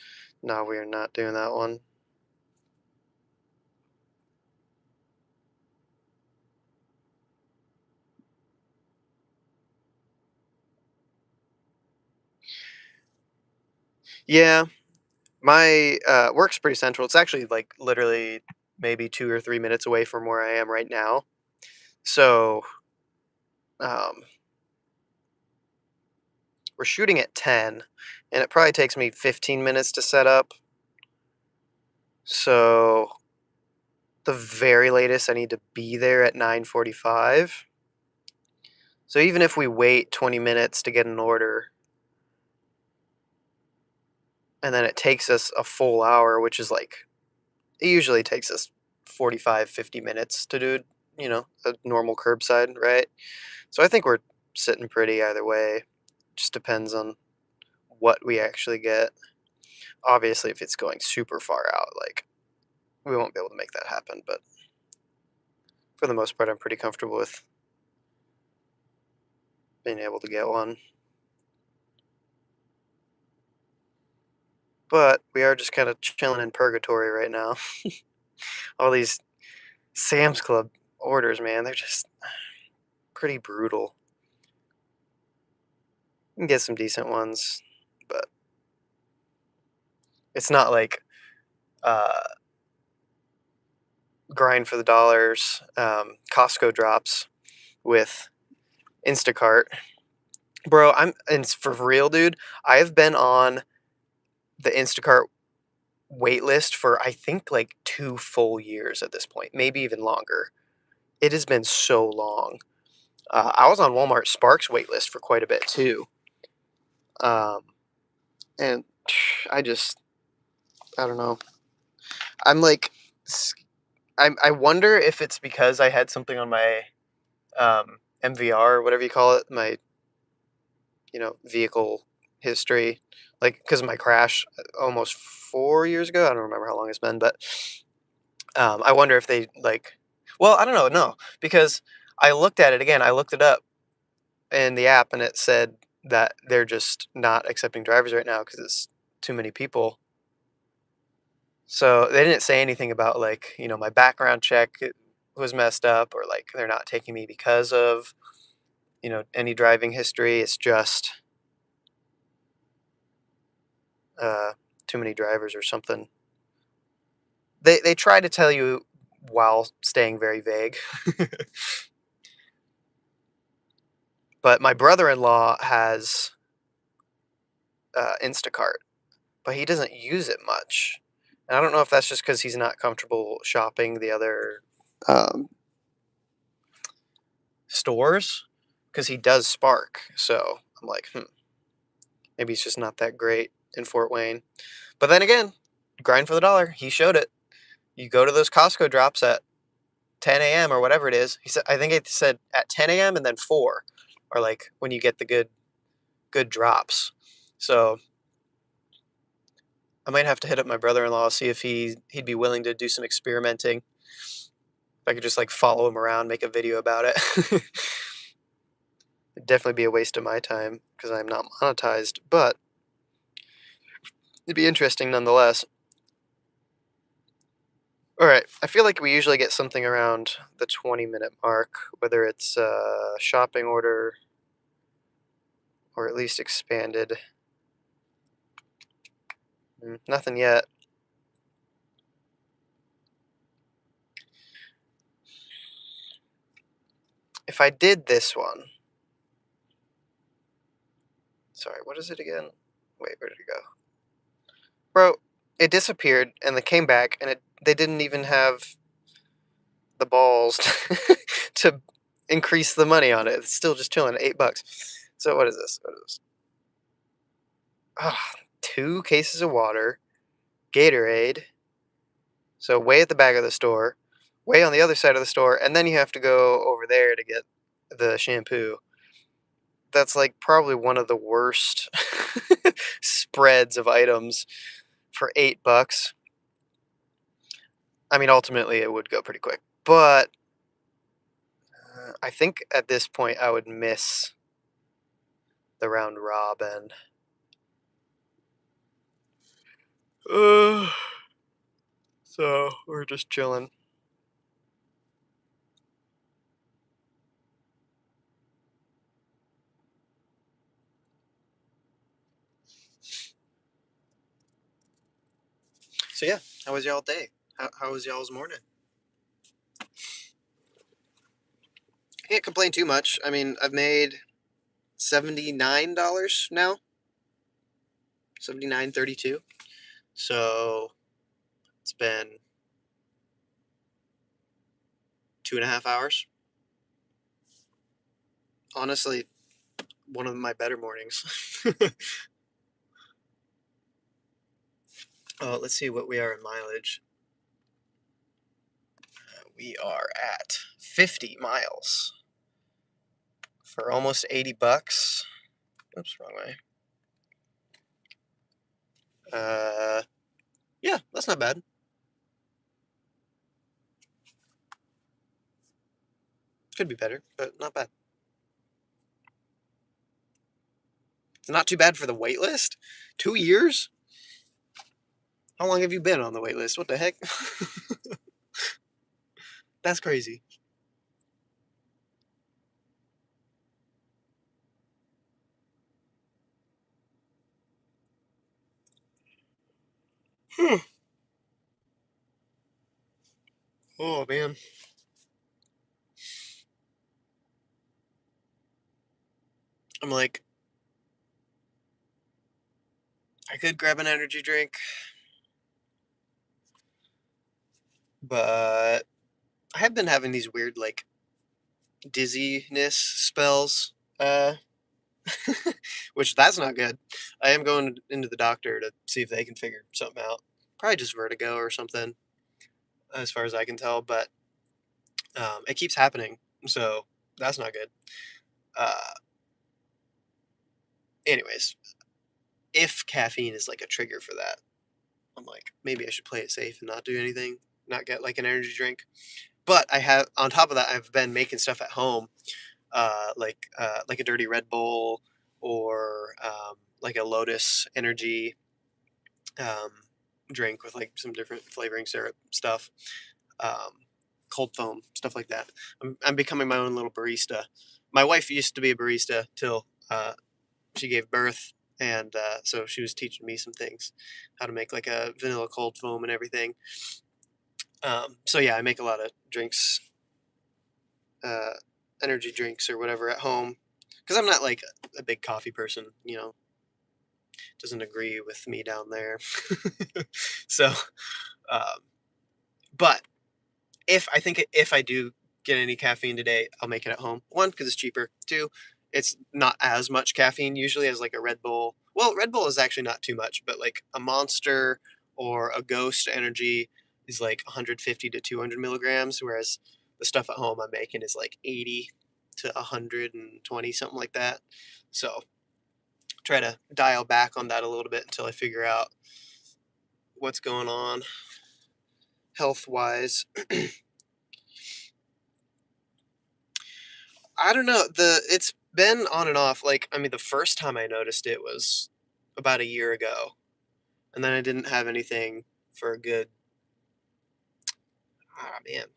B: No, we are not doing that one. Yeah, my work's pretty central. It's actually like literally maybe 2 or 3 minutes away from where I am right now. So, um, we're shooting at 10, and it probably takes me 15 minutes to set up. So, the very latest, I need to be there at 9:45. So even if we wait 20 minutes to get an order, and then it takes us a full hour, which is like, it usually takes us 45, 50 minutes to do, a normal curbside, right? So I think we're sitting pretty either way. Just depends on what we actually get. Obviously, if it's going super far out, like, we won't be able to make that happen, but for the most part, I'm pretty comfortable with being able to get one. But we are just kind of chilling in purgatory right now. All these Sam's Club orders, man, they're just pretty brutal. You can get some decent ones, but it's not like uh, grind for the dollars, Costco drops with Instacart. Bro, and for real, dude, I have been on the Instacart wait list for I think like 2 full years at this point, maybe even longer. It has been so long. I was on Walmart Sparks wait list for quite a bit too. And I just, I don't know. I'm like, I wonder if it's because I had something on my MVR or whatever you call it, my vehicle history, like because of my crash almost 4 years ago. I don't remember how long it's been, but I wonder if they like. Well, I don't know. No, because I looked at it again. I looked it up in the app, and it said that they're just not accepting drivers right now because it's too many people. So they didn't say anything about like, my background check was messed up or like they're not taking me because of, any driving history. It's just too many drivers or something. They try to tell you while staying very vague. But my brother-in-law has Instacart, but he doesn't use it much. And I don't know if that's just because he's not comfortable shopping the other stores, because he does Spark. So I'm like, maybe he's just not that great in Fort Wayne. But then again, grind for the dollar. He showed it.
A: you go to those Costco drops at 10 a.m. or whatever it is. He said, I think it said at 10 a.m. and then 4, or like when you get the good drops. So I might have to hit up my brother-in-law, see if he'd be willing to do some experimenting. If I could just like follow him around, make a video about it. It'd definitely be a waste of my time because I'm not monetized, but it'd be interesting nonetheless. All right, I feel like we usually get something around the 20-minute mark, whether it's a shopping order or at least expanded. Nothing yet. If I did this one, sorry, what is it again? Wait, where did it go? Bro, it disappeared and it came back and they didn't even have the balls to increase the money on it. It's still just chilling at $8. So what is this? What is this? Ah, 2 cases of water, Gatorade. So way at the back of the store, way on the other side of the store, and then you have to go over there to get the shampoo. That's like probably one of the worst spreads of items for $8. I mean, ultimately it would go pretty quick, but I think at this point I would miss the round robin. So we're just chilling. So yeah, how was y'all day? How was y'all's morning? Can't complain too much. I mean, I've made $79 now. 79.32. So it's been 2.5 hours. Honestly, one of my better mornings. Let's see what we are in mileage. We are at 50 miles for almost $80. Oops, wrong way. Yeah, that's not bad. Could be better, but not bad. It's not too bad for the wait list. 2 years? How long have you been on the wait list? What the heck? That's crazy. Oh, man. I'm like, I could grab an energy drink, but I have been having these weird, like, dizziness spells, which that's not good. I am going into the doctor to see if they can figure something out. Probably just vertigo or something, as far as I can tell, but it keeps happening, so that's not good. Anyways, if caffeine is like a trigger for that, I'm like, maybe I should play it safe and not do anything, not get like an energy drink. But I have, on top of that, I've been making stuff at home, like a dirty Red Bull or like a Lotus Energy um, drink with like some different flavoring syrup stuff, cold foam stuff like that. I'm becoming my own little barista. My wife used to be a barista till she gave birth, and so she was teaching me some things, how to make like a vanilla cold foam and everything. So yeah, I make a lot of drinks, energy drinks or whatever at home, because I'm not like a big coffee person. Doesn't agree with me down there. So, um, but if I do get any caffeine today, I'll make it at home. One, because it's cheaper. Two, it's not as much caffeine usually as like a Red Bull. Well, Red Bull is actually not too much, but like a Monster or a Ghost Energy
B: is like 150 to 200 milligrams, whereas the stuff at home I'm making is like 80 to 120, something like that. So try to dial back on that a little bit until I figure out what's going on health wise. I don't know. It's been on and off. Like, I mean, the first time I noticed it was about a year ago, and then I didn't have anything for a good,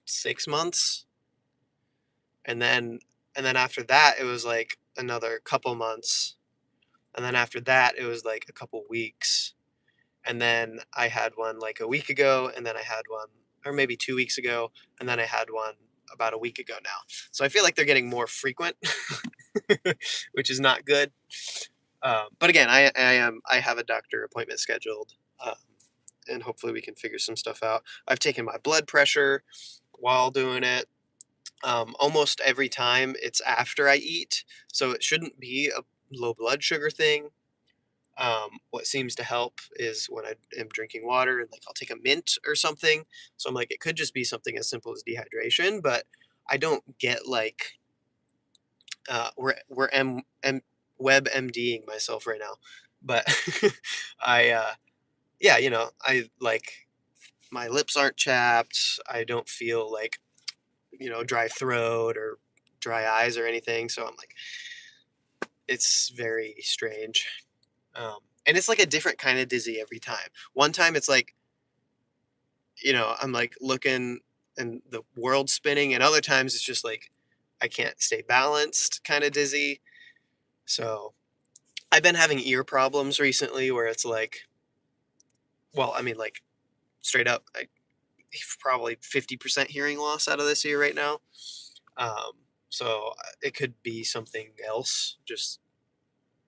B: 6 months, and then after that it was like another couple months, and then after that it was like a couple weeks, and then I had one like a week ago, and then I had one, or maybe 2 weeks ago, and then I had one about a week ago now. So I feel like they're getting more frequent, which is not good. But again, I have a doctor appointment scheduled, and hopefully we can figure some stuff out. I've taken my blood pressure while doing it. Almost every time it's after I eat, so it shouldn't be a low blood sugar thing. What seems to help is when I am drinking water, and like I'll take a mint or something. So I'm like, it could just be something as simple as dehydration, but I don't get like we're web MDing myself right now, but I yeah, I like my lips aren't chapped. I don't feel like dry throat or dry eyes or anything. So I'm like, it's very strange. And it's like a different kind of dizzy every time. One time it's like, I'm like looking and the world's spinning, and other times it's just like I can't stay balanced kind of dizzy. So I've been having ear problems recently where it's like, well, I mean, like straight up, I probably 50% hearing loss out of this ear right now. Um, so it could be something else, just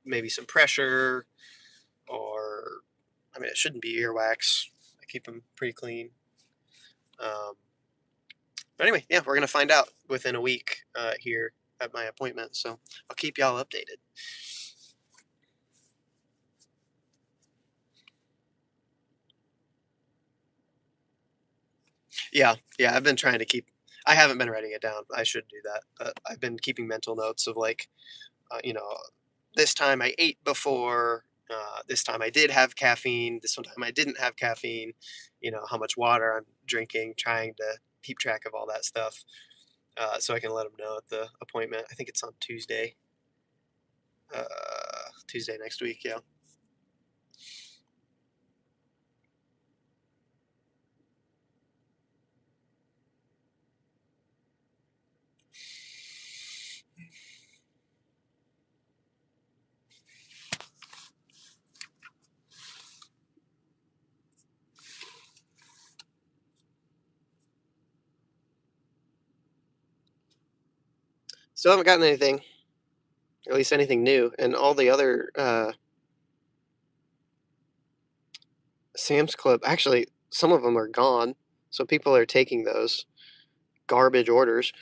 B: maybe some pressure, or I mean, it shouldn't be earwax. I keep them pretty clean. Um, but anyway, yeah, we're gonna find out within a week here at my appointment. So I'll keep y'all updated. Yeah, I've been trying to keep. I haven't been writing it down. I should do that. But I've been keeping mental notes of like, this time I ate before. This time I did have caffeine. This one time I didn't have caffeine. How much water I'm drinking. Trying to keep track of all that stuff, so I can let them know at the appointment. I think it's on Tuesday. Tuesday next week. Yeah. Still haven't gotten anything, or at least anything new, and all the other Sam's Club. Actually, some of them are gone, so people are taking those garbage orders.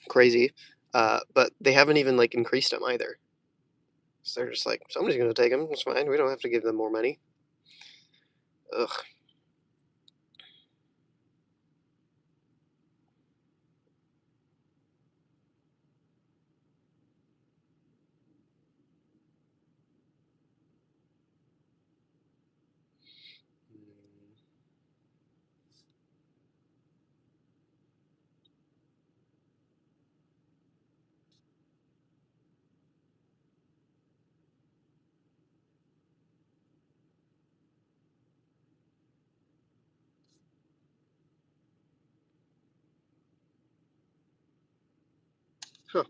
B: Crazy, but they haven't even like increased them either. So they're just like, somebody's going to take them. It's fine. We don't have to give them more money. Ugh. Huh.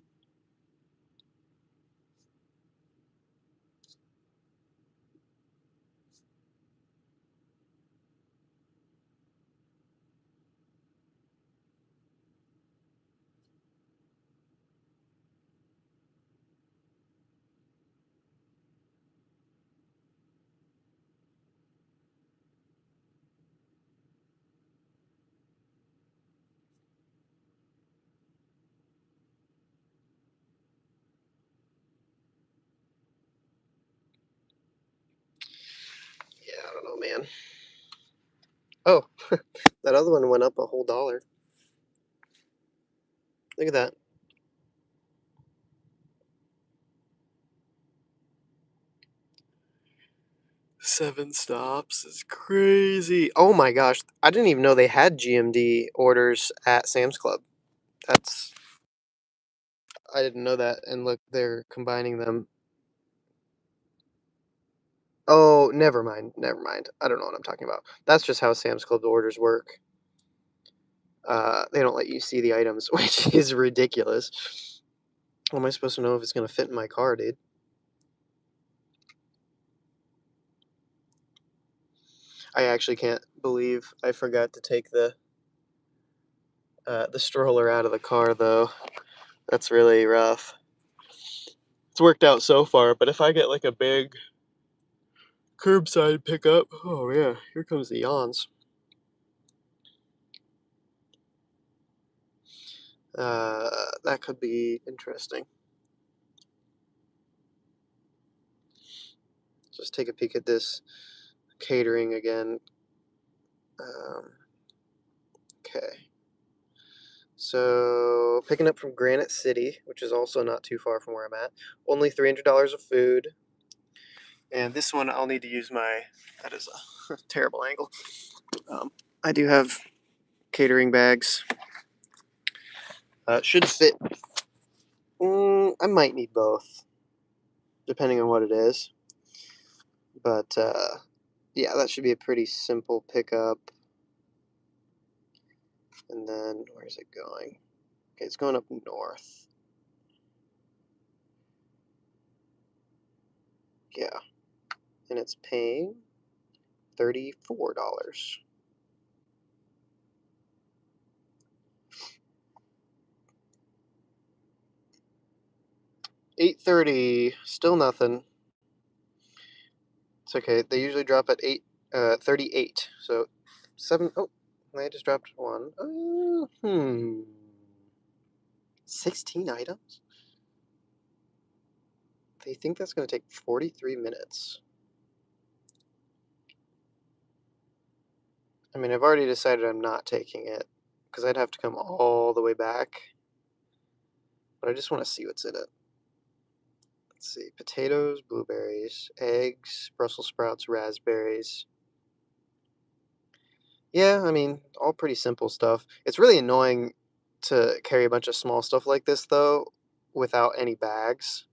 B: Yeah, I don't know, man. Oh, that other one went up a whole $1. Look at that. Seven stops is crazy. Oh my gosh. I didn't even know they had GMD orders at Sam's Club. I didn't know that. And look, they're combining them. Oh, never mind. Never mind. I don't know what I'm talking about. That's just how Sam's Club orders work. They don't let you see the items, which is ridiculous. How am I supposed to know if it's going to fit in my car, dude? I actually can't believe I forgot to take the stroller out of the car, though. That's really rough. It's worked out so far, but if I get like a big curbside pickup, oh yeah, here comes the yawns. That could be interesting. Just take a peek at this catering again. Okay. So, picking up from Granite City, which is also not too far from where I'm at. Only $300 of food. And this one, I'll need to use my... That is a terrible angle. I do have catering bags. Should fit. I might need both, depending on what it is. But, yeah, that should be a pretty simple pickup. And then, where's it going? Okay, it's going up north. Yeah. And it's paying $34. 8:30, still nothing. It's okay. They usually drop at 38. So 7. Oh, they just dropped one. 16 items. They think that's going to take 43 minutes. I mean, I've already decided I'm not taking it because I'd have to come all the way back. But I just want to see what's in it. Let's see. Potatoes, blueberries, eggs, Brussels sprouts, raspberries. Yeah, I mean, all pretty simple stuff. It's really annoying to carry a bunch of small stuff like this, though, without any bags.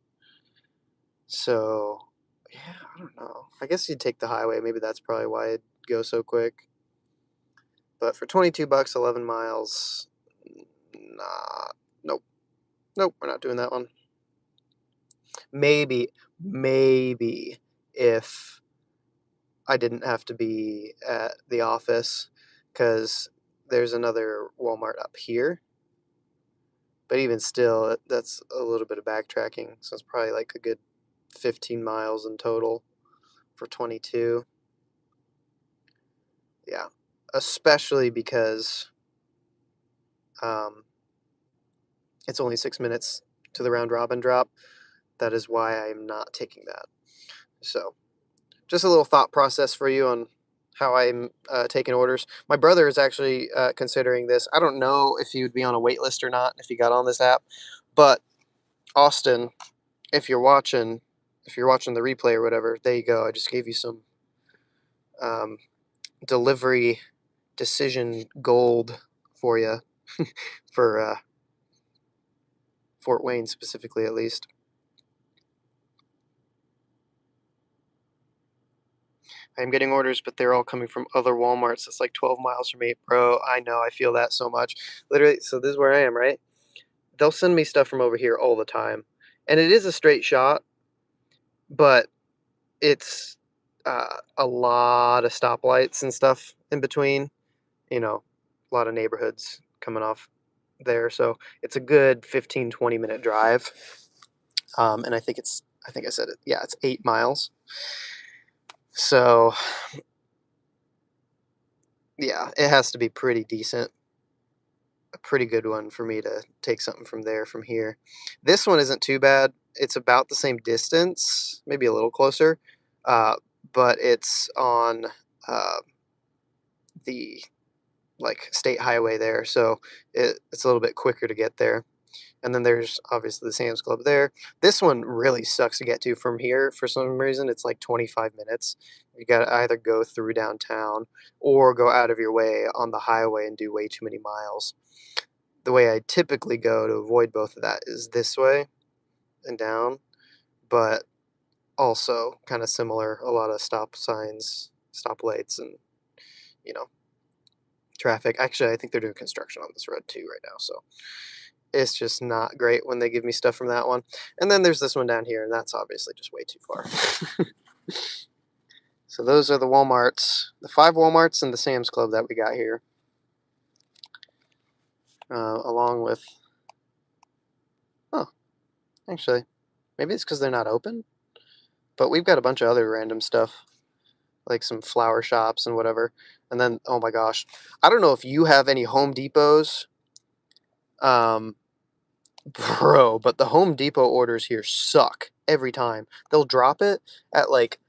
B: So, yeah, I don't know. I guess you'd take the highway. Maybe that's probably why it'd go so quick. But for 22 bucks, 11 miles, nah, nope, nope, we're not doing that one. Maybe if I didn't have to be at the office, because there's another Walmart up here. But even still, that's a little bit of backtracking, so it's probably like a good 15 miles in total for 22. Yeah, especially because it's only 6 minutes to the round robin drop. That is why I'm not taking that. So, just a little thought process for you on how I'm taking orders. My brother is actually considering this. I don't know if he would be on a wait list or not if he got on this app, but Austin, if you're watching the replay or whatever, there you go. I just gave you some delivery decision gold for you for Fort Wayne specifically, at least. I'm getting orders, but they're all coming from other Walmarts. It's like 12 miles from me, bro. I know. I feel that so much. Literally, so this is where I am, right? They'll send me stuff from over here all the time, and it is a straight shot, but it's a lot of stoplights and stuff in between. You know, a lot of neighborhoods coming off there, so it's a good 15-20 minute drive. And I think I said it. Yeah, it's 8 miles. So yeah, it has to be pretty decent, a pretty good one for me to take something from there from here. This one isn't too bad. It's about the same distance, maybe a little closer, but it's on the like state highway there, so it's a little bit quicker to get there. And then there's obviously the Sam's Club there. This one really sucks to get to from here for some reason. It's like 25 minutes. You got to either go through downtown or go out of your way on the highway and do way too many miles. The way I typically go to avoid both of that is this way and down, but also kind of similar. A lot of stop signs, stop lights, and you know, traffic. Actually, I think they're doing construction on this road too right now, so it's just not great when they give me stuff from that one. And then there's this one down here, and that's obviously just way too far. So those are the Walmarts, the 5 Walmarts and the Sam's Club that we got here, along with, oh, actually, maybe it's because they're not open, but we've got a bunch of other random stuff, like some flower shops and whatever. And then, oh my gosh, I don't know if you have any Home Depots, bro, but the Home Depot orders here suck every time. They'll drop it at like,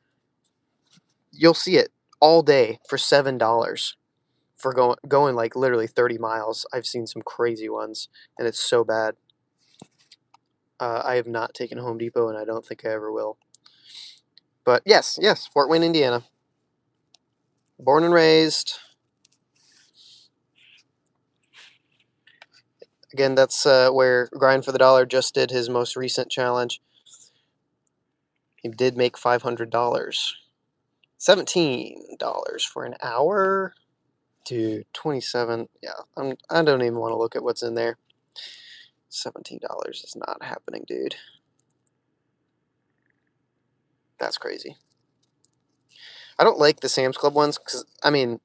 B: you'll see it all day for $7 for going like literally 30 miles. I've seen some crazy ones, and it's so bad. I have not taken Home Depot, and I don't think I ever will. But yes, Fort Wayne, Indiana. Born and raised. Again, that's where Grind for the Dollar just did his most recent challenge. He did make $500. $17 for an hour? Dude, 27. Yeah, I don't even want to look at what's in there. $17 is not happening, dude. That's crazy. I don't like the Sam's Club ones because, I mean,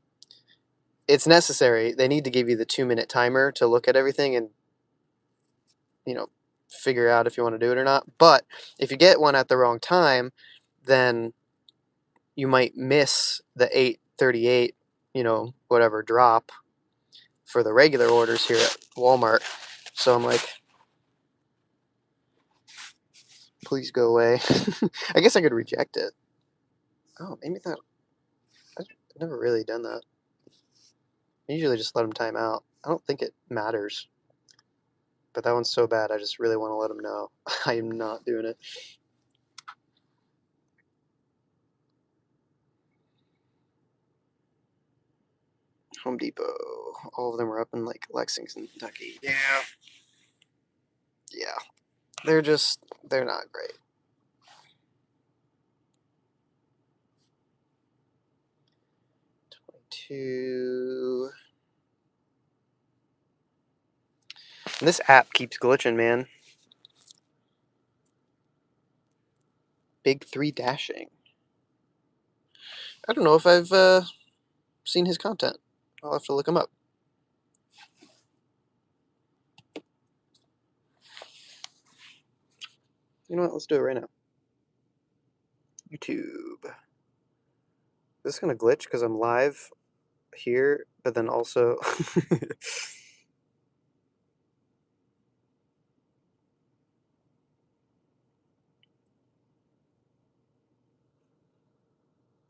B: it's necessary. They need to give you the 2-minute timer to look at everything and, you know, figure out if you want to do it or not. But if you get one at the wrong time, then you might miss the 8:38, you know, whatever drop for the regular orders here at Walmart. So I'm like, please go away. I guess I could reject it. Oh, maybe that. I've never really done that. I usually just let them time out. I don't think it matters. But that one's so bad, I just really want to let them know. I am not doing it. Home Depot. All of them are up in like Lexington, Kentucky. Yeah. Yeah. They're not great. And this app keeps glitching, man. Big 3 dashing. I don't know if I've seen his content. I'll have to look him up. You know what? Let's do it right now. YouTube. This is gonna glitch because I'm live here, but then also.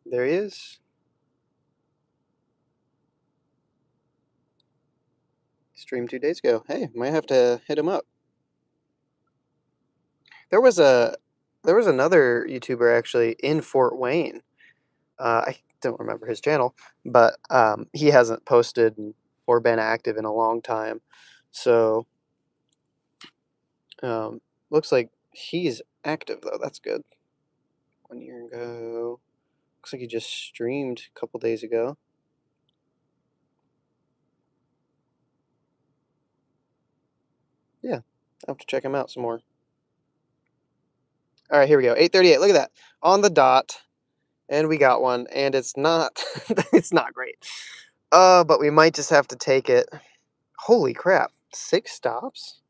B: There he is. Streamed 2 days ago. Hey, might have to hit him up. There was another YouTuber actually in Fort Wayne. I don't remember his channel, but he hasn't posted or been active in a long time. So looks like he's active though. That's good. 1 year ago. Looks like he just streamed a couple days ago. Yeah, I'll have to check him out some more. All right, here we go. 8:38. Look at that. On the dot. And we got one, and it's not it's not great. But we might just have to take it. Holy crap. 6 stops?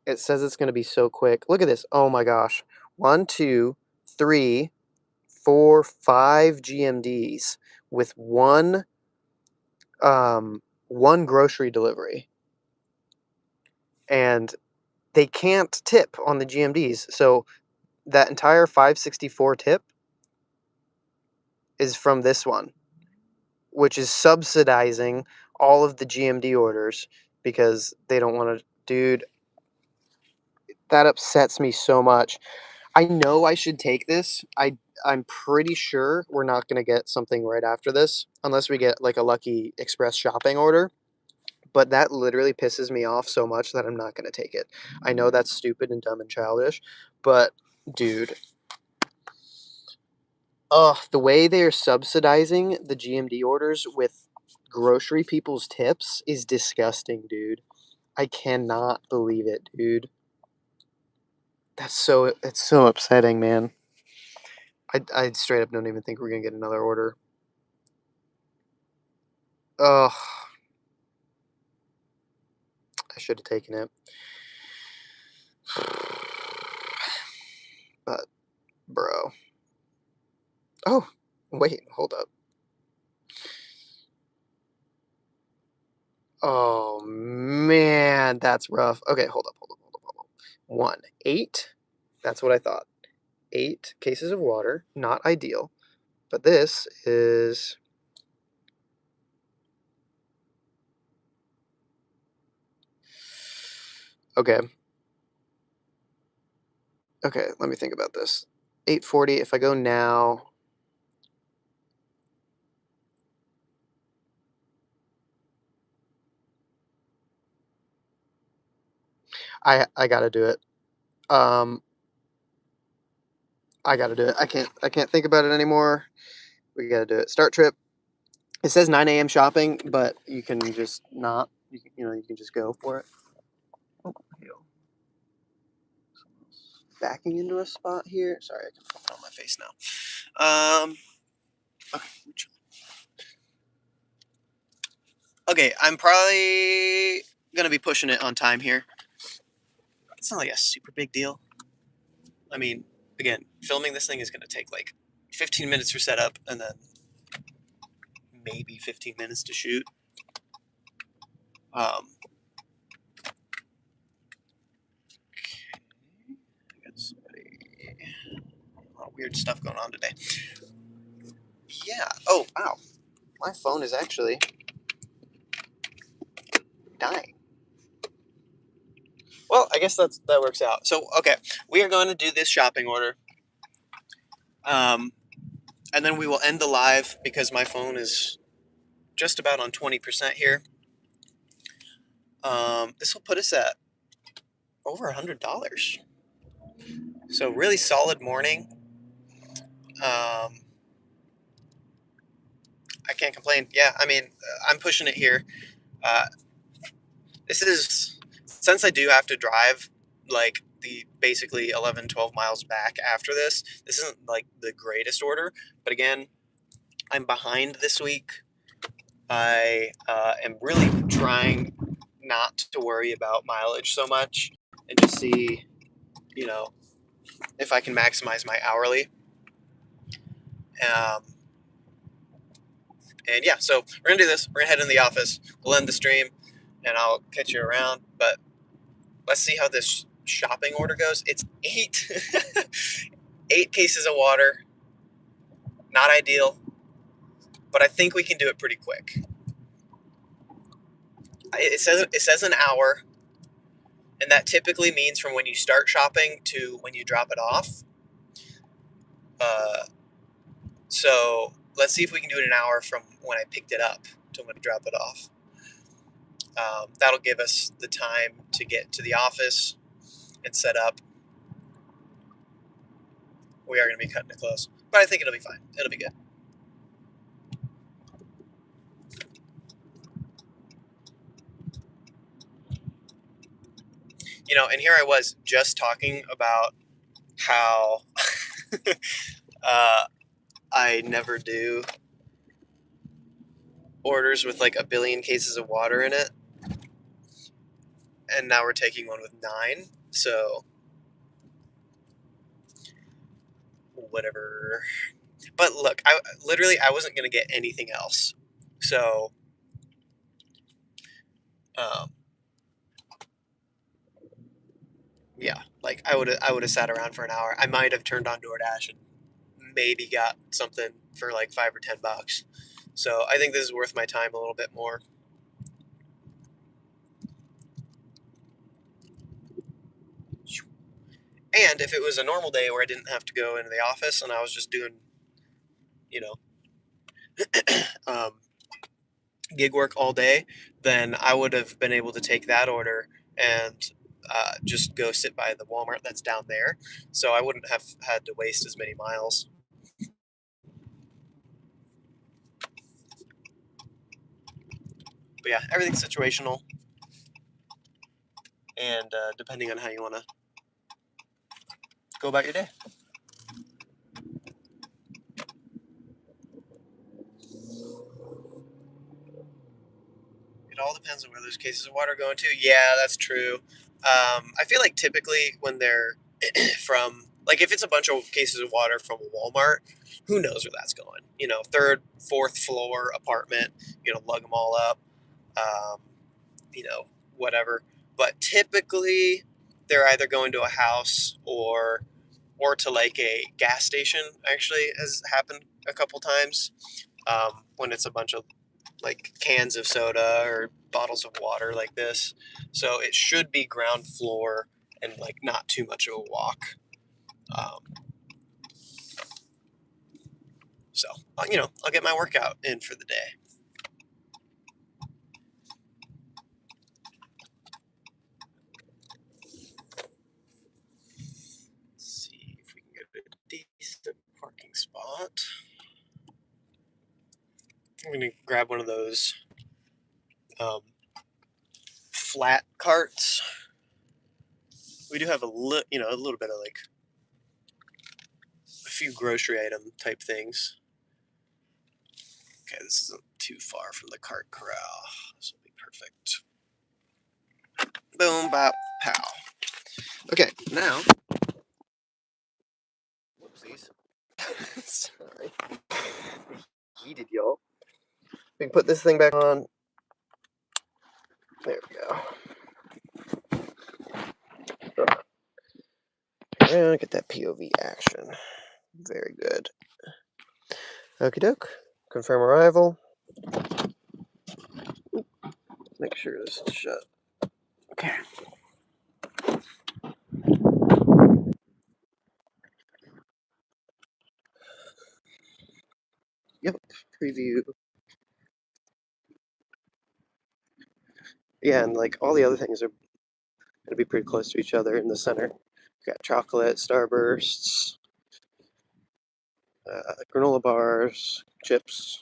B: It says it's going to be so quick. Look at this. Oh my gosh. 1, 2, 3, 4, 5 GMDs with one grocery delivery. And they can't tip on the GMDs. So that entire 564 tip is from this one. which is subsidizing all of the GMD orders because they don't want to. Dude, that upsets me so much. I know I should take this. I'm pretty sure we're not going to get something right after this unless we get like a lucky express shopping order. But that literally pisses me off so much that I'm not going to take it. I know that's stupid and dumb and childish, but dude, the way they're subsidizing the GMD orders with grocery people's tips is disgusting, dude. I cannot believe it, dude. It's so upsetting, man. I straight up don't even think we're gonna get another order. Ugh, I should have taken it. But, bro. Oh, wait, hold up. Oh, man, that's rough. Okay, hold up. 1, 8. That's what I thought. 8 cases of water, not ideal. But this is... Okay. Okay, let me think about this. 840, if I go now... I gotta do it. I gotta do it. I can't think about it anymore. We gotta do it. Start trip. It says 9 a.m. shopping, but you can just not. You can just go for it. Oh, backing into a spot here. Sorry, I can put it on my face now. Okay. Okay, I'm probably gonna be pushing it on time here. It's not like a super big deal. I mean, again, filming this thing is gonna take like 15 minutes for setup, and then maybe 15 minutes to shoot. I got somebody. A lot of weird stuff going on today. Yeah. Oh, wow. My phone is actually dying. Well, I guess that works out. So, okay, we are going to do this shopping order. And then we will end the live because my phone is just about on 20% here. This will put us at over $100. So really solid morning. I can't complain. Yeah, I mean, I'm pushing it here. This is, since I do have to drive like the basically 11, 12 miles back after this isn't like the greatest order. But again, I'm behind this week. I am really trying not to worry about mileage so much and just see, if I can maximize my hourly. And yeah, so we're going to do this. We're going to head in the office. We'll end the stream, and I'll catch you around. But let's see how this shopping order goes. It's 8, 8 cases of water. Not ideal, but I think we can do it pretty quick. It says an hour, and that typically means from when you start shopping to when you drop it off. So let's see if we can do it an hour from when I picked it up to when I drop it off. That'll give us the time to get to the office and set up. We are going to be cutting it close, but I think it'll be fine. It'll be good. And here I was just talking about how I never do orders with like a billion cases of water in it, and now we're taking one with 9. So whatever. But look, I wasn't gonna get anything else. So yeah, like I would have sat around for an hour. I might have turned on DoorDash and maybe got something for like $5 or $10. So I think this is worth my time a little bit more. And if it was a normal day where I didn't have to go into the office and I was just doing, you know, gig work all day, then I would have been able to take that order and just go sit by the Walmart that's down there. So I wouldn't have had to waste as many miles. But yeah, everything's situational, and depending on how you want to go about your day. It all depends on where those cases of water are going to. Yeah, that's true. I feel like typically when they're from, like if it's a bunch of cases of water from a Walmart, who knows where that's going? You know, third, fourth floor apartment, you know, lug them all up, um, you know, whatever. But typically they're either going to a house or to like a gas station. Actually, has happened a couple times when it's a bunch of like cans of soda or bottles of water like this. So it should be ground floor and like not too much of a walk. Um, so you know, I'll get my workout in for the day. Let's see if we can get a decent parking spot. I'm gonna grab one of those flat carts. We do have a little bit of like a few grocery item type things. Okay, this isn't too far from the cart corral. This will be perfect. Boom, bop, pow. Okay, now. Whoopsies. Sorry. Yeeted, y'all. We can put this thing back on. There we go. And get that POV action. Very good. Okie doke. Confirm arrival. Make sure this is shut. Okay. Yep. Preview. Yeah, and like all the other things are gonna be pretty close to each other in the center. Got chocolate, Starbursts, granola bars, chips.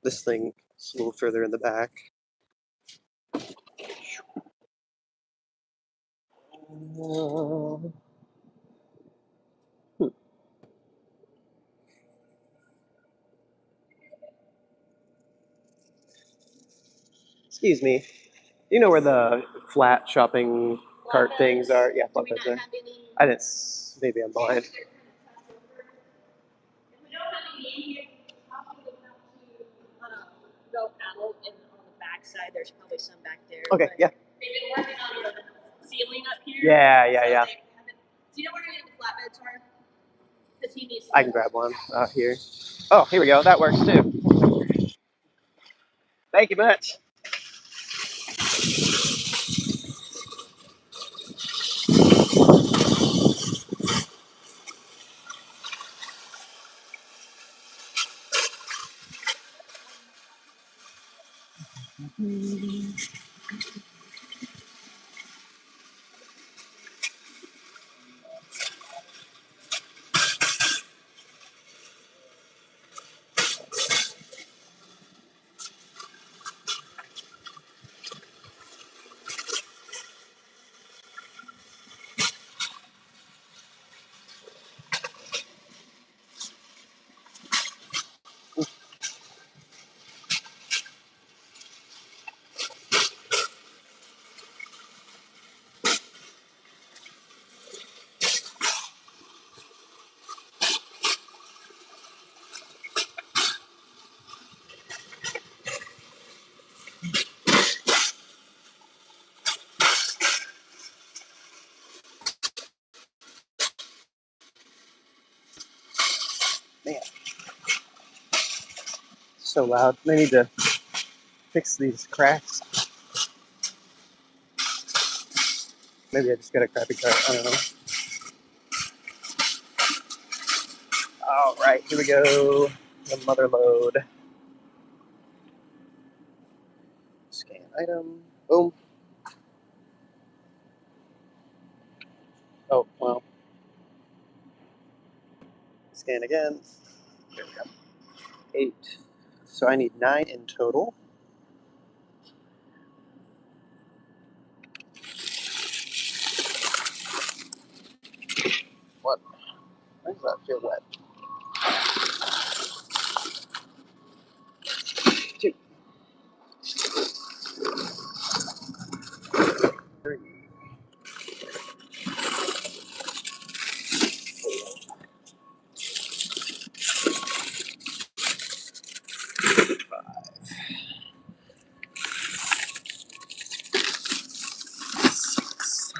B: This thing is a little further in the back. Excuse me. Do you know where the flat shopping cart things are? Yeah, flatbeds are. I didn't. Maybe I'm blind.
E: If we don't have any in here, probably would have to go out and on the back side. There's probably some back there.
B: Okay,
E: but
B: yeah.
E: They've been working on the ceiling up here.
B: Yeah.
E: So they haven't- do you know where any of the flatbeds are? Because he needs.
B: I can grab one out here. Oh, here we go. That works too. Thank you much. Man. So loud. They need to fix these cracks. Maybe I just got a crappy cart. I don't know. All right, here we go. The mother load. Scan item. Boom. Oh, well. Scan again. There we go. 8. So I need 9 in total. What? Why does that feel wet? 2, 3, 6,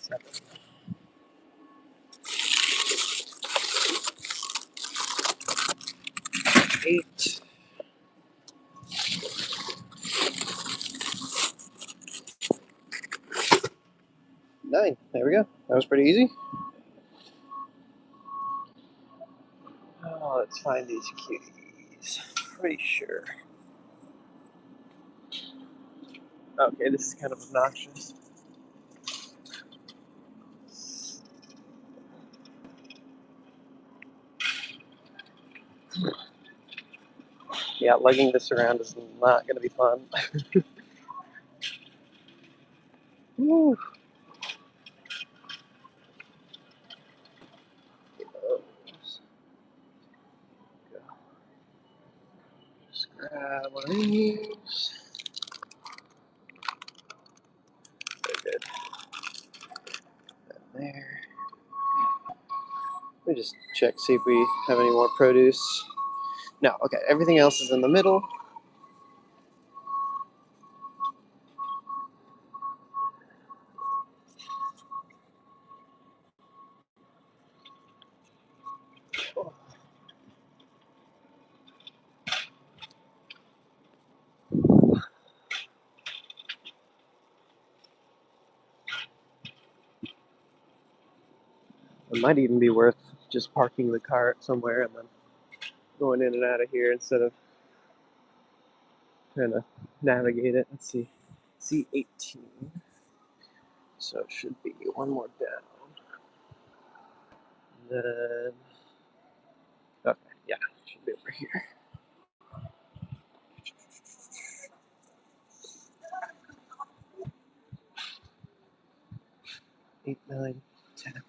B: 7, 8, 9. There we go. That was pretty easy. Oh, let's find these cuties. Pretty sure. Okay, this is kind of obnoxious. Yeah, lugging this around is not going to be fun. Woo. Just grab one of these. Very good. There. Let me just check, see if we have any more produce. No, okay, everything else is in the middle. It might even be worth just parking the cart somewhere and then going in and out of here instead of trying to navigate it. Let's see. C18. So it should be one more down. And then, okay, yeah, it should be over here. 8, 9, 10.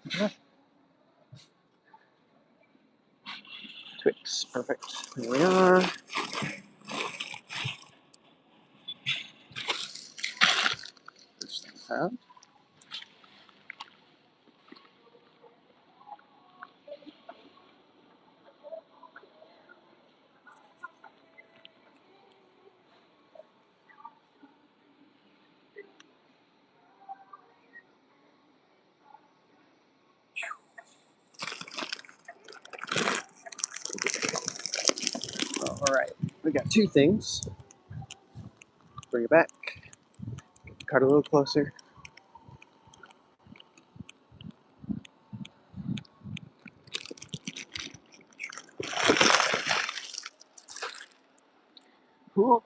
B: Twix, perfect. There we are. First thing found. All right, we got 2 things. Bring it back. Get the cart a little closer. Cool.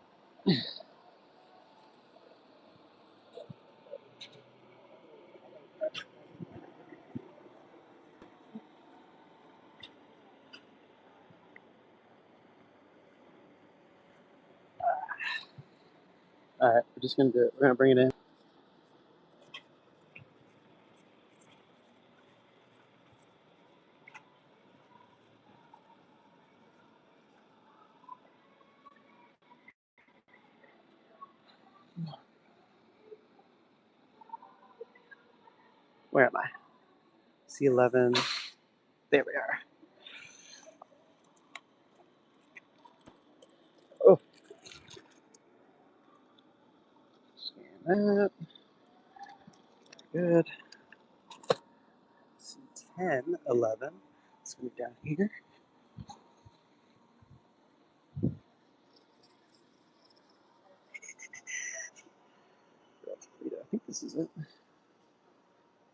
B: All right, we're just gonna do it. We're gonna bring it in. Where am I? C11. There we are. Oh, scan that. Good. 10, 11. Let's go down here. I think this is it.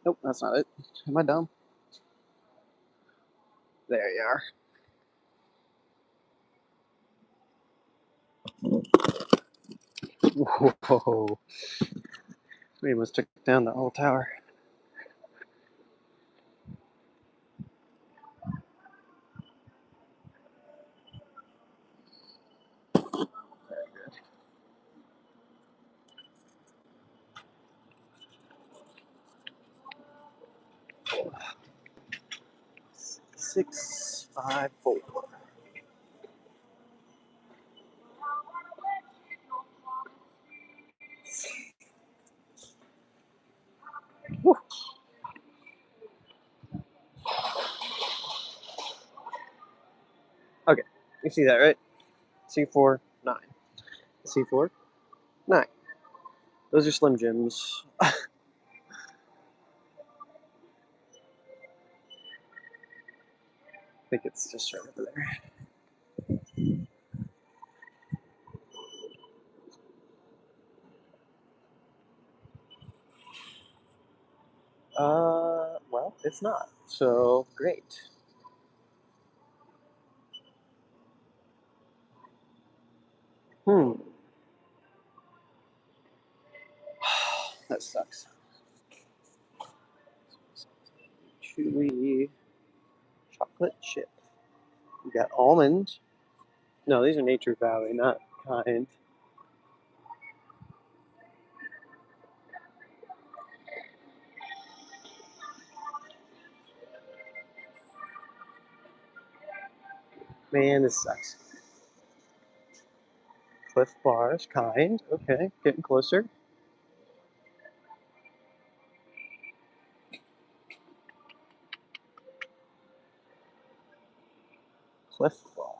B: Nope, that's not it. Am I dumb? There you are. Whoa. We almost took down the whole tower. Very good. 654. Woo. Okay, you see that, right? C4, 9. C4, 9. Those are Slim Jims. I think it's just right over there. Well, it's not. So, great. That sucks. Chewy chocolate chip. We got almond. No, these are Nature Valley, not Kind. Man, this sucks. Cliff Bars, Kind. Okay, getting closer. Cliff Bar.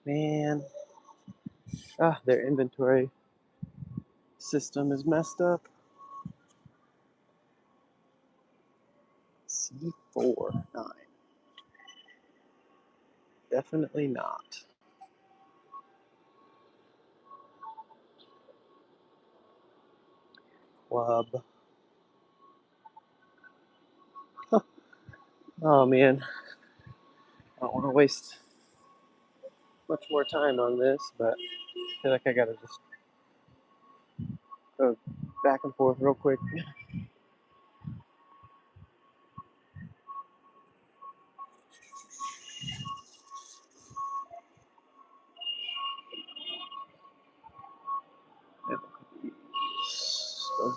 B: Man. Their inventory system is messed up. C4, 9. Definitely not. Club. Oh man. I don't want to waste much more time on this, but I feel like I gotta just go back and forth real quick.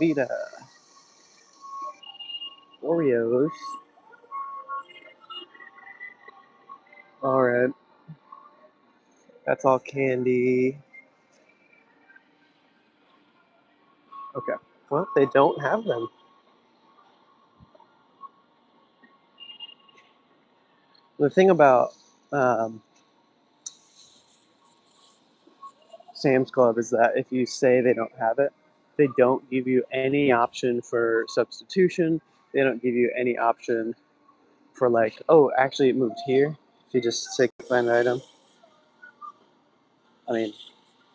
B: Vita. Oreos. Alright. That's all candy. Okay. Well, they don't have them. The thing about Sam's Club is that if you say they don't have it, they don't give you any option for substitution. They don't give you any option for like, oh, actually it moved here. If you just say find an item. I mean,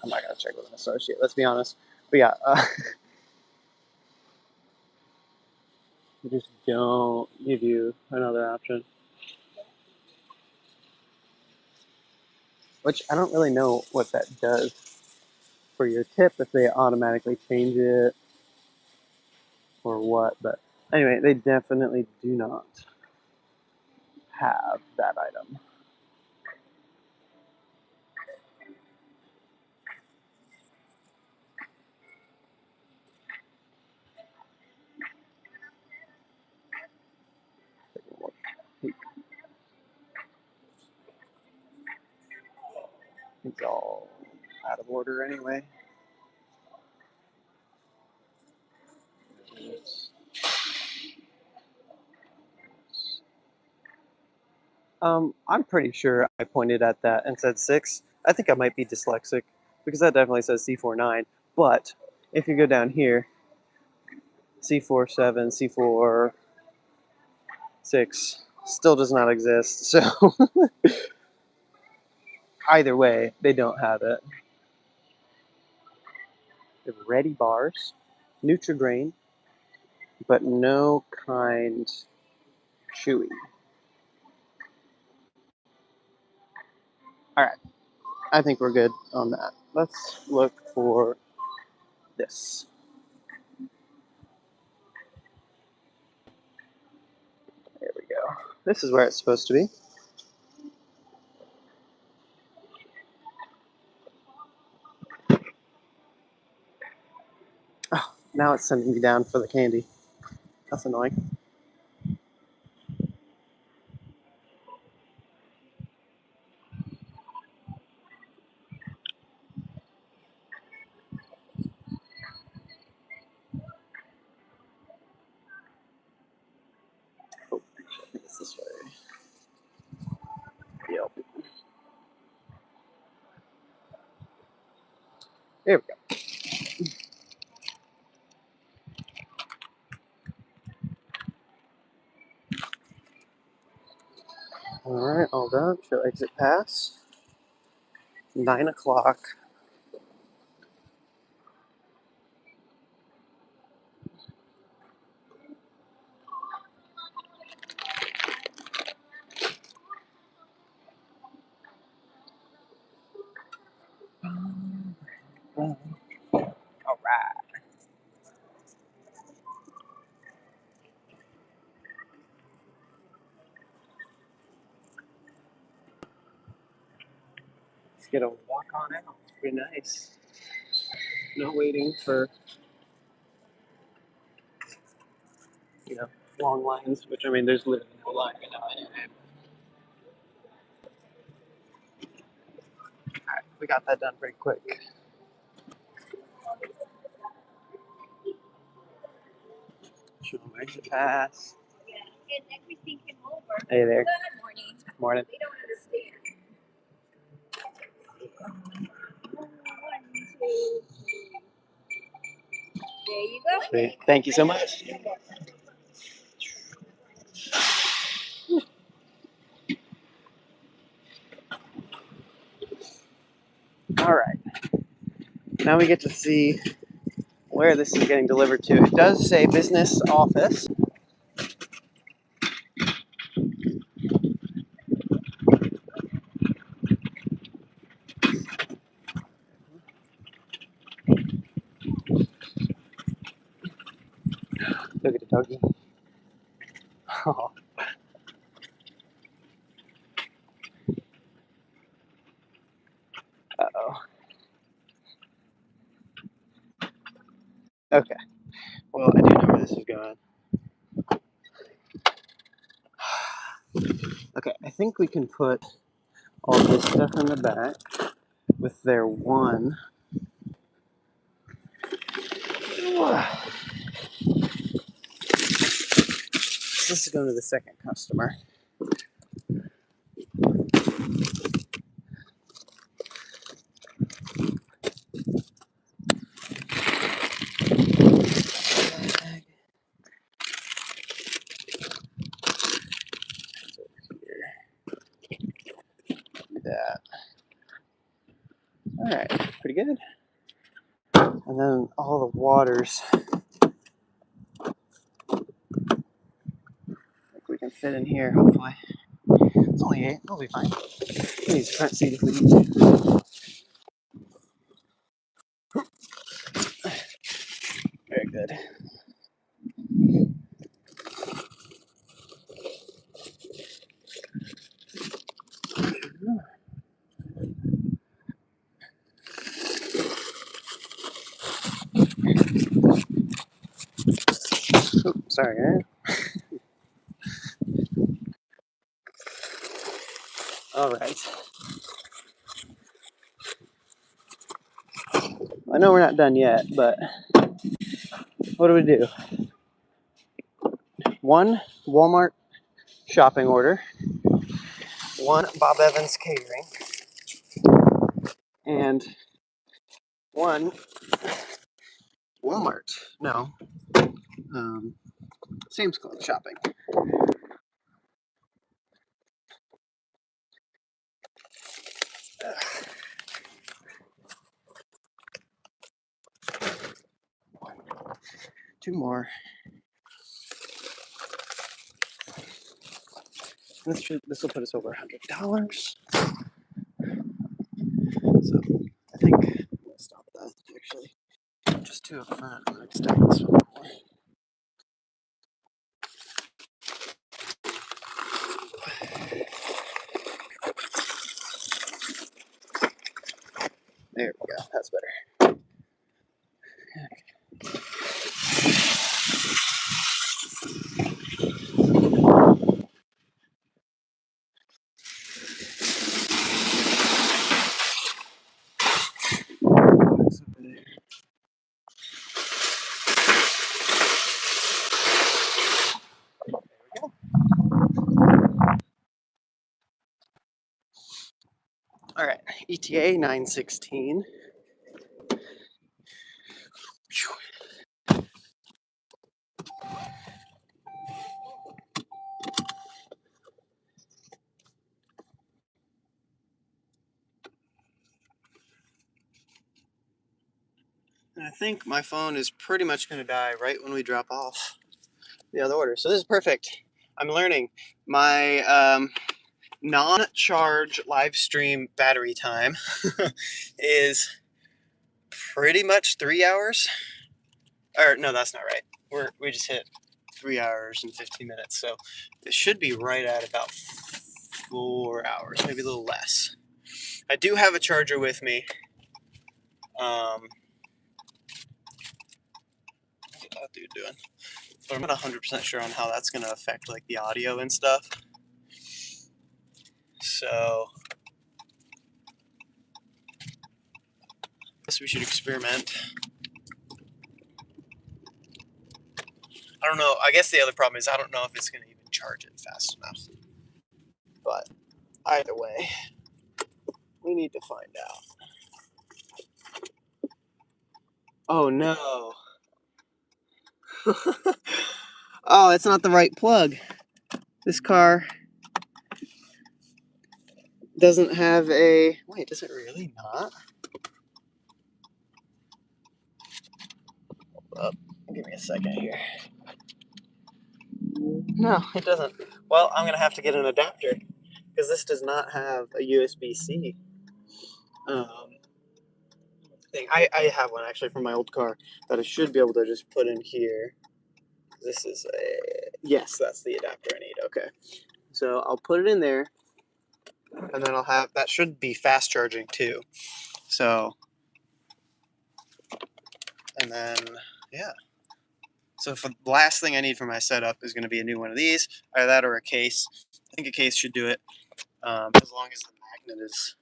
B: I'm not gonna check with an associate. Let's be honest. But yeah, they just don't give you another option. Which I don't really know what that does for your tip, if they automatically change it or what. But anyway, they definitely do not have that item. It's all out of order anyway. I'm pretty sure I pointed at that and said 6. I think I might be dyslexic because that definitely says C49. But if you go down here, C47, C46 still does not exist. So either way, they don't have it. They have ready bars, Nutri-Grain, but no kind chewy. All right, I think we're good on that. Let's look for this. There we go. This is where it's supposed to be. Oh, now it's sending me down for the candy. That's annoying. Oh, I think it's this way. Yep. There we go. All right, all done. Show exit pass. 9 o'clock. All right. Let's get a walk on out. Pretty nice. No waiting for, long lines, which I mean, there's literally no line right now anyway. All right, we got that done pretty quick. Show them exit pass.
E: And everything came over.
B: Hey there.
E: Good morning.
B: Morning.
E: They don't understand. 1, 2, 3. There you go.
B: Sweet. Thank you so much. All right. Now we get to see where this is getting delivered to. It does say business office. Look at the doggy. Oh. Uh-oh. Okay. Well, I do know where this is going. Okay, I think we can put all this stuff in the back with their one. This is going to the second customer. Do that. All right, pretty good. And then all the waters. I think we can fit in here, hopefully. It's only 8, it'll be fine. We need the front seat if we need to. Very good. Oops, sorry, Aaron. All right. I know we're not done yet, but what do we do? One Walmart shopping order, one Bob Evans Catering, and one Walmart. No. Sam's Club shopping. Two more. This will put us over $100. So I think I'm gonna stop that actually. Just two up front. I'm gonna stack this one more. There we go. That's better. That's over there. All right, ETA 916. And I think my phone is pretty much going to die right when we drop off the other order. So this is perfect. I'm learning. My non-charge live stream battery time is pretty much 3 hours. Or no, that's not right. We just hit 3 hours and 15 minutes. So it should be right at about 4 hours, maybe a little less. I do have a charger with me. What's that dude doing? But I'm not 100% sure on how that's going to affect like the audio and stuff. So I guess we should experiment. I don't know. I guess the other problem is I don't know if it's going to even charge it fast enough. But either way, we need to find out. Oh no. Oh, it's not the right plug. This car doesn't have a... Wait, does it really not? Hold up. Give me a second here. No, it doesn't. Well, I'm going to have to get an adapter because this does not have a USB-C thing. I have one actually from my old car that I should be able to just put in here. This is a... Yes, that's the adapter I need. Okay. So I'll put it in there and then I'll have... That should be fast charging too. So... And then, yeah. So for the last thing I need for my setup is going to be a new one of these, either that or a case. I think a case should do it, as long as the magnet is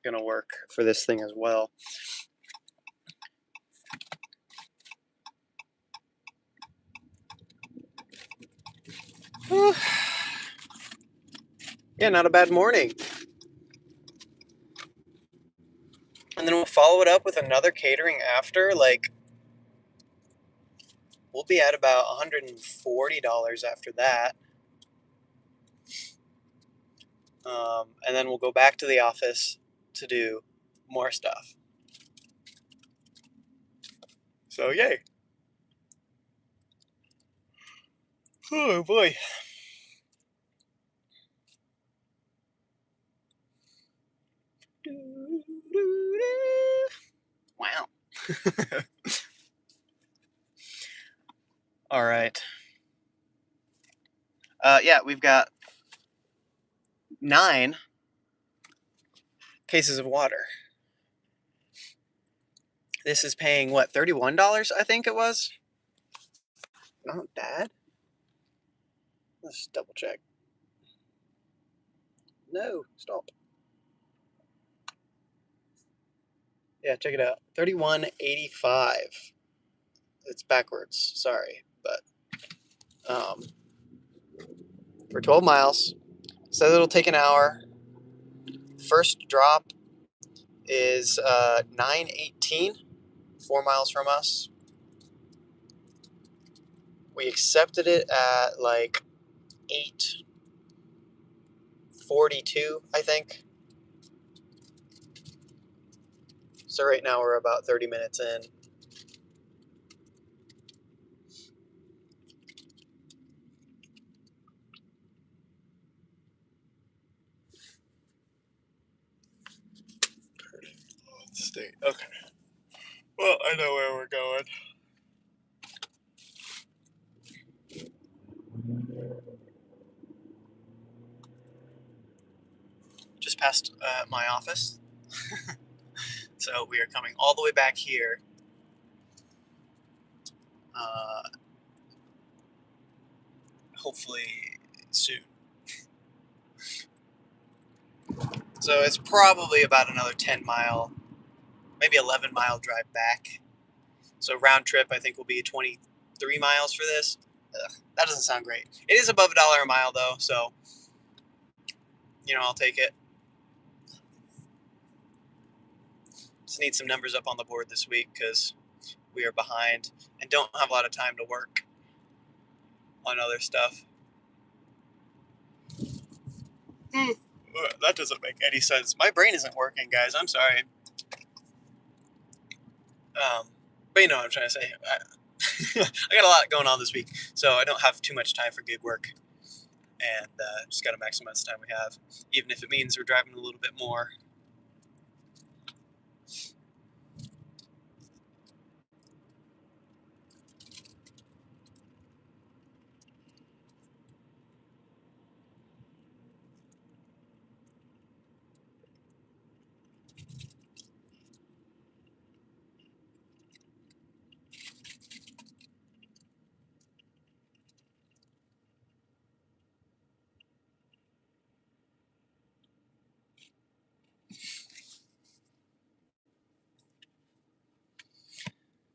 B: going to work for this thing as well. Yeah, not a bad morning. And then we'll follow it up with another catering after. Like, we'll be at about $140 after that. And then we'll go back to the office to do more stuff. So, yay. Oh, boy. Wow. All right. Yeah, we've got 9 cases of water. This is paying, what, $31, I think it was? Not bad. Let's double check. No, stop. Yeah, check it out. $31.85. It's backwards, sorry, but for 12 miles. Says it'll take an hour. First drop is 9:18, 4 miles from us.
A: We accepted it at like 8:42, I think. So right now we're about 30 minutes in. State. Okay. Well, I know where we're going. Just past my office. So we are coming all the way back here. Hopefully soon. So it's probably about another 10-mile, maybe 11-mile drive back. So round trip, I think, will be 23 miles for this. Ugh, that doesn't sound great. It is above $1 a mile, though, so, I'll take it. Just need some numbers up on the board this week because we are behind and don't have a lot of time to work on other stuff. That doesn't make any sense. My brain isn't working, guys. I'm sorry. But you know what I'm trying to say. I got a lot going on this week, so I don't have too much time for gig work. And just got to maximize the time we have, even if it means we're driving a little bit more.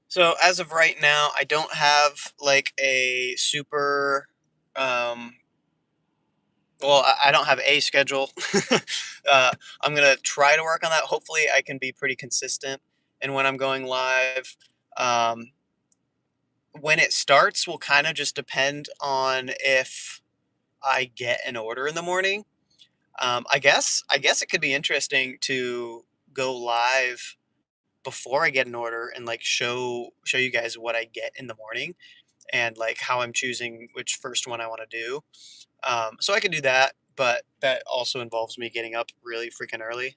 A: So as of right now, I don't have like a super, well, I don't have a schedule. I'm gonna try to work on that. Hopefully, I can be pretty consistent in when I'm going live. Um, when it starts will kind of just depend on if I get an order in the morning. I guess it could be interesting to go live before I get an order and like show you guys what I get in the morning and like how I'm choosing which first one I want to do. So I can do that, but that also involves me getting up really freaking early.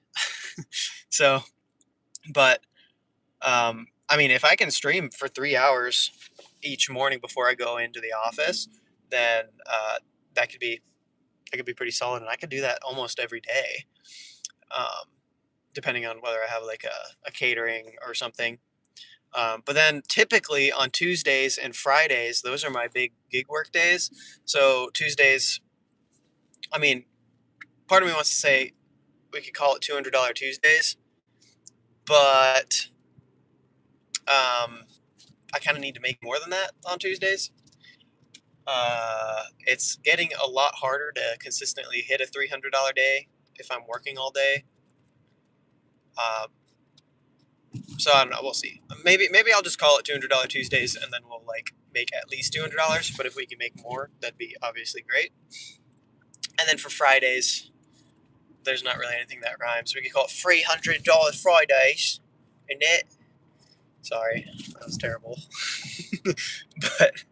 A: So, but I mean, if I can stream for 3 hours each morning before I go into the office, then that could be pretty solid, and I could do that almost every day, um, depending on whether I have like a catering or something. But then typically on Tuesdays and Fridays, those are my big gig work days. So Tuesdays, I mean, part of me wants to say we could call it $200 Tuesdays, but I kind of need to make more than that on Tuesdays. It's getting a lot harder to consistently hit a $300 day if I'm working all day. So I don't know. We'll see. Maybe I'll just call it $200 Tuesdays, and then we'll like make at least $200. But if we can make more, that'd be obviously great. And then for Fridays, there's not really anything that rhymes. We could call it $300 Fridays, isn't it? Sorry, that was terrible. But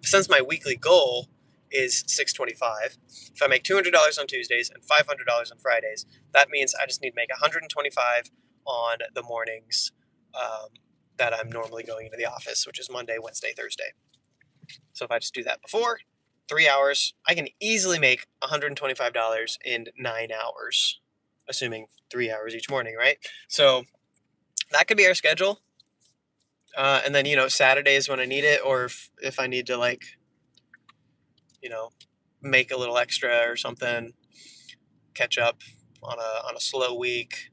A: since my weekly goal is $625, if I make $200 on Tuesdays and $500 on Fridays, that means I just need to make $125 on the mornings that I'm normally going into the office, which is Monday, Wednesday, Thursday. So if I just do that before 3 hours, I can easily make $125 in 9 hours, assuming 3 hours each morning, right? So that could be our schedule. And then, Saturdays when I need it, or if I need to like, make a little extra or something, catch up on a slow week.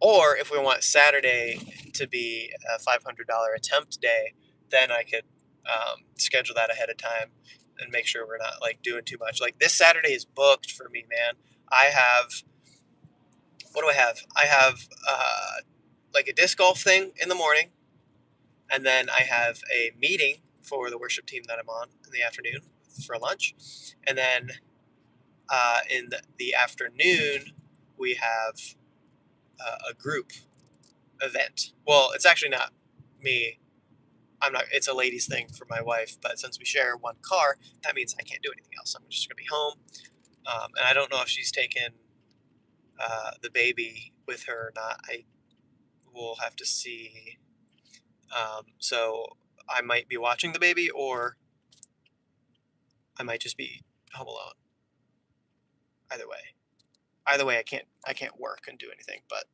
A: Or if we want Saturday to be a $500 attempt day, then I could schedule that ahead of time and make sure we're not like doing too much. Like this Saturday is booked for me, man. I have, what do I have? I have like a disc golf thing in the morning, and then I have a meeting for the worship team that I'm on in the afternoon for lunch. And then in the afternoon, we have a group event. Well, it's actually not me. I'm not. It's a ladies' thing for my wife, but since we share one car, that means I can't do anything else. I'm just gonna be home, and I don't know if she's taken the baby with her or not. I will have to see. So I might be watching the baby, or I might just be home alone. Either way, I can't work and do anything. But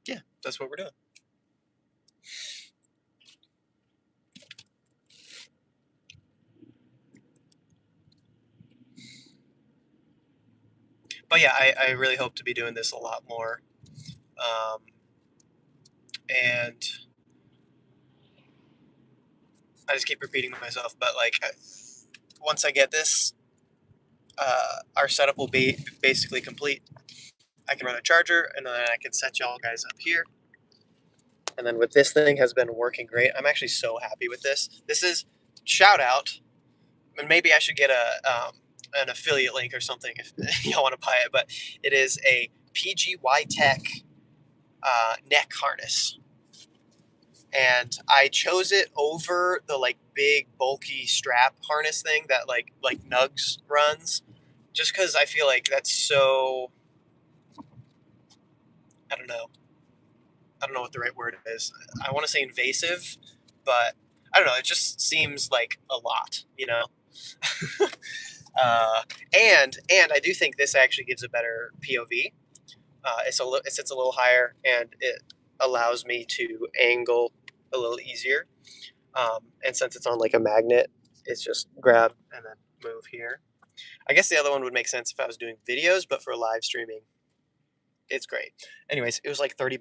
A: yeah, that's what we're doing. But yeah, I really hope to be doing this a lot more. And I just keep repeating myself, but like once I get this, our setup will be basically complete. I can run a charger, and then I can set y'all guys up here. And then with this thing has been working great. I'm actually so happy with this. This is shout out, and maybe I should get an affiliate link or something if y'all want to buy it. But it is a PGY Tech neck harness. And I chose it over the like big bulky strap harness thing that like Nugs runs, just because I feel like that's so, I don't know what the right word is. I want to say invasive, but I don't know. It just seems like a lot, you know. And I do think this actually gives a better POV. It sits a little higher, and it allows me to angle a little easier. And since it's on like a magnet, it's just grab and then move here. I guess the other one would make sense if I was doing videos, but for live streaming, it's great. Anyways, it was like $30,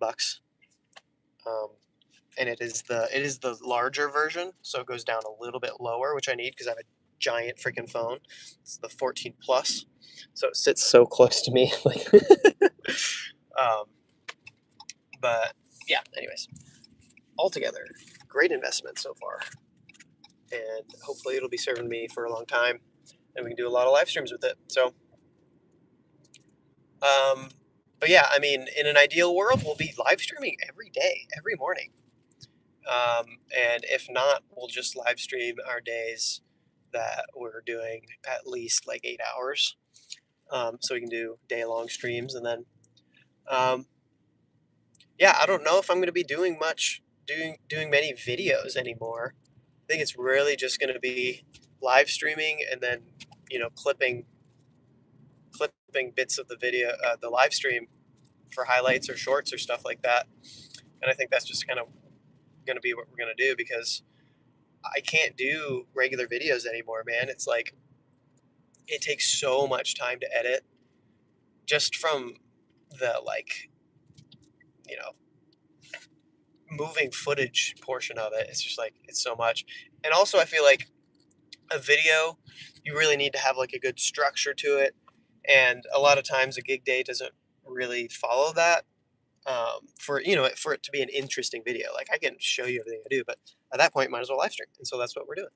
A: and it is the larger version, so it goes down a little bit lower, which I need because I have a giant freaking phone. It's the 14 Plus, so it sits so close to me. Like, um, but yeah. Anyways, altogether, great investment so far, and hopefully it'll be serving me for a long time, and we can do a lot of live streams with it. So, but yeah, I mean, in an ideal world, we'll be live streaming every day, every morning. And if not, we'll just live stream our days that we're doing at least like 8 hours. So we can do day-long streams, and then, yeah, I don't know if I'm going to be doing many videos anymore. I think it's really just going to be live streaming, and then clipping bits of the video, the live stream for highlights or shorts or stuff like that. And I think that's just kind of going to be what we're going to do, because I can't do regular videos anymore, man. It's like it takes so much time to edit, just from the like, you know, moving footage portion of it. It's just like it's so much. And also I feel like a video, you really need to have like a good structure to it, and a lot of times a gig day doesn't really follow that. For it to be an interesting video, like I can show you everything I do, but at that point might as well live stream, and so that's what we're doing.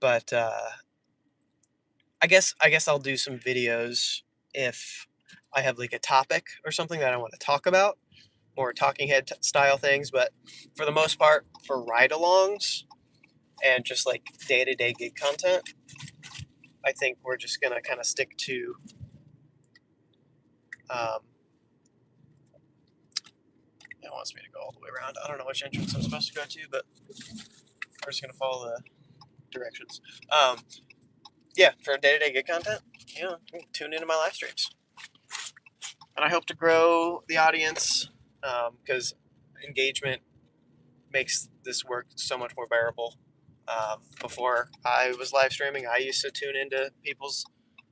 A: But I guess I'll do some videos if I have like a topic or something that I want to talk about, or talking head style things. But for the most part, for ride-alongs and just like day-to-day gig content, I think we're just gonna kind of stick to it wants me to go all the way around. I don't know which entrance I'm supposed to go to, but we're just gonna follow the directions. Yeah, for day-to-day gig content, tune into my live streams, and I hope to grow the audience, because engagement makes this work so much more bearable. Before I was live streaming, I used to tune into people's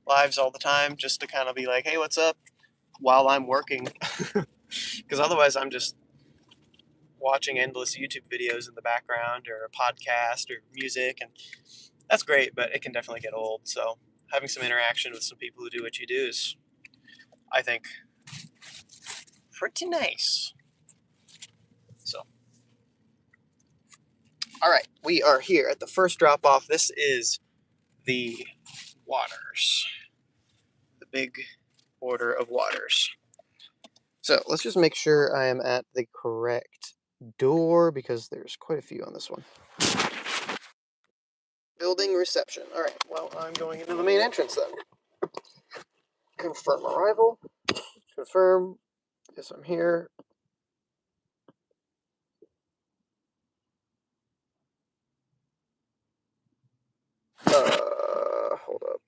A: lives all the time just to kind of be like, "Hey, what's up?" while I'm working, because otherwise I'm just watching endless YouTube videos in the background, or a podcast, or music, and that's great, but it can definitely get old. So having some interaction with some people who do what you do is, I think, pretty nice. So, All right, we are here at the first drop off. This is the waters, the big order of waters. So let's just make sure I am at the correct door because there's quite a few on this one. Building reception. All right, well, I'm going into the main entrance then. Confirm arrival. Confirm. Yes, I'm here. Hold up.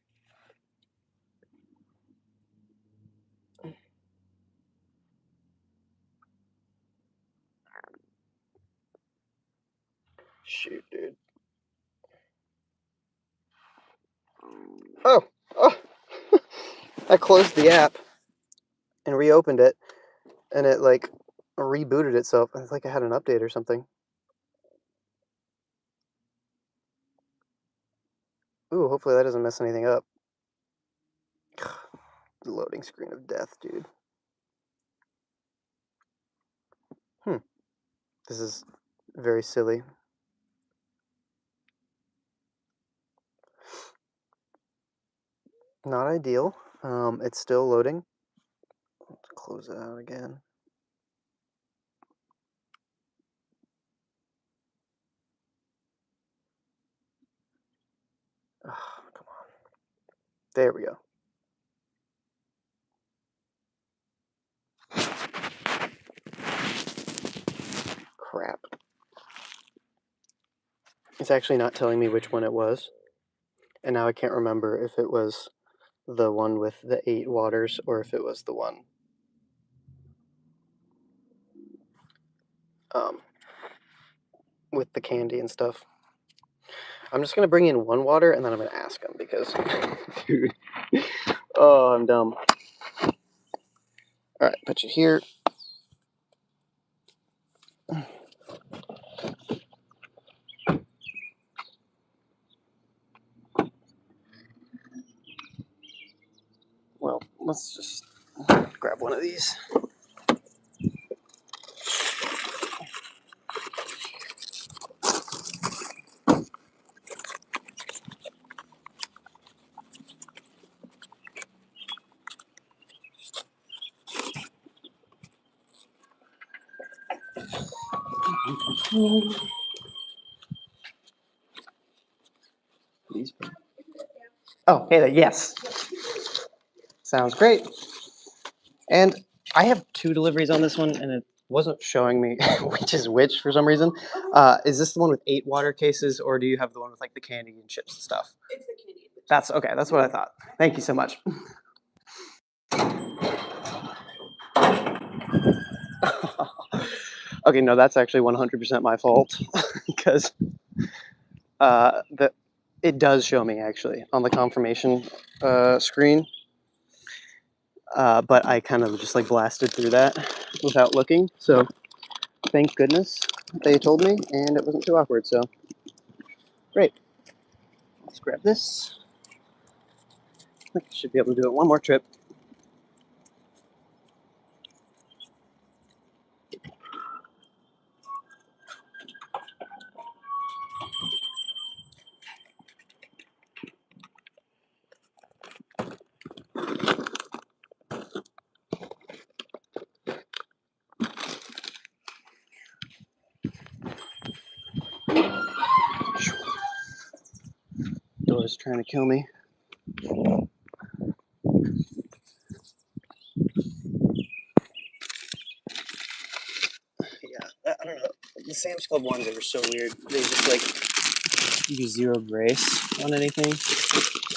A: Shoot, dude. Oh, I closed the app and reopened it, and it like rebooted itself. It's like I had an update or something. Ooh, hopefully that doesn't mess anything up. The loading screen of death, dude. This is very silly. Not ideal. It's still loading. Let's close it out again. Oh, come on. There we go. Crap. It's actually not telling me which one it was. And now I can't remember if it was the one with the 8 waters or if it was the one with the candy and stuff. I'm just gonna bring in 1 water and then I'm gonna ask him because, dude, oh, I'm dumb. All right, put you here. Well, let's just grab one of these. Oh, hey there, yes. Sounds great. And I have 2 deliveries on this one, and it wasn't showing me which is which for some reason. Is this the one with 8 water cases, or do you have the one with like the candy and chips and stuff?
D: It's the candy.
A: That's okay. That's what I thought. Thank you so much. Okay, no, that's actually 100% my fault because it does show me actually on the confirmation screen, but I kind of just like blasted through that without looking. So thank goodness they told me, and it wasn't too awkward. So great. Let's grab this. I think I should be able to do it one more trip. Door's trying to kill me. Yeah, I don't know. The Sam's Club ones are so weird. They just like give you 0 grace on anything.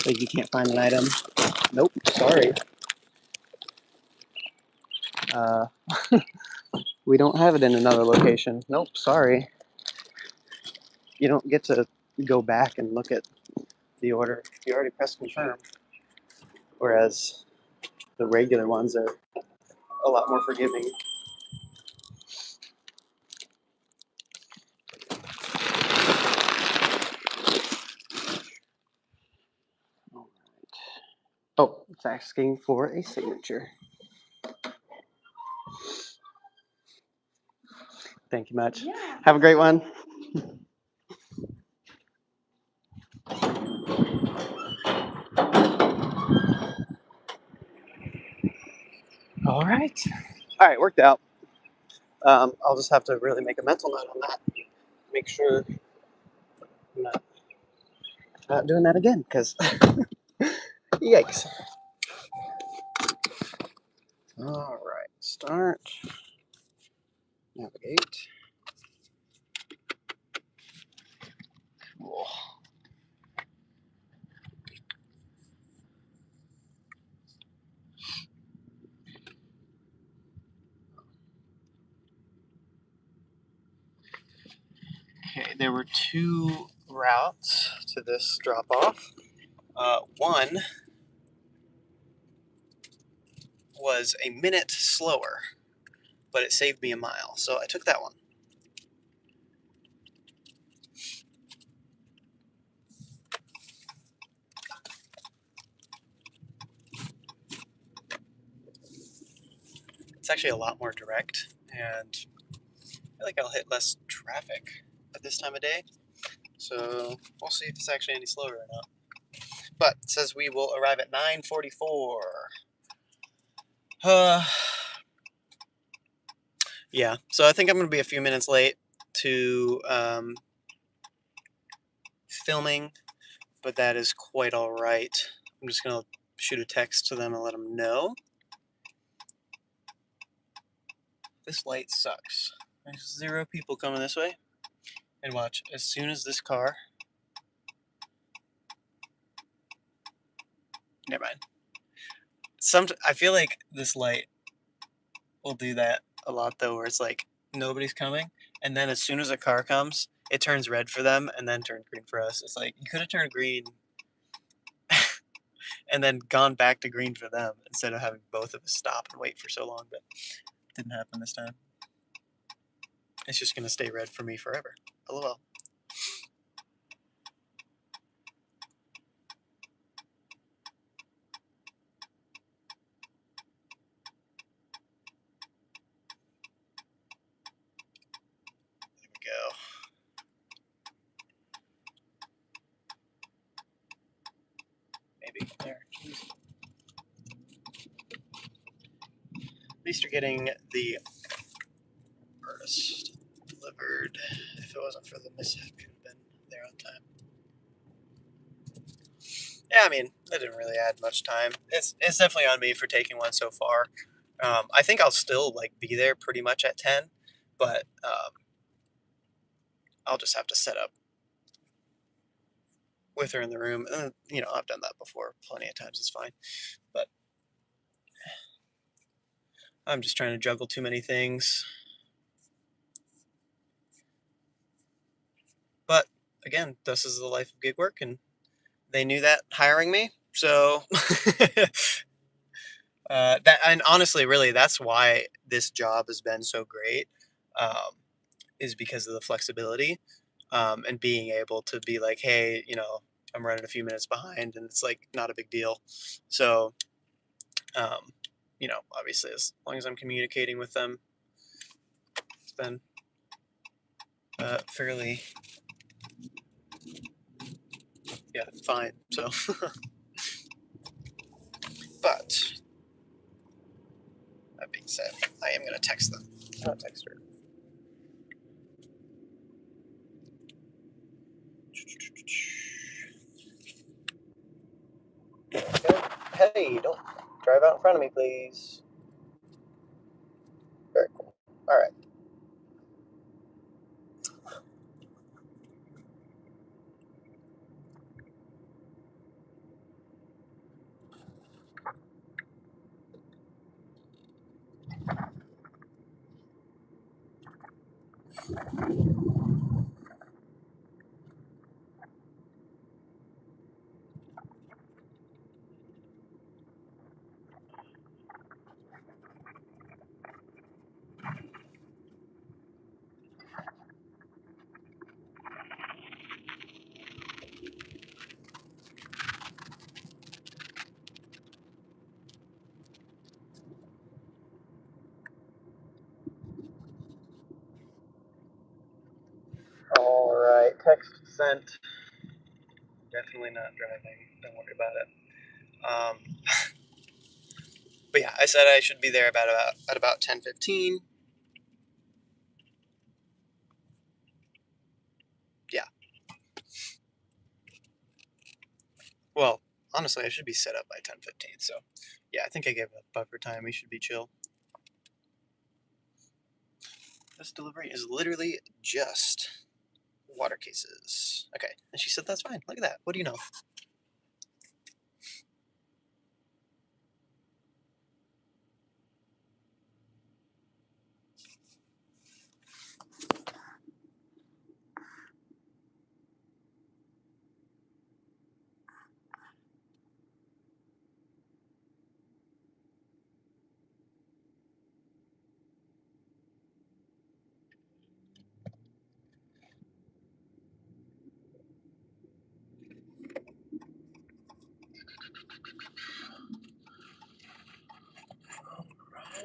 A: Like you can't find an item. Nope, sorry. We don't have it in another location. Nope, sorry. You don't get to go back and look at the order. You already pressed confirm. Whereas the regular ones are a lot more forgiving. Oh, it's asking for a signature. Thank you much.
D: Yeah.
A: Have a great one.
B: All right, worked out. I'll just have to really make a mental note on that. Make sure I'm not doing that again, because yikes. All right, start, navigate. Cool. Okay, there were two routes to this drop-off. One was a minute slower, but it saved me a mile, so I took that one. It's actually a lot more direct, and I feel like I'll hit less traffic at this time of day, so we'll see if it's actually any slower or not. But it says we will arrive at 9:44. Yeah, so I think I'm going to be a few minutes late to filming, but that is quite all right. I'm just going to shoot a text to them and let them know. This light sucks. There's 0 people coming this way. And watch, as soon as this car... Never mind. I feel like this light will do that a lot, though, where it's like, nobody's coming, and then as soon as a car comes, it turns red for them, and then turns green for us. It's like, you could have turned green and then gone back to green for them, instead of having both of us stop and wait for so long, but it didn't happen this time. It's just going to stay red for me forever. LOL. There we go. Maybe there. Jeez. At least you're getting the artist delivered. If it wasn't for the mishap, could have been there on time. Yeah, I mean, that didn't really add much time. It's definitely on me for taking one so far. I think I'll still be there pretty much at 10, but I'll just have to set up with her in the room. I've done that before plenty of times. It's fine, but I'm just trying to juggle too many things. But again, this is the life of gig work, and they knew that hiring me. So and honestly, really, that's why this job has been so great, is because of the flexibility, and being able to be like, hey, I'm running a few minutes behind, and it's not a big deal. So, obviously, as long as I'm communicating with them, it's been fairly, fine. So, but that being said, I am going to text them. I'll text her. Hey, don't drive out in front of me, please. Very cool. All right. All right. Text sent. Definitely not driving. Don't worry about it.
A: But yeah, I said I should be there at about 10:15. Yeah. Well, honestly, I should be set up by 10:15. So, yeah, I think I gave a buffer time. We should be chill. This delivery is literally just water cases. Okay, and she said that's fine. Look at that. What do you know?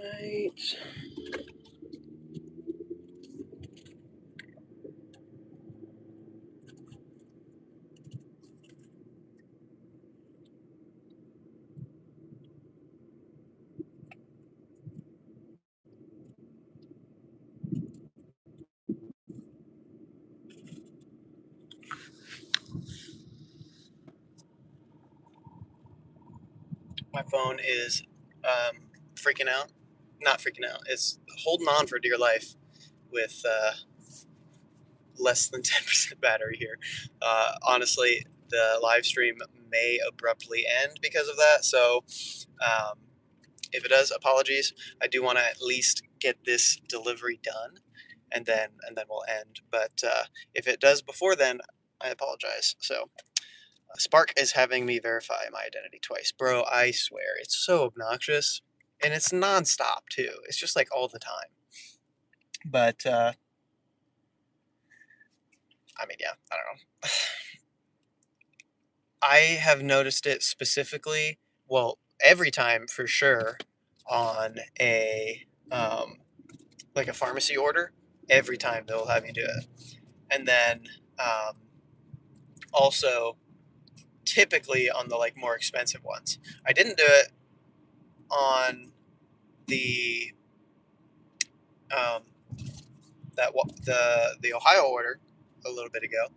A: Right. My phone is freaking out. Not freaking out. It's holding on for dear life with less than 10% battery here. Honestly, the live stream may abruptly end because of that. So, um, if it does, apologies. I do want to at least get this delivery done, and then we'll end. But if it does before then, I apologize. So Spark is having me verify my identity twice, bro. I swear it's so obnoxious, and it's nonstop too. It's just like all the time. But I mean, yeah, I don't know. I have noticed it specifically. Well, every time for sure on a like a pharmacy order. Every time they'll have you do it, and then um, also typically on the like more expensive ones. I didn't do it on the um, the Ohio order a little bit ago.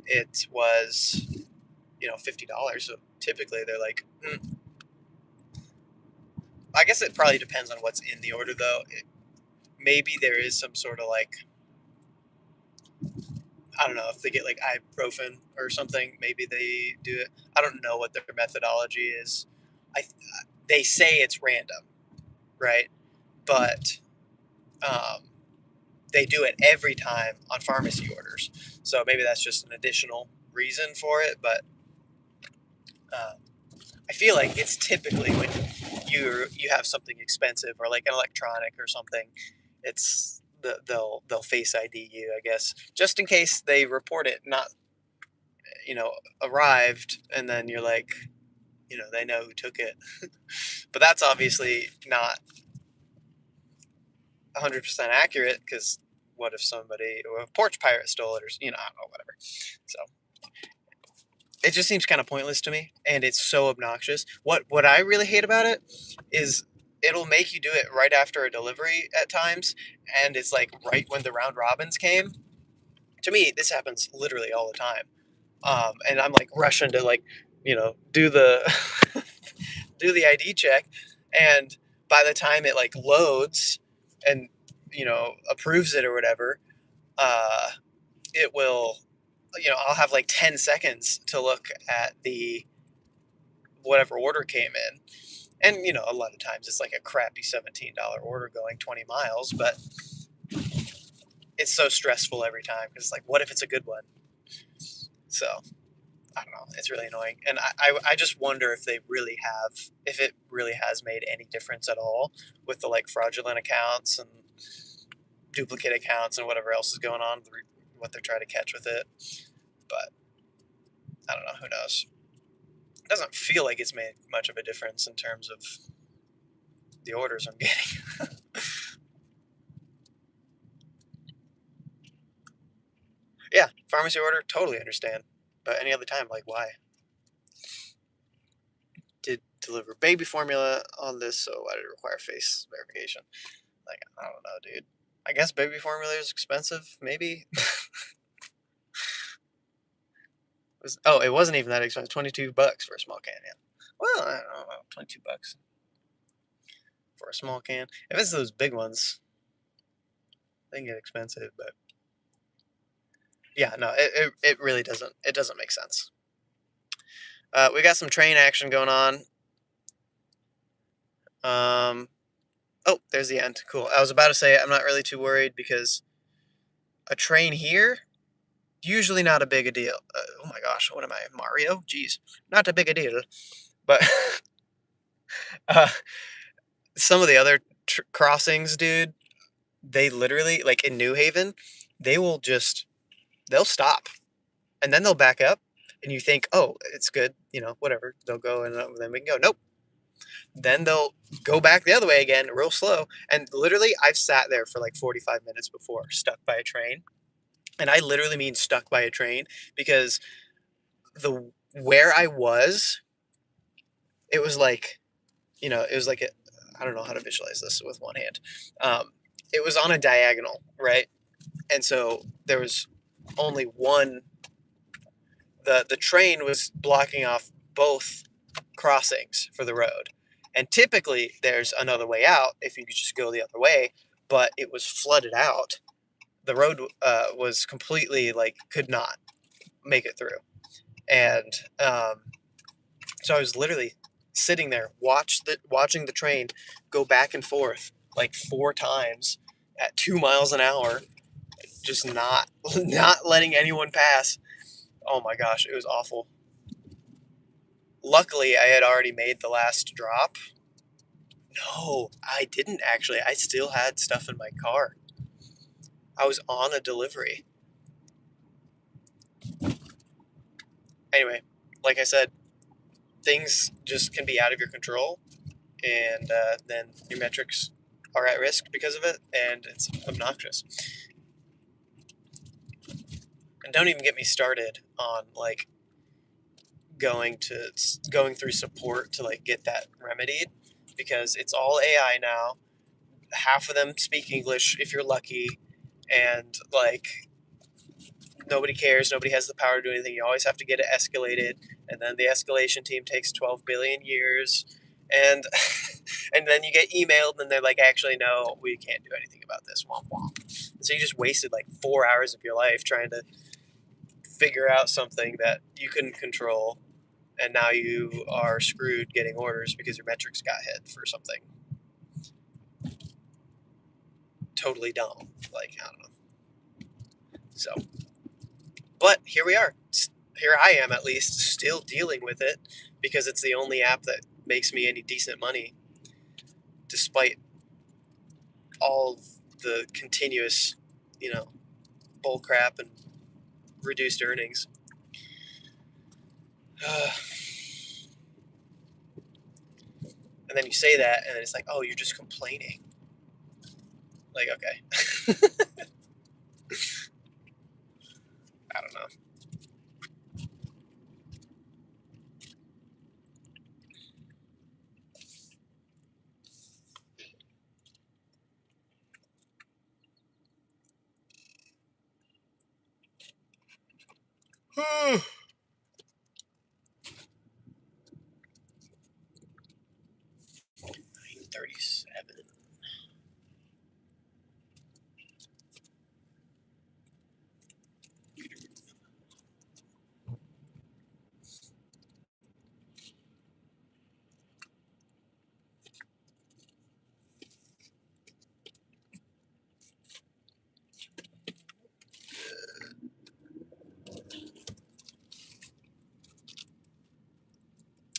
A: It was $50. So typically they're like, I guess it probably depends on what's in the order though. Maybe there is some sort of like, I don't know if they get like ibuprofen or something. Maybe they do it. I don't know what their methodology is. I They say it's random, right? But um, they do it every time on pharmacy orders. So maybe that's just an additional reason for it. But um, I feel like it's typically when you have something expensive or like an electronic or something, they'll Face ID you, I guess, just in case they report it not arrived, and then you're like, they know who took it. But that's obviously not 100% accurate, because what if somebody or a porch pirate stole it, or I don't know, whatever. So it just seems kind of pointless to me, and it's so obnoxious. What I really hate about it is it'll make you do it right after a delivery at times, and it's like right when the round robins came. To me, this happens literally all the time, and I'm like rushing to like do the do the ID check, and by the time it like loads and approves it or whatever, uh, it will I'll have like 10 seconds to look at the whatever order came in. And a lot of times it's like a crappy $17 order going 20 miles, but it's so stressful every time because it's like, what if it's a good one? So I don't know. It's really annoying, and I just wonder if it really has made any difference at all with the like fraudulent accounts and duplicate accounts and whatever else is going on, what they're trying to catch with it. But I don't know. Who knows? It doesn't feel like it's made much of a difference in terms of the orders I'm getting. Yeah, pharmacy order, totally understand. But any other time, like, why? deliver baby formula on this, so why did it require face verification? Like, I don't know, dude. I guess baby formula is expensive, maybe? It wasn't even that expensive. $22 for a small can, yeah. Well, I don't know, $22 for a small can. If it's those big ones, they can get expensive, but yeah, no, it really doesn't. It doesn't make sense. We got some train action going on. Oh, there's the end. Cool. I was about to say I'm not really too worried because a train here, usually not a big a deal. Oh my gosh, what am I, Mario? Jeez, not a big a deal. But uh, some of the other crossings, dude, they literally, like in New Haven, they'll stop and then they'll back up, and you think, oh, it's good, whatever. They'll go and then we can go. Nope. Then they'll go back the other way again, real slow. And literally, I've sat there for like 45 minutes before, stuck by a train. And I literally mean stuck by a train because where I was, it was like, it was like I don't know how to visualize this with one hand. It was on a diagonal, right? And so there was only one. The train was blocking off both crossings for the road. And typically there's another way out if you could just go the other way, but it was flooded out. The road was completely could not make it through. And so I was literally sitting there watching the train go back and forth like 4 times at 2 miles an hour, just not letting anyone pass. Oh my gosh, it was awful. Luckily, I had already made the last drop. No, I didn't actually. I still had stuff in my car. I was on a delivery. Anyway, like I said, things just can be out of your control, and then your metrics are at risk because of it, and it's obnoxious. And don't even get me started on going through support to get that remedied, because it's all AI now. Half of them speak English if you're lucky, and nobody cares. Nobody has the power to do anything. You always have to get it escalated, and then the escalation team takes 12 billion years, and and then you get emailed, and they're like, actually, no, we can't do anything about this. Womp womp. And so you just wasted 4 hours of your life trying to figure out something that you couldn't control, and now you are screwed getting orders because your metrics got hit for something totally dumb. I don't know. So, but here we are. Here I am, at least, still dealing with it because it's the only app that makes me any decent money, despite all the continuous, bull crap and reduced earnings. And then you say that, and then it's like, oh, you're just complaining. Okay. I don't know. Hmm. 9:37.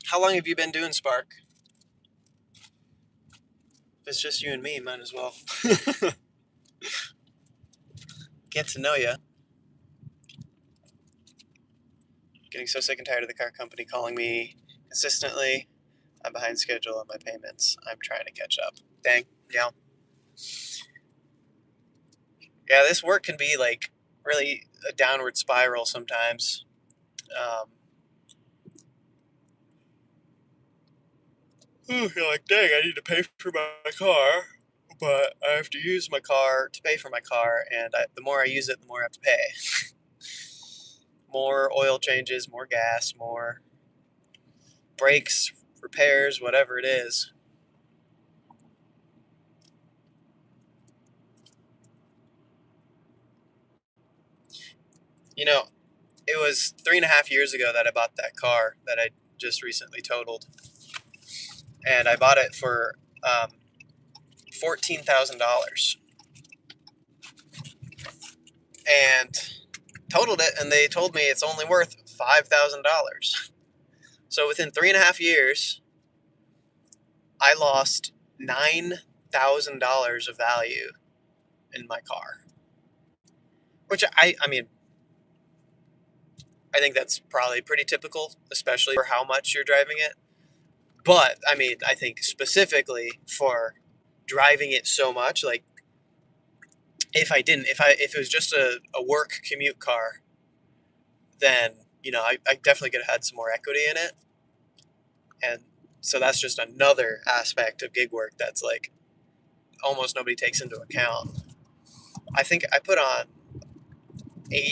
A: How long have you been doing Spark? If it's just you and me, might as well get to know you. Getting so sick and tired of the car company calling me consistently. I'm behind schedule on my payments. I'm trying to catch up. Dang. Yeah. Yeah, this work can be really a downward spiral sometimes. You're like, dang, I need to pay for my car, but I have to use my car to pay for my car, and the more I use it, the more I have to pay. More oil changes, more gas, more brakes, repairs, whatever it is. You know, it was 3.5 years ago that I bought that car that I just recently totaled, and I bought it for $14,000, and totaled it, and they told me it's only worth $5,000. So within 3.5 years, I lost $9,000 of value in my car, which I mean, I think that's probably pretty typical, especially for how much you're driving it. But I mean, I think specifically for driving it so much, like if it was just a work commute car, then I definitely could have had some more equity in it, and so that's just another aspect of gig work that's like almost nobody takes into account. I think I put on 80